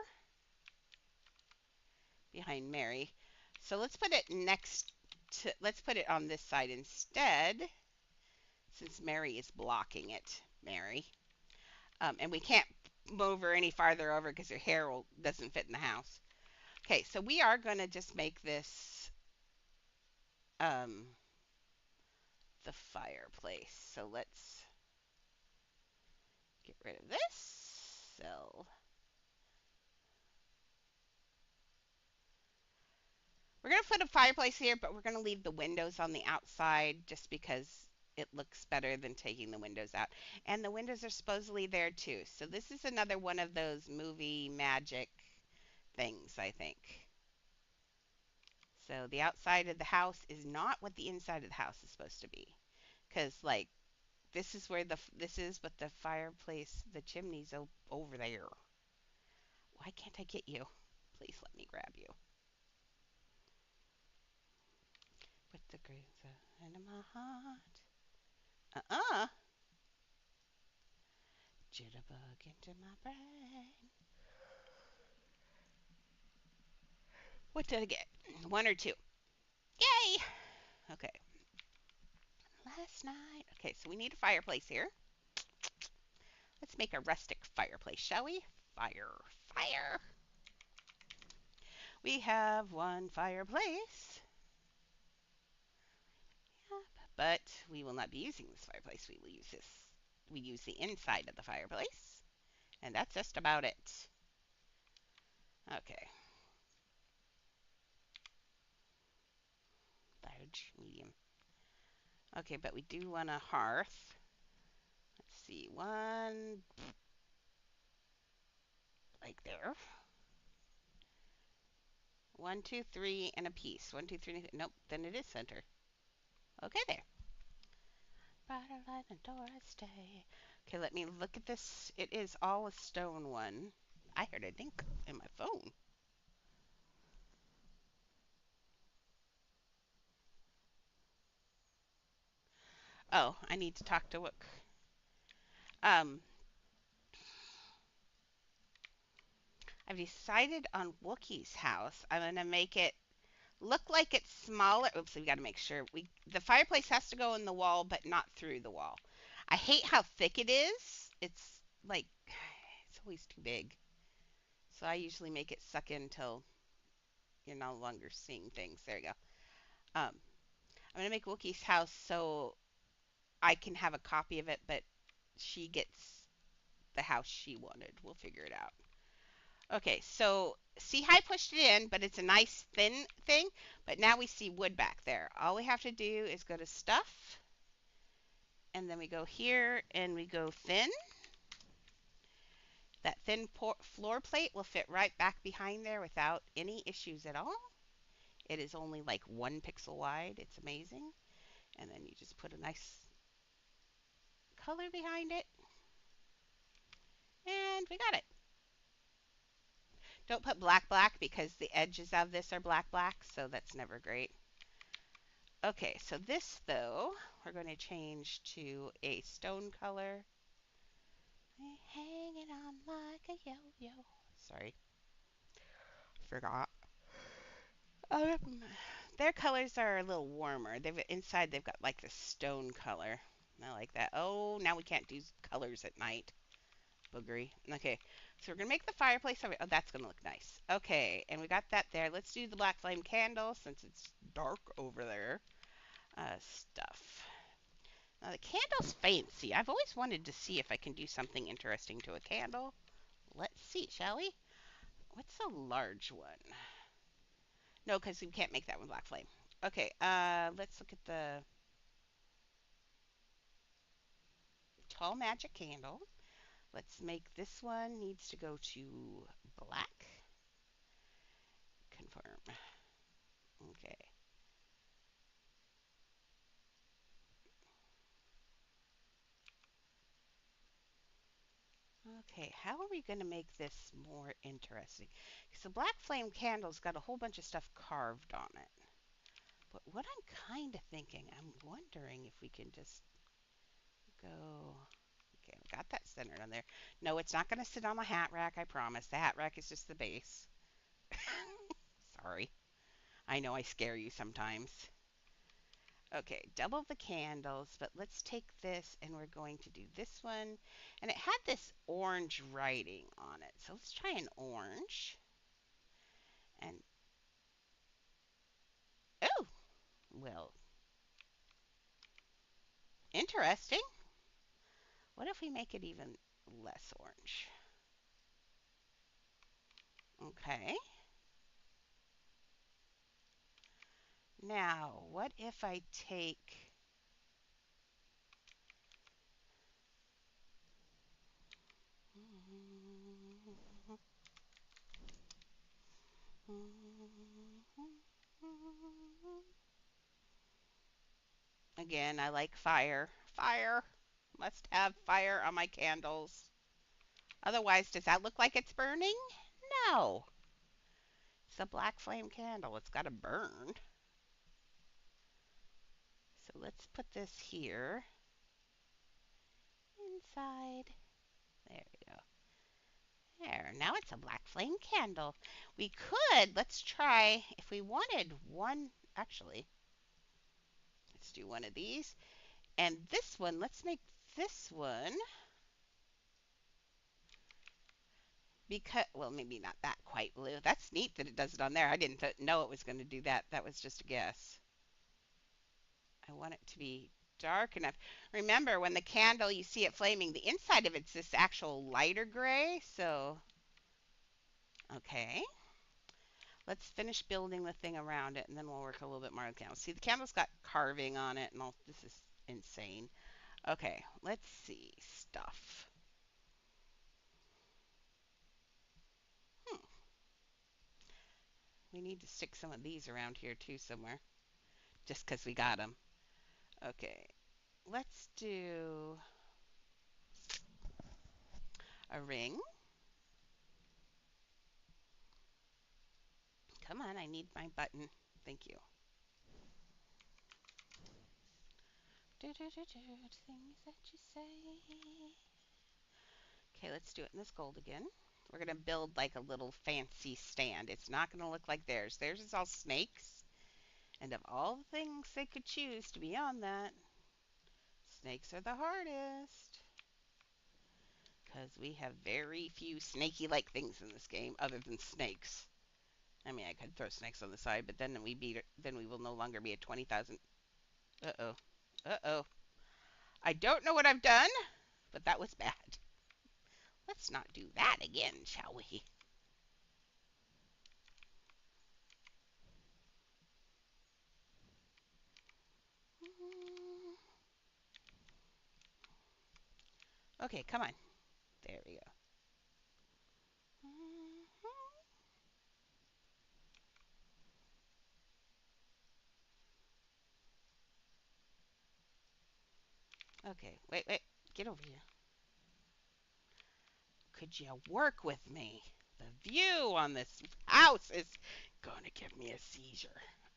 behind Mary. So let's put it next to, let's put it on this side instead, since Mary is blocking it. Mary. And we can't move her any farther over because her hair doesn't fit in the house. Okay, so we are going to just make this um, the fireplace. So let's get rid of this. So we're going to put a fireplace here, but we're going to leave the windows on the outside just because it looks better than taking the windows out. And the windows are supposedly there too. So this is another one of those movie magic things, I think. So the outside of the house is not what the inside of the house is supposed to be. Because, like, this is where this is, but the fireplace, the chimney's over there. Why can't I get you? Please let me grab you. Put the grooves into my heart. Uh-uh. Jitterbug into my brain. What did I get? One or two? Yay! Okay. Last night. Okay, so we need a fireplace here. Let's make a rustic fireplace, shall we? Fire. Fire. We have one fireplace. Yep, but we will not be using this fireplace. We will use this. We use the inside of the fireplace. And that's just about it. Okay. Large, medium. Okay, but we do want a hearth. Let's see. One, like there. One, two, three, and a piece. One, two, three. Nope, then it is center. Okay, there. Brighter light than Doris Day. Okay, let me look at this. It is all a stone one. I heard a dink in my phone. Oh, I need to talk to Wook. Um, I've decided on Wookie's house. I'm gonna make it look like it's smaller. Oops, we got to make sure the fireplace has to go in the wall, but not through the wall. I hate how thick it is. It's like it's always too big. So I usually make it suck in until you're no longer seeing things. There you go. I'm gonna make Wookie's house so I can have a copy of it, but she gets the house she wanted. We'll figure it out. Okay, so see how I pushed it in, but it's a nice thin thing. But now we see wood back there. All we have to do is go to stuff, and then we go here and we go thin. That thin floor plate will fit right back behind there without any issues at all. It is only like 1 pixel wide. It's amazing. And then you just put a nice color behind it, and we got it. Don't put black black because the edges of this are black black, so that's never great. Okay, so this though, we're going to change to a stone color. Hanging on like a yo-yo. Sorry, forgot. Um, their colors are a little warmer. They've got like the stone color. I like that. Oh, now we can't do colors at night. Boogery. Okay, so we're gonna make the fireplace over. Oh, that's gonna look nice. Okay, and we got that there. Let's do the black flame candle since it's dark over there. Stuff. Now the candle's fancy. I've always wanted to see if I can do something interesting to a candle. Let's see, shall we? What's a large one? No, because we can't make that one black flame. Okay, let's look at the tall magic candle. Let's make this one needs to go to black. Confirm. Okay. Okay, how are we going to make this more interesting? Because the black flame candle's got a whole bunch of stuff carved on it. But what I'm kind of thinking, I'm wondering if we can just go. Okay, I've got that centered on there. No, it's not going to sit on my hat rack, I promise. The hat rack is just the base. Sorry. I know I scare you sometimes. Okay, double the candles, but let's take this and we're going to do this one. And it had this orange writing on it. So let's try an orange. And, oh, well, interesting. What if we make it even less orange? Okay. Now, what if I take again, I like fire. Fire. Must have fire on my candles. Otherwise, does that look like it's burning? No. It's a black flame candle. It's got to burn. So let's put this here. Inside. There we go. There. Now it's a black flame candle. We could, let's try, if we wanted one, actually, let's do one of these. And this one, let's make this one because, well, maybe not that quite blue. That's neat that it does it on there. I didn't know it was going to do that. That was just a guess. I want it to be dark enough. Remember, when the candle, you see it flaming, the inside of it's this actual lighter gray. So, okay. Let's finish building the thing around it, and then we'll work a little bit more on the candle. See, the candle's got carving on it, and all this is insane. Okay, let's see. Stuff. Hmm. We need to stick some of these around here, too, somewhere. Just because we got them. Okay, let's do a ring. Come on, I need my button. Thank you. Things that you say. Okay, let's do it in this gold again. We're going to build like a little fancy stand. It's not going to look like theirs. Theirs is all snakes. And of all the things they could choose to be on that, snakes are the hardest. Because we have very few snaky-like things in this game other than snakes. I mean, I could throw snakes on the side, but then we will no longer be at 20,000. Uh-oh. Uh-oh. I don't know what I've done, but that was bad. Let's not do that again, shall we? Okay, come on. There we go. Okay, wait, wait. Get over here. Could you work with me? The view on this house is going to give me a seizure.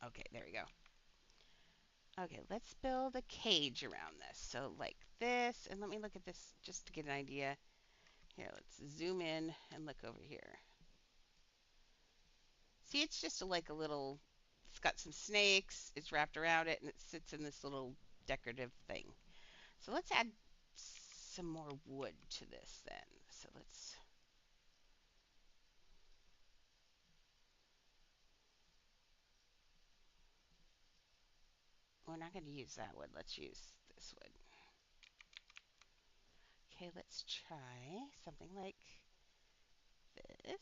Okay, there we go. Okay, let's build a cage around this. So like this, and let me look at this just to get an idea. Here, let's zoom in and look over here. See, it's just like a little, it's got some snakes, it's wrapped around it, and it sits in this little decorative thing. So let's add some more wood to this then. So we're not going to use that wood. Let's use this wood. Okay, let's try something like this.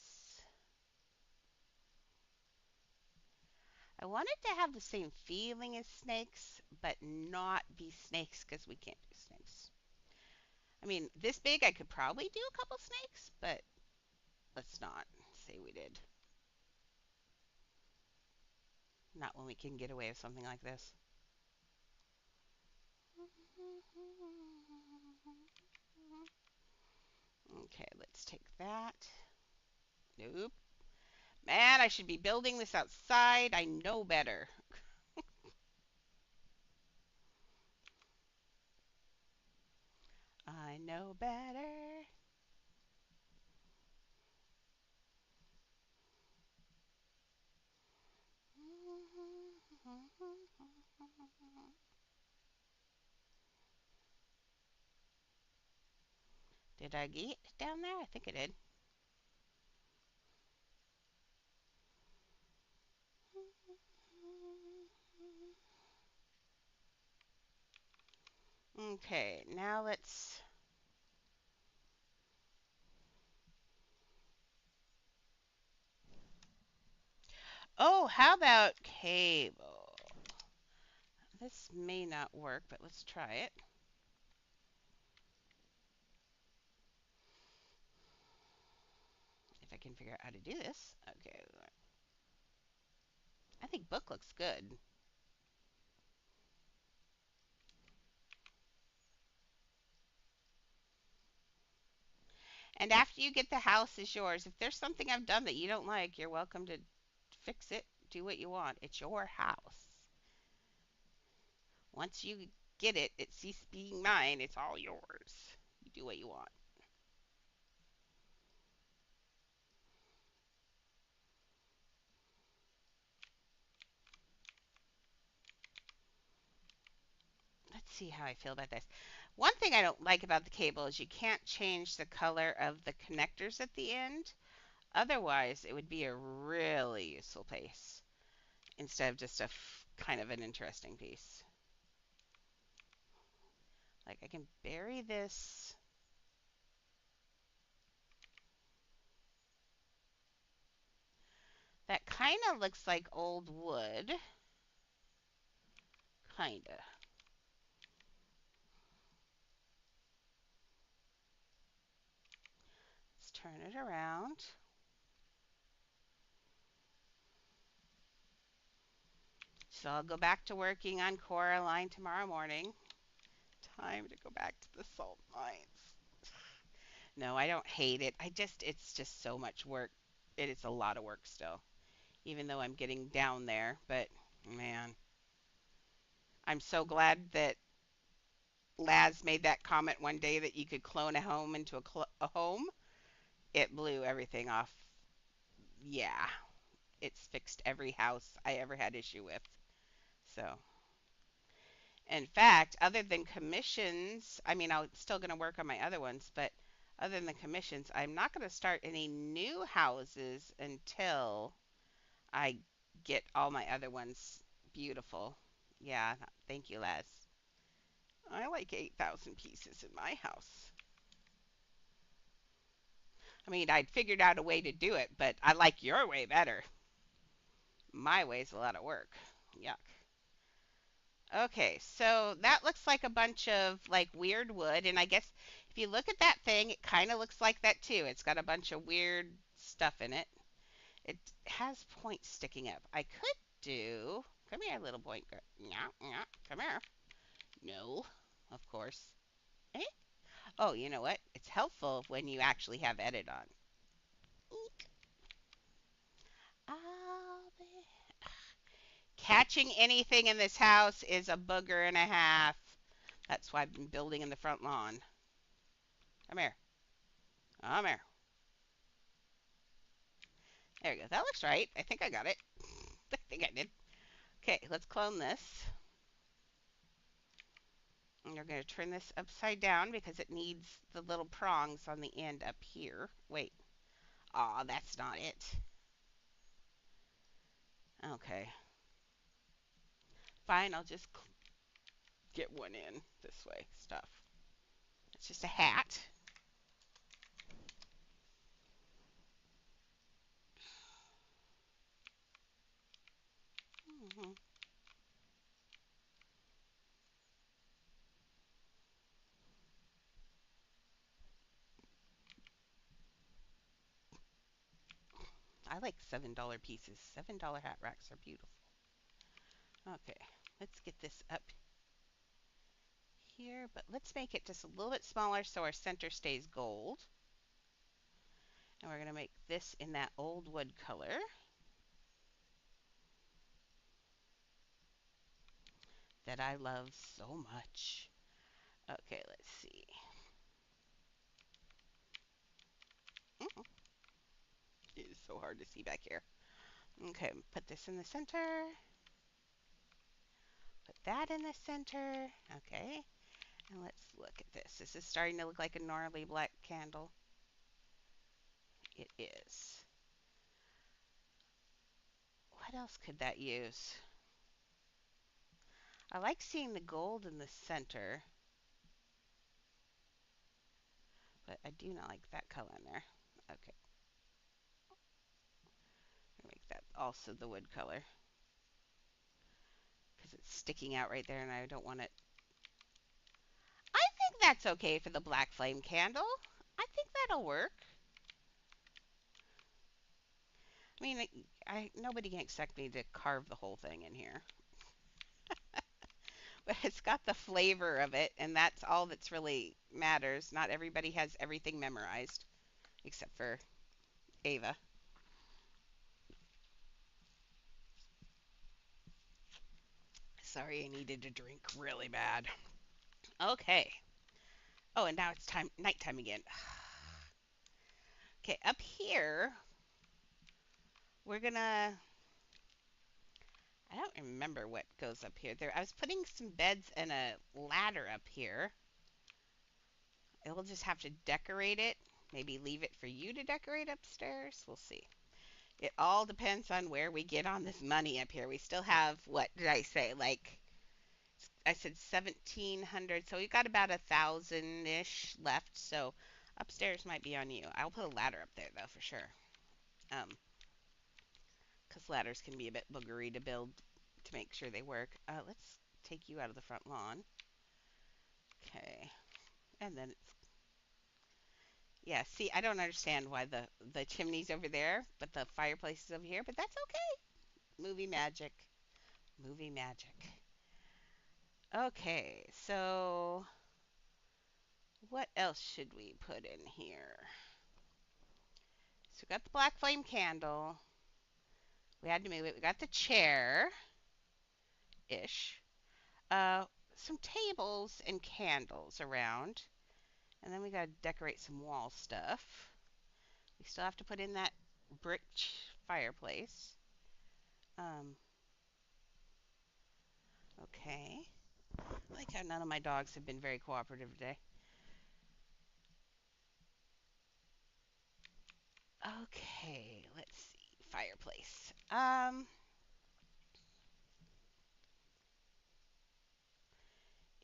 I want it to have the same feeling as snakes, but not be snakes because we can't do snakes. I mean, this big, I could probably do a couple snakes, but let's not say we did. Not when we can get away with something like this. Okay, let's take that. Nope. Man, I should be building this outside. I know better. I know better. Did I get down there? I think I did. Okay, now let's... Oh, how about cable? This may not work, but let's try it. If I can figure out how to do this. Okay. I think book looks good. And after you get the house is yours. If there's something I've done that you don't like, you're welcome to fix it. Do what you want. It's your house. Once you get it, it ceases being mine. It's all yours. You do what you want. Let's see how I feel about this. One thing I don't like about the cable is you can't change the color of the connectors at the end. Otherwise, it would be a really useful piece instead of just a kind of an interesting piece. Like I can bury this. That kind of looks like old wood. Kinda. Let's turn it around. So I'll go back to working on Coraline tomorrow morning. Time to go back to the salt mines. No, I don't hate it. It's just so much work. It is a lot of work still, even though I'm getting down there. But man, I'm so glad that Laz made that comment one day that you could clone a home into a home. It blew everything off. Yeah, it's fixed every house I ever had issue with. So, in fact, other than commissions, I mean, I'm still going to work on my other ones, but other than commissions, I'm not going to start any new houses until I get all my other ones beautiful. Yeah, thank you, Les. I like 8,000 pieces in my house. I mean, I'd figured out a way to do it, but I like your way better. My way's a lot of work. Yuck. Okay, so that looks like a bunch of like weird wood, and I guess if you look at that thing, it kind of looks like that too. It's got a bunch of weird stuff in it. It has points sticking up. I could do. Come here, little point girl. Yeah, yeah. Come here. No, of course. Eh? Oh, you know what? It's helpful when you actually have edit on. Eek. I'll be- Catching anything in this house is a booger and a half. That's why I've been building in the front lawn. Come here. Come here. There we go. That looks right. I think I got it. I think I did. Okay, let's clone this. And you're going to turn this upside down because it needs the little prongs on the end up here. Wait. Aw, that's not it. Okay. Fine, I'll just get one in this way. Stuff. It's just a hat. Hmm. I like $7 pieces. $7 hat racks are beautiful. Okay, let's get this up here, but let's make it just a little bit smaller so our center stays gold. And we're going to make this in that old wood color that I love so much. Okay, let's see. Mm, it is so hard to see back here. Okay, put this in the center. Put that in the center. Okay, and let's look at this. This is starting to look like a gnarly black candle. It is. What else could that use? I like seeing the gold in the center, but I do not like that color in there. Okay, make that also the wood color because it's sticking out right there and I don't want it. I think that's okay for the black flame candle. I think that'll work. I mean, nobody can expect me to carve the whole thing in here. But it's got the flavor of it, and that's all that's really matters. Not everybody has everything memorized, except for Ava. Sorry, I needed a drink really bad. Okay. Oh, and now it's nighttime again. Okay, up here, we're gonna. I don't remember what goes up here. I was putting some beds and a ladder up here. We'll just have to decorate it. Maybe leave it for you to decorate upstairs. We'll see. It all depends on where we get on this money up here. We still have, what did I say? Like, I said 1,700. So we've got about 1,000-ish left. So upstairs might be on you. I'll put a ladder up there, though, for sure. Because ladders can be a bit boogery to build to make sure they work. Let's take you out of the front lawn. Okay. And then it's yeah, see, I don't understand why the chimney's over there, but the fireplace is over here, but that's okay. Movie magic. Movie magic. Okay, so what else should we put in here? So we got the black flame candle. We had to move it. We got the chair ish. Uh some tables and candles around. And then we got to decorate some wall stuff. We still have to put in that brick fireplace. Um, okay. I like how none of my dogs have been very cooperative today. Okay, let's see. Fireplace.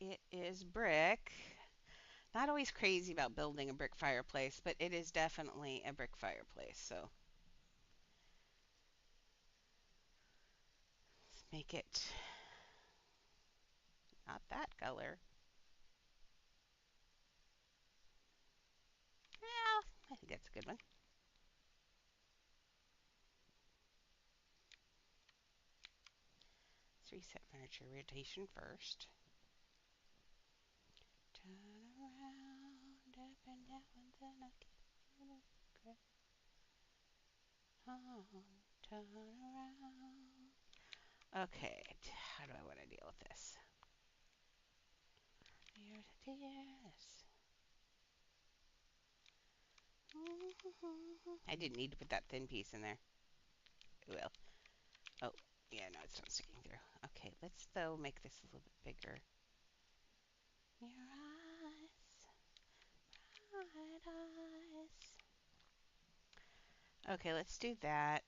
It is brick. Not always crazy about building a brick fireplace, but it is definitely a brick fireplace. So let's make it not that color. Well, I think that's a good one. Let's reset furniture rotation first. Turn around, up and down, and then I get on. Turn around. Okay, how do I want to deal with this? Yes. I didn't need to put that thin piece in there. It will. Oh, yeah, no, it's not sticking through. Okay, let's though make this a little bit bigger. Your eyes, bright eyes. Okay, let's do that.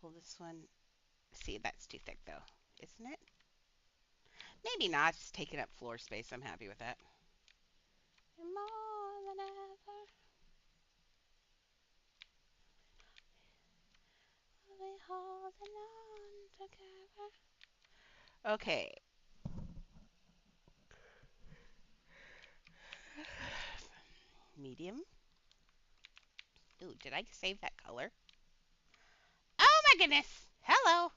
Pull this one. See, that's too thick though, isn't it? Maybe not. It's taking up floor space. I'm happy with that. And more than ever, we'll be holding on together. Okay. Medium. Ooh, did I save that color? Oh my goodness! Hello!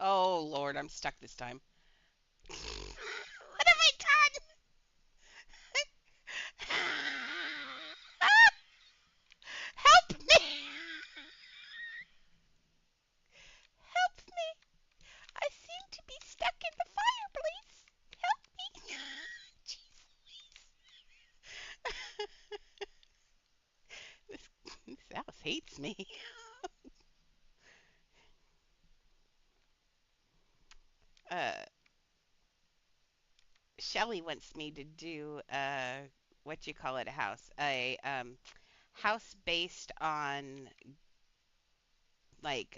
Oh Lord, I'm stuck this time. What have I done? Help me! Help me! I seem to be stuck in the fireplace. Help me! Jeez Louise. this, this house hates me. Uh, Shelly wants me to do what you call it, a house, a house based on like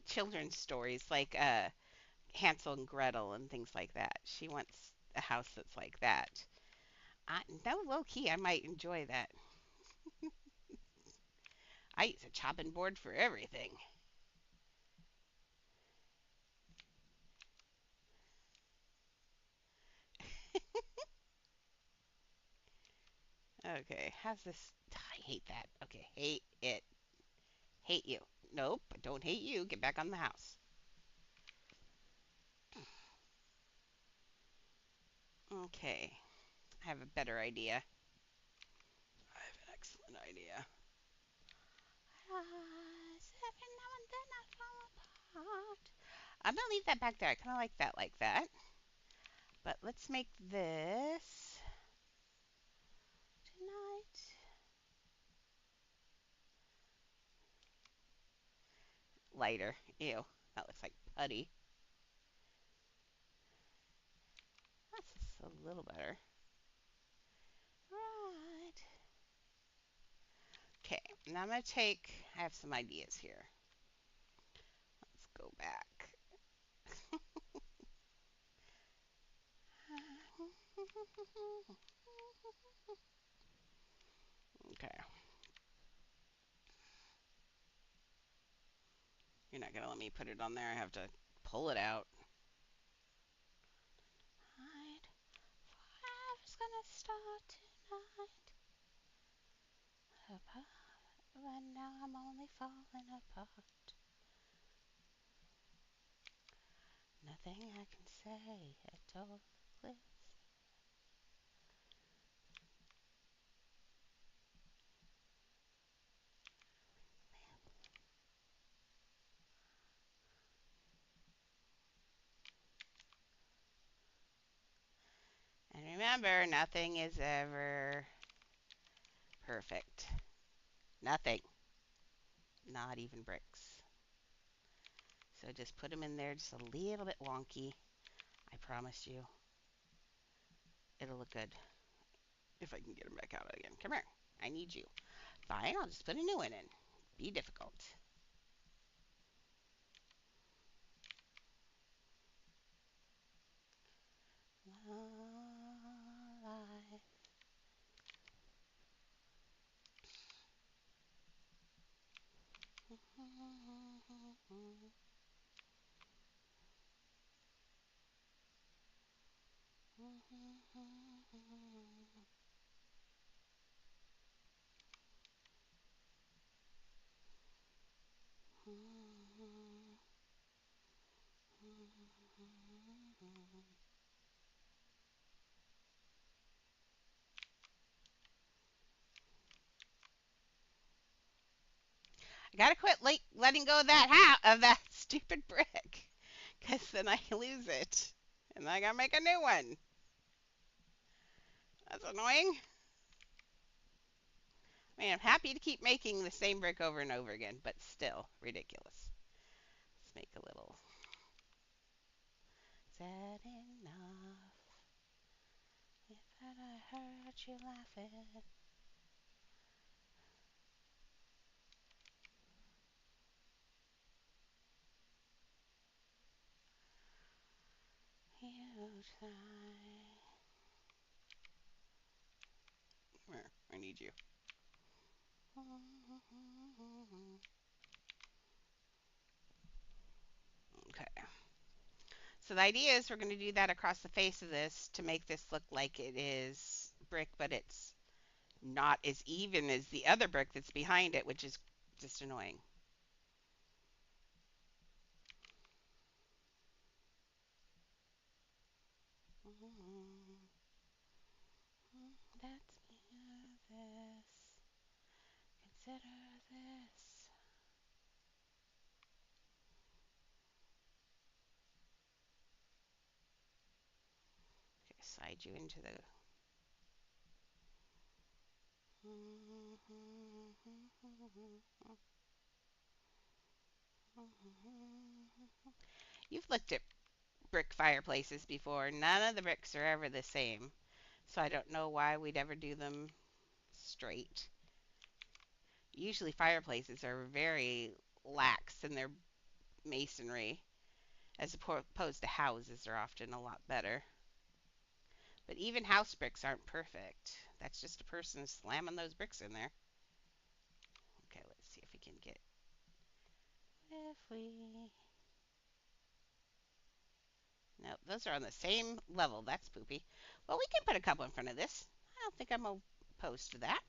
children's stories, like Hansel and Gretel and things like that. She wants a house that's like that. No, low key, I might enjoy that. I use a chopping board for everything. Okay, how's this? I hate that. Okay, hate it. Hate you. Nope, I don't hate you. Get back on the house. Okay, I have a better idea. I have an excellent idea. Every now and then I fall apart. I'm gonna leave that back there. I kind of like that like that. But let's make this tonight lighter. Ew, that looks like putty. That's just a little better. Right. Okay, now I'm gonna take. I have some ideas here. Let's go back. Okay. You're not gonna let me put it on there. I have to pull it out. Right. Forever's gonna start tonight. Apart, but now I'm only falling apart. Nothing I can say at all. Remember, nothing is ever perfect. Nothing. Not even bricks. So just put them in there just a little bit wonky. I promise you, it'll look good. If I can get them back out again. Come here. I need you. Fine, I'll just put a new one in. Be difficult. Life. I gotta quit letting go of that stupid brick, cause then I lose it, and I gotta make a new one. That's annoying. I mean, I'm happy to keep making the same brick over and over again, but still ridiculous. Let's make a little. Is that enough? If I heard you laughing. You try. Where? I need you. Okay. So the idea is we're going to do that across the face of this to make this look like it is brick, but it's not as even as the other brick that's behind it, which is just annoying. That's this. Consider this. Okay, slide you into the. You've looked at brick fireplaces before. None of the bricks are ever the same. So I don't know why we'd ever do them straight. Usually fireplaces are very lax in their masonry, as opposed to houses are often a lot better. But even house bricks aren't perfect. That's just a person slamming those bricks in there. Okay, let's see if we can get. If we. No, those are on the same level. That's poopy. Well, we can put a couple in front of this. I don't think I'm opposed to that.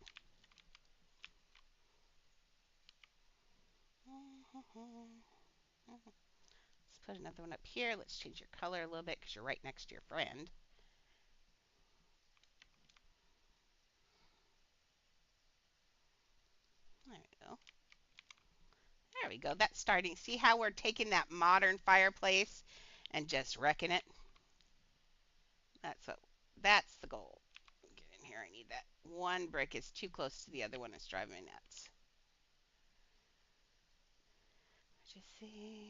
Let's put another one up here. Let's change your color a little bit because you're right next to your friend. There we go. There we go. That's starting. See how we're taking that modern fireplace and just wrecking it? That's the goal. Get in here. I need that. One brick is too close to the other one. It's driving me nuts. Just seeing.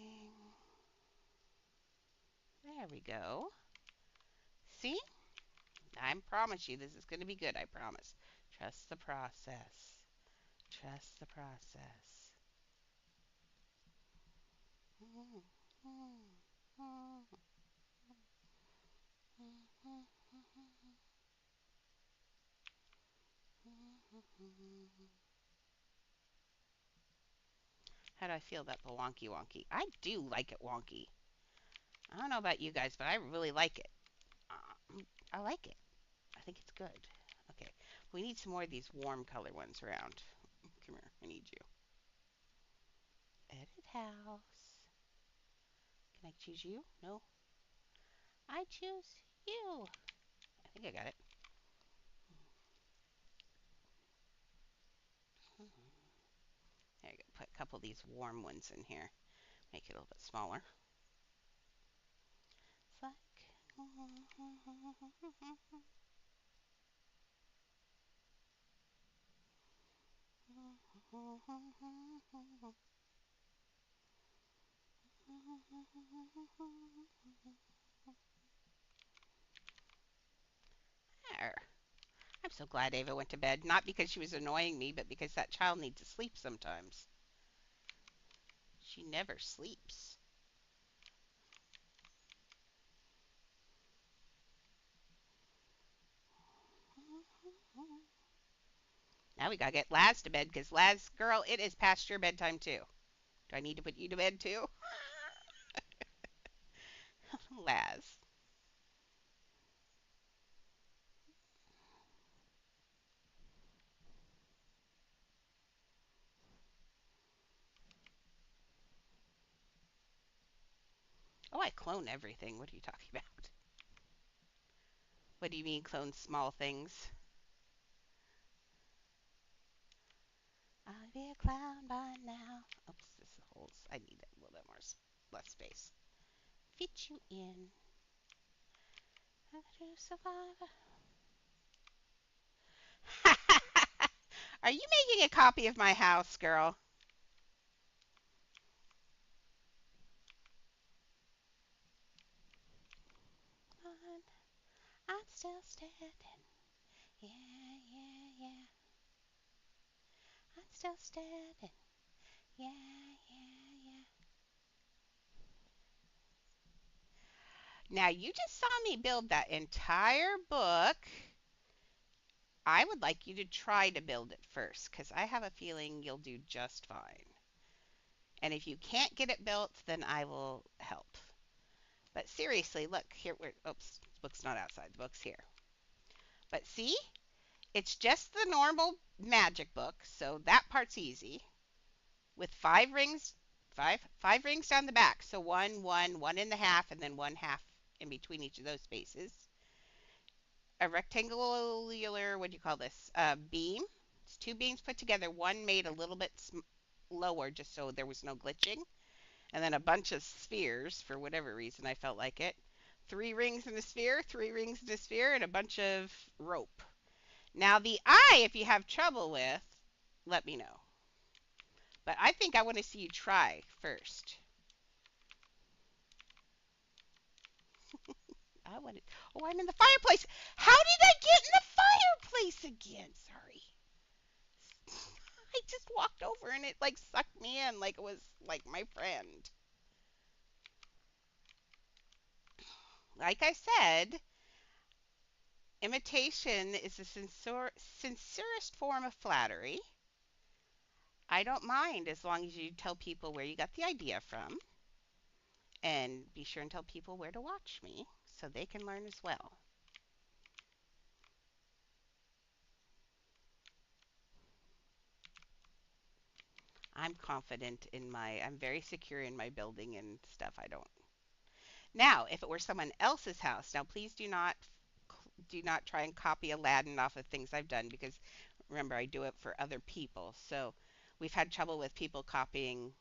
There we go. See? I promise you this is going to be good. I promise. Trust the process. Trust the process. How do I feel about the wonky wonky? I do like it wonky. I don't know about you guys, but I really like it. I like it. I think it's good. Okay, we need some more of these warm color ones around. Come here, I need you. Edit house. Can I choose you? No. I choose you. I think I got it. There you go. Put a couple of these warm ones in here. Make it a little bit smaller. It's like. There. I'm so glad Ava went to bed. Not because she was annoying me, but because that child needs to sleep sometimes. She never sleeps. Now we gotta get Laz to bed because Laz, girl, it is past your bedtime too. Do I need to put you to bed too? Laz. Oh, I clone everything. What are you talking about? What do you mean clone small things? I'll be a clown by now. Oops, this holds. I need a little bit more, less space. Fit you in. How to survive? Are you making a copy of my house, girl? I'm still standing. Yeah, yeah, yeah. I'm still standing. Yeah, yeah, yeah. Now, you just saw me build that entire book. I would like you to try to build it first because I have a feeling you'll do just fine. And if you can't get it built, then I will help. But seriously, look here. Oops, the book's not outside. The book's here. But see, it's just the normal magic book, so that part's easy. With five rings, five rings down the back. So one in the half, and then one half in between each of those spaces. A rectangular, what do you call this? Beam. It's two beams put together. One made a little bit lower, just so there was no glitching, and then a bunch of spheres for whatever reason I felt like it. Three rings in a sphere, three rings in a sphere, and a bunch of rope. Now the eye, if you have trouble with, let me know. But I think I want to see you try first. I want it. Oh, I'm in the fireplace. How did I get in the fireplace again? Sorry. I just walked over and it like sucked me in like it was like my friend. Like I said, imitation is the sincerest form of flattery. I don't mind as long as you tell people where you got the idea from. And be sure and tell people where to watch me so they can learn as well. I'm very secure in my building and stuff. I don't. Now, if it were someone else's house, now please do not try and copy Aladdin off of things I've done because remember I do it for other people. So we've had trouble with people copying.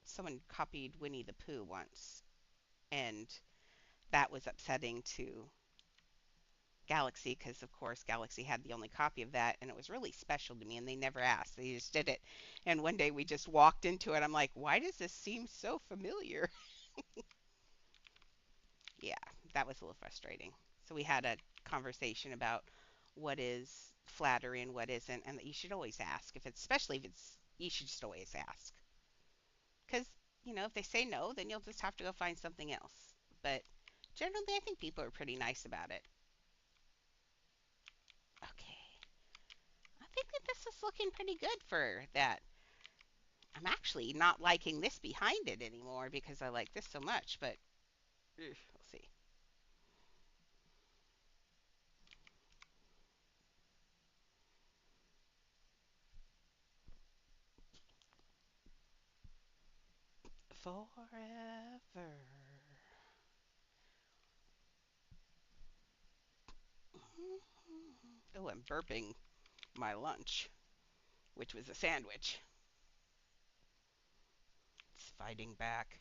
Someone copied Winnie the Pooh once, and that was upsetting to Galaxy because of course Galaxy had the only copy of that and it was really special to me and they never asked. They just did it. And one day we just walked into it. I'm like, "Why does this seem so familiar?" Yeah, that was a little frustrating. So we had a conversation about what is flattery and what isn't and that you should always ask if it's especially if it's you should just always ask. Cuz if they say no, then you'll just have to go find something else. But generally I think people are pretty nice about it. Okay. I think that this is looking pretty good for that. I'm actually not liking this behind it anymore because I like this so much, but we'll see. Forever. Oh, I'm burping my lunch, which was a sandwich. It's fighting back.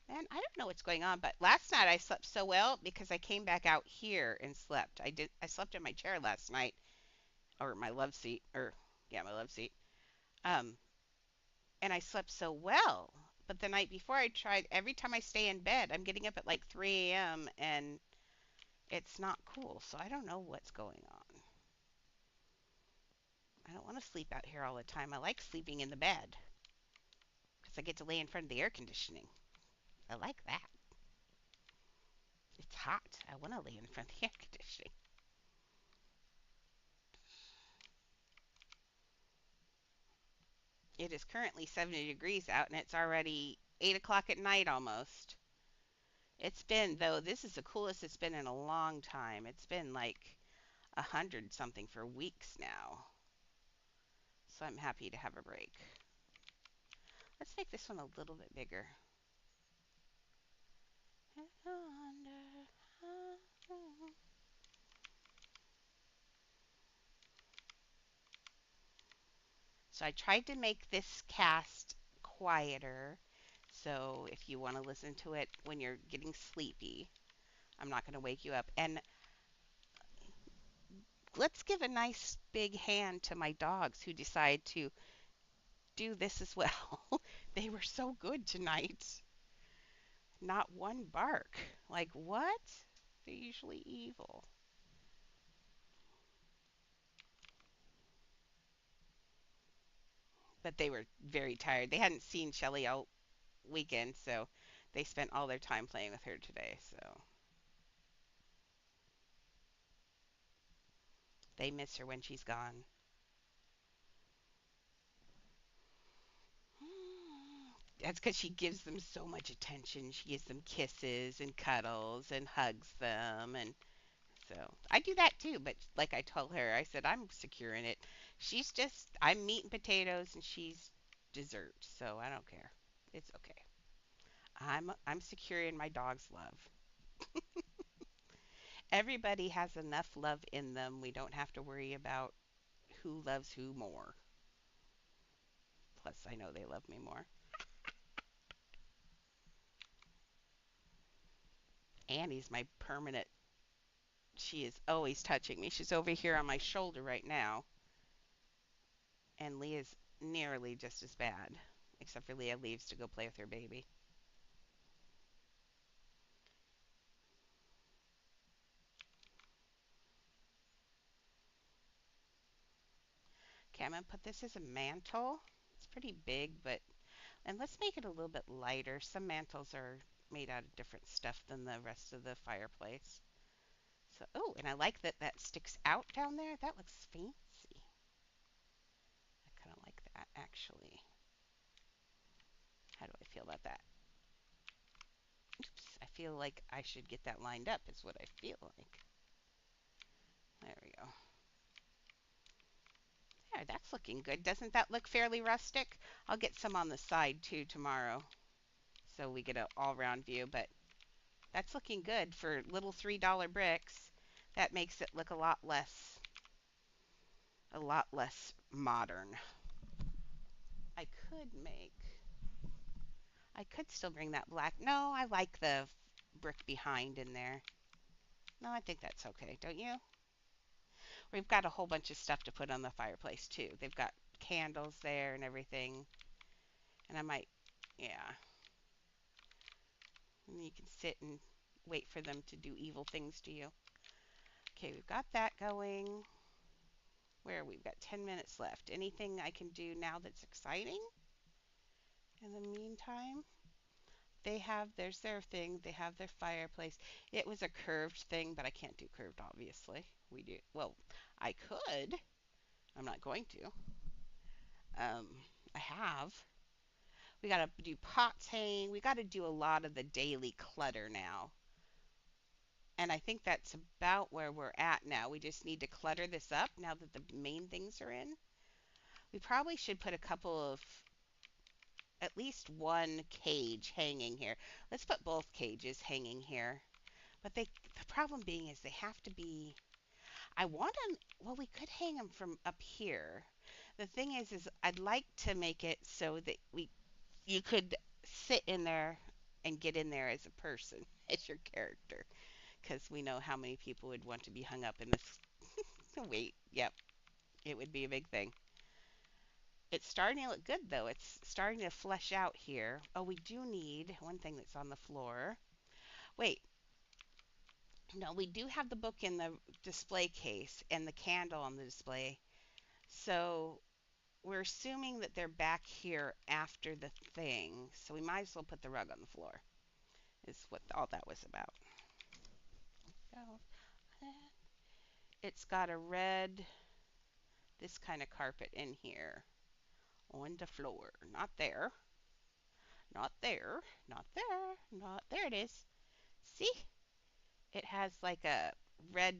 Man, I don't know what's going on, but last night I slept so well because I came back out here and slept. I slept in my chair last night. or my love seat, or yeah, my love seat. Um, and I slept so well. But the night before, I tried every time I stay in bed, I'm getting up at like 3 a.m. and it's not cool. So I don't know what's going on. I don't want to sleep out here all the time. I like sleeping in the bed because I get to lay in front of the air conditioning. I like that. It's hot. I want to lay in front of the air conditioning. It is currently 70 degrees out and it's already 8 o'clock at night almost. It's been, though, this is the coolest it's been in a long time. It's been like 100 something for weeks now. So I'm happy to have a break. Let's make this one a little bit bigger. So I tried to make this cast quieter. So if you want to listen to it when you're getting sleepy, I'm not going to wake you up. And let's give a nice big hand to my dogs who decide to do this as well. They were so good tonight. Not one bark. Like, what? They're usually evil. But they were very tired. They hadn't seen Shelly all weekend, so they spent all their time playing with her today. So they miss her when she's gone. That's because she gives them so much attention. She gives them kisses and cuddles and hugs them. And so I do that too. But like I told her, I said, I'm secure in it. She's just, I'm meat and potatoes and she's dessert. So I don't care. It's okay. I'm secure in my dog's love. Everybody has enough love in them. We don't have to worry about who loves who more. Plus, I know they love me more. Annie's my permanent. She is always touching me. She's over here on my shoulder right now. And Leah's nearly just as bad, except for Leah leaves to go play with her baby. Okay, I'm going to put this as a mantle. It's pretty big, but. And let's make it a little bit lighter. Some mantles are made out of different stuff than the rest of the fireplace. So, oh, and I like that that sticks out down there. That looks fancy. I kind of like that, actually. How do I feel about that? Oops, I feel like I should get that lined up is what I feel like. There we go. There, that's looking good. Doesn't that look fairly rustic? I'll get some on the side too tomorrow so we get an all-round view, but that's looking good for little $3 bricks. That makes it look a lot less modern. I could make I could still bring that black. No, I like the brick behind in there. No, I think that's okay, don't you? We've got a whole bunch of stuff to put on the fireplace too. They've got candles there and everything. And I might, yeah. And you can sit and wait for them to do evil things to you. Okay, we've got that going. Where we've got 10 minutes left. Anything I can do now that's exciting? In the meantime, there's their thing. They have their fireplace. It was a curved thing, but I can't do curved, obviously. We do, well, I could. I'm not going to. I have. We got to do pots hanging. We got to do a lot of the daily clutter now. And I think that's about where we're at now. We just need to clutter this up now that the main things are in. We probably should put a couple of, at least one cage hanging here. Let's put both cages hanging here. But the problem being is they have to be, I want them, well, we could hang them from up here. The thing is I'd like to make it so that you could sit in there and get in there as a person, as your character, because we know how many people would want to be hung up in this. Wait, yep. It would be a big thing. It's starting to look good though. It's starting to flesh out here. Oh, we do need one thing that's on the floor. Wait, no, we do have the book in the display case and the candle on the display. So we're assuming that they're back here after the thing. So we might as well put the rug on the floor, is what all that was about. Oh, it's got a red, this kind of carpet in here on the floor. Not there, not there, not there, not there it is. See? It has like a red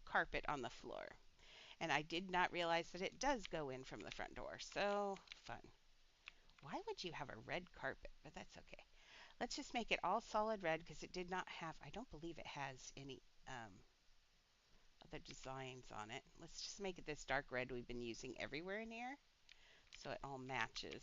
carpet on the floor. And I did not realize that it does go in from the front door. So fun. Why would you have a red carpet? But that's okay. Let's just make it all solid red because it did not have, I don't believe it has any other designs on it. Let's just make it this dark red we've been using everywhere in here so it all matches.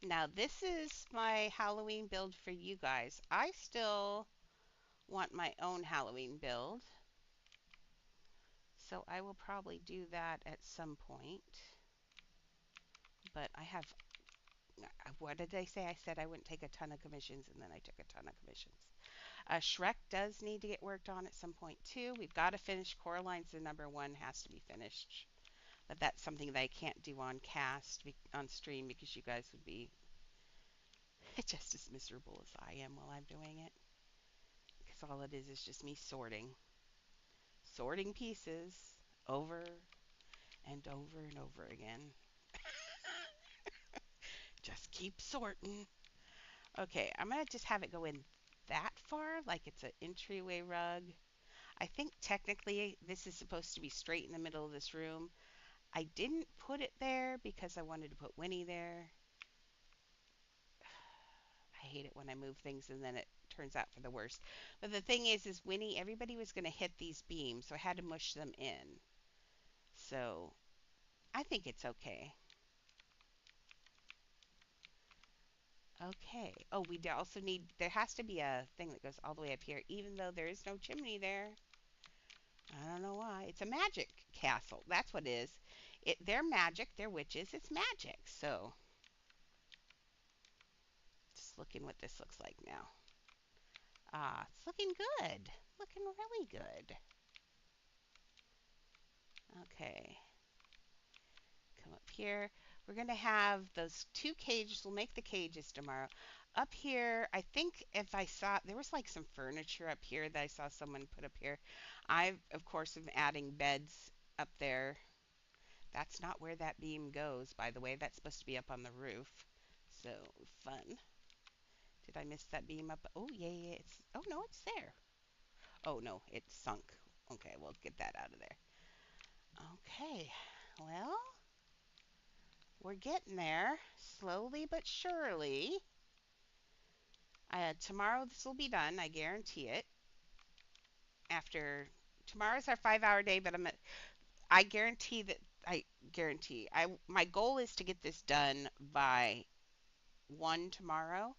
Now this is my Halloween build for you guys. I still want my own Halloween build, so I will probably do that at some point. But I have, what did I say? I said I wouldn't take a ton of commissions, and then I took a ton of commissions. Shrek does need to get worked on at some point too. We've got to finish Coraline's the number one, has to be finished. But that's something that I can't do on on stream, because you guys would be just as miserable as I am while I'm doing it. Because all it is just me sorting pieces over and over and over again. Just keep sorting. Okay, I'm going to just have it go in that far, like it's an entryway rug. I think technically this is supposed to be straight in the middle of this room. I didn't put it there because I wanted to put Winnie there. I hate it when I move things and then it turns out for the worst. But the thing is Winnie, everybody was going to hit these beams, so I had to mush them in. So I think it's okay. Okay. Oh, we also need, there has to be a thing that goes all the way up here, even though there is no chimney there. I don't know why. It's a magic castle. That's what it is. They're magic. They're witches. It's magic. So, just looking what this looks like now. Ah, it's looking good. Looking really good. Okay. Come up here. We're going to have those two cages. We'll make the cages tomorrow. Up here, I think if I saw, there was like some furniture up here that I saw someone put up here. I, of course, am adding beds up there. That's not where that beam goes, by the way. That's supposed to be up on the roof. So, fun. Did I miss that beam up? Oh, yeah, yeah. Oh, no, it's there. Oh, no, it's sunk. Okay, we'll get that out of there. Okay, well, we're getting there. Slowly but surely. Tomorrow this will be done. I guarantee it. After, tomorrow's our 5-hour day, but I guarantee that, I guarantee. My goal is to get this done by 1 tomorrow.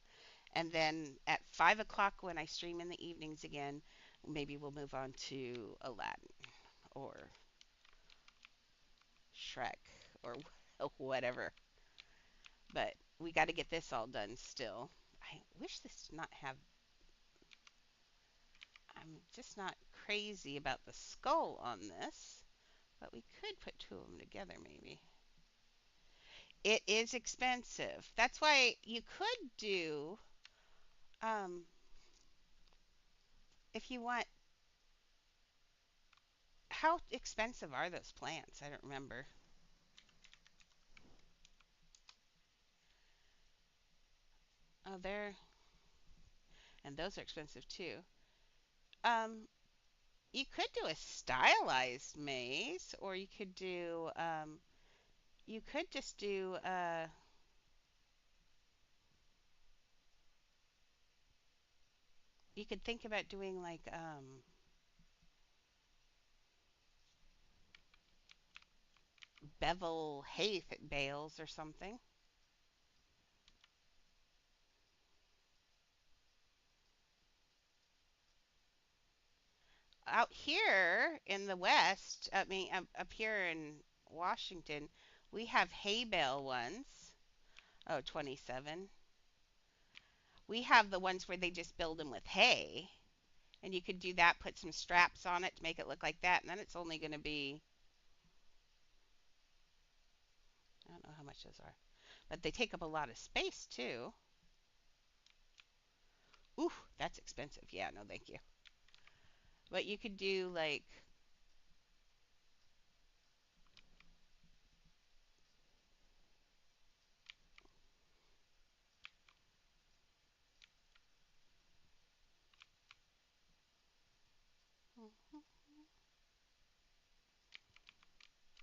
And then at 5 o'clock when I stream in the evenings again, maybe we'll move on to Aladdin or Shrek or whatever. But we got to get this all done still. I wish this did not have. I'm just not crazy about the skull on this, but we could put two of them together maybe. It is expensive. That's why you could do, um, if you want. How expensive are those plants? I don't remember. Oh, and those are expensive too. Um, you could do a stylized maze, or you could just do, you could think about doing like, bevel hay bales or something. out here in the West, I mean, up here in Washington, we have hay bale ones. Oh, 27. We have the ones where they just build them with hay. And you could do that, put some straps on it to make it look like that, and then it's only going to be, I don't know how much those are, but they take up a lot of space too. Ooh, that's expensive. Yeah, no, thank you. But you could do like,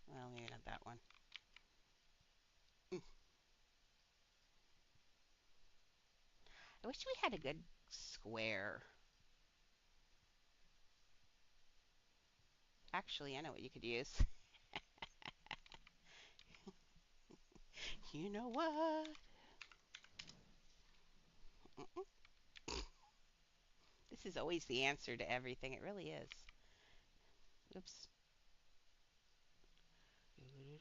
well, maybe not that one. Mm. I wish we had a good square. Actually, I know what you could use. You know what? Mm-mm. This is always the answer to everything. It really is. Oops.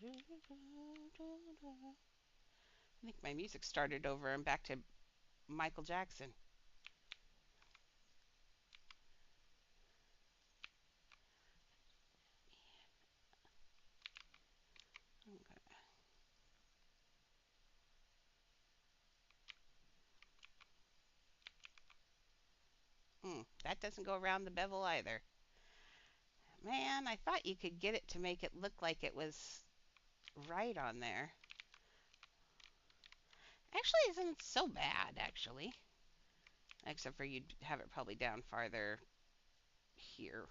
I think my music started over. I'm back to Michael Jackson. Okay. That doesn't go around the bevel either. Man, I thought you could get it to make it look like it was right on there. Actually, it isn't so bad, actually. Except for you'd have it probably down farther here.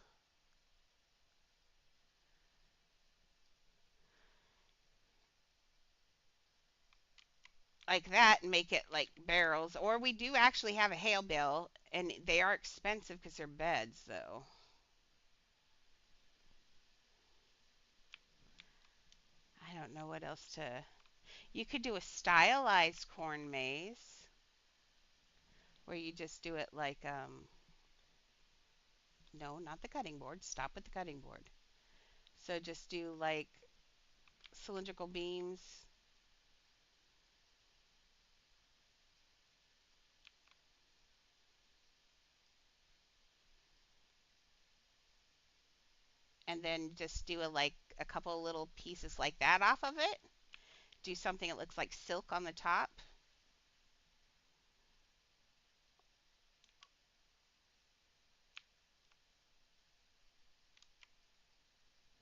Like that and make it like barrels. Or we do actually have a hail bale, and they are expensive because they're beds, though. I don't know what else to. You could do a stylized corn maze where you just do it like, no, not the cutting board. Stop with the cutting board. So just do like cylindrical beams, and then just do a like a couple little pieces like that off of it. Do something that looks like silk on the top.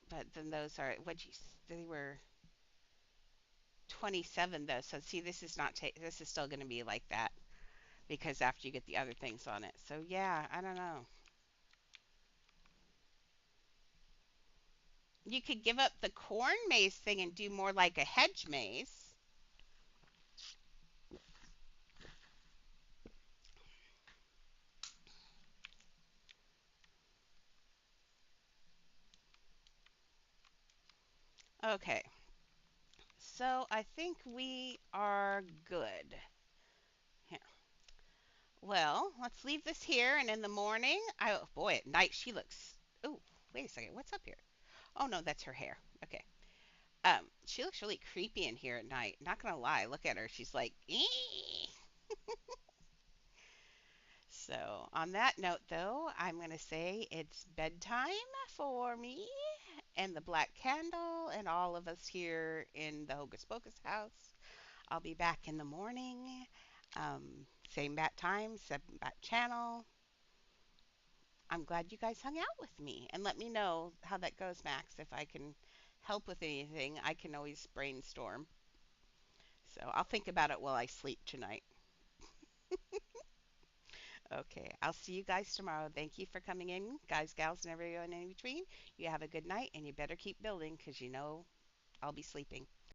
But then those are what you they were 27 though. So see, this is not this is still going to be like that because after you get the other things on it. So yeah, I don't know. You could give up the corn maze thing and do more like a hedge maze. Okay. So I think we are good. Yeah. Well, let's leave this here, and in the morning, oh boy, at night she looks. Oh, wait a second, what's up here? Oh no, that's her hair. Okay. She looks really creepy in here at night. Not gonna lie, look at her. She's like, ee. So on that note, though, I'm gonna say it's bedtime for me and the black candle and all of us here in the Hocus Pocus house. I'll be back in the morning. Same bat time, same bat channel. I'm glad you guys hung out with me and let me know how that goes, Max. If I can help with anything, I can always brainstorm. So I'll think about it while I sleep tonight. Okay, I'll see you guys tomorrow. Thank you for coming in, guys, gals, and everyone in between. You have a good night, and you better keep building because you know I'll be sleeping.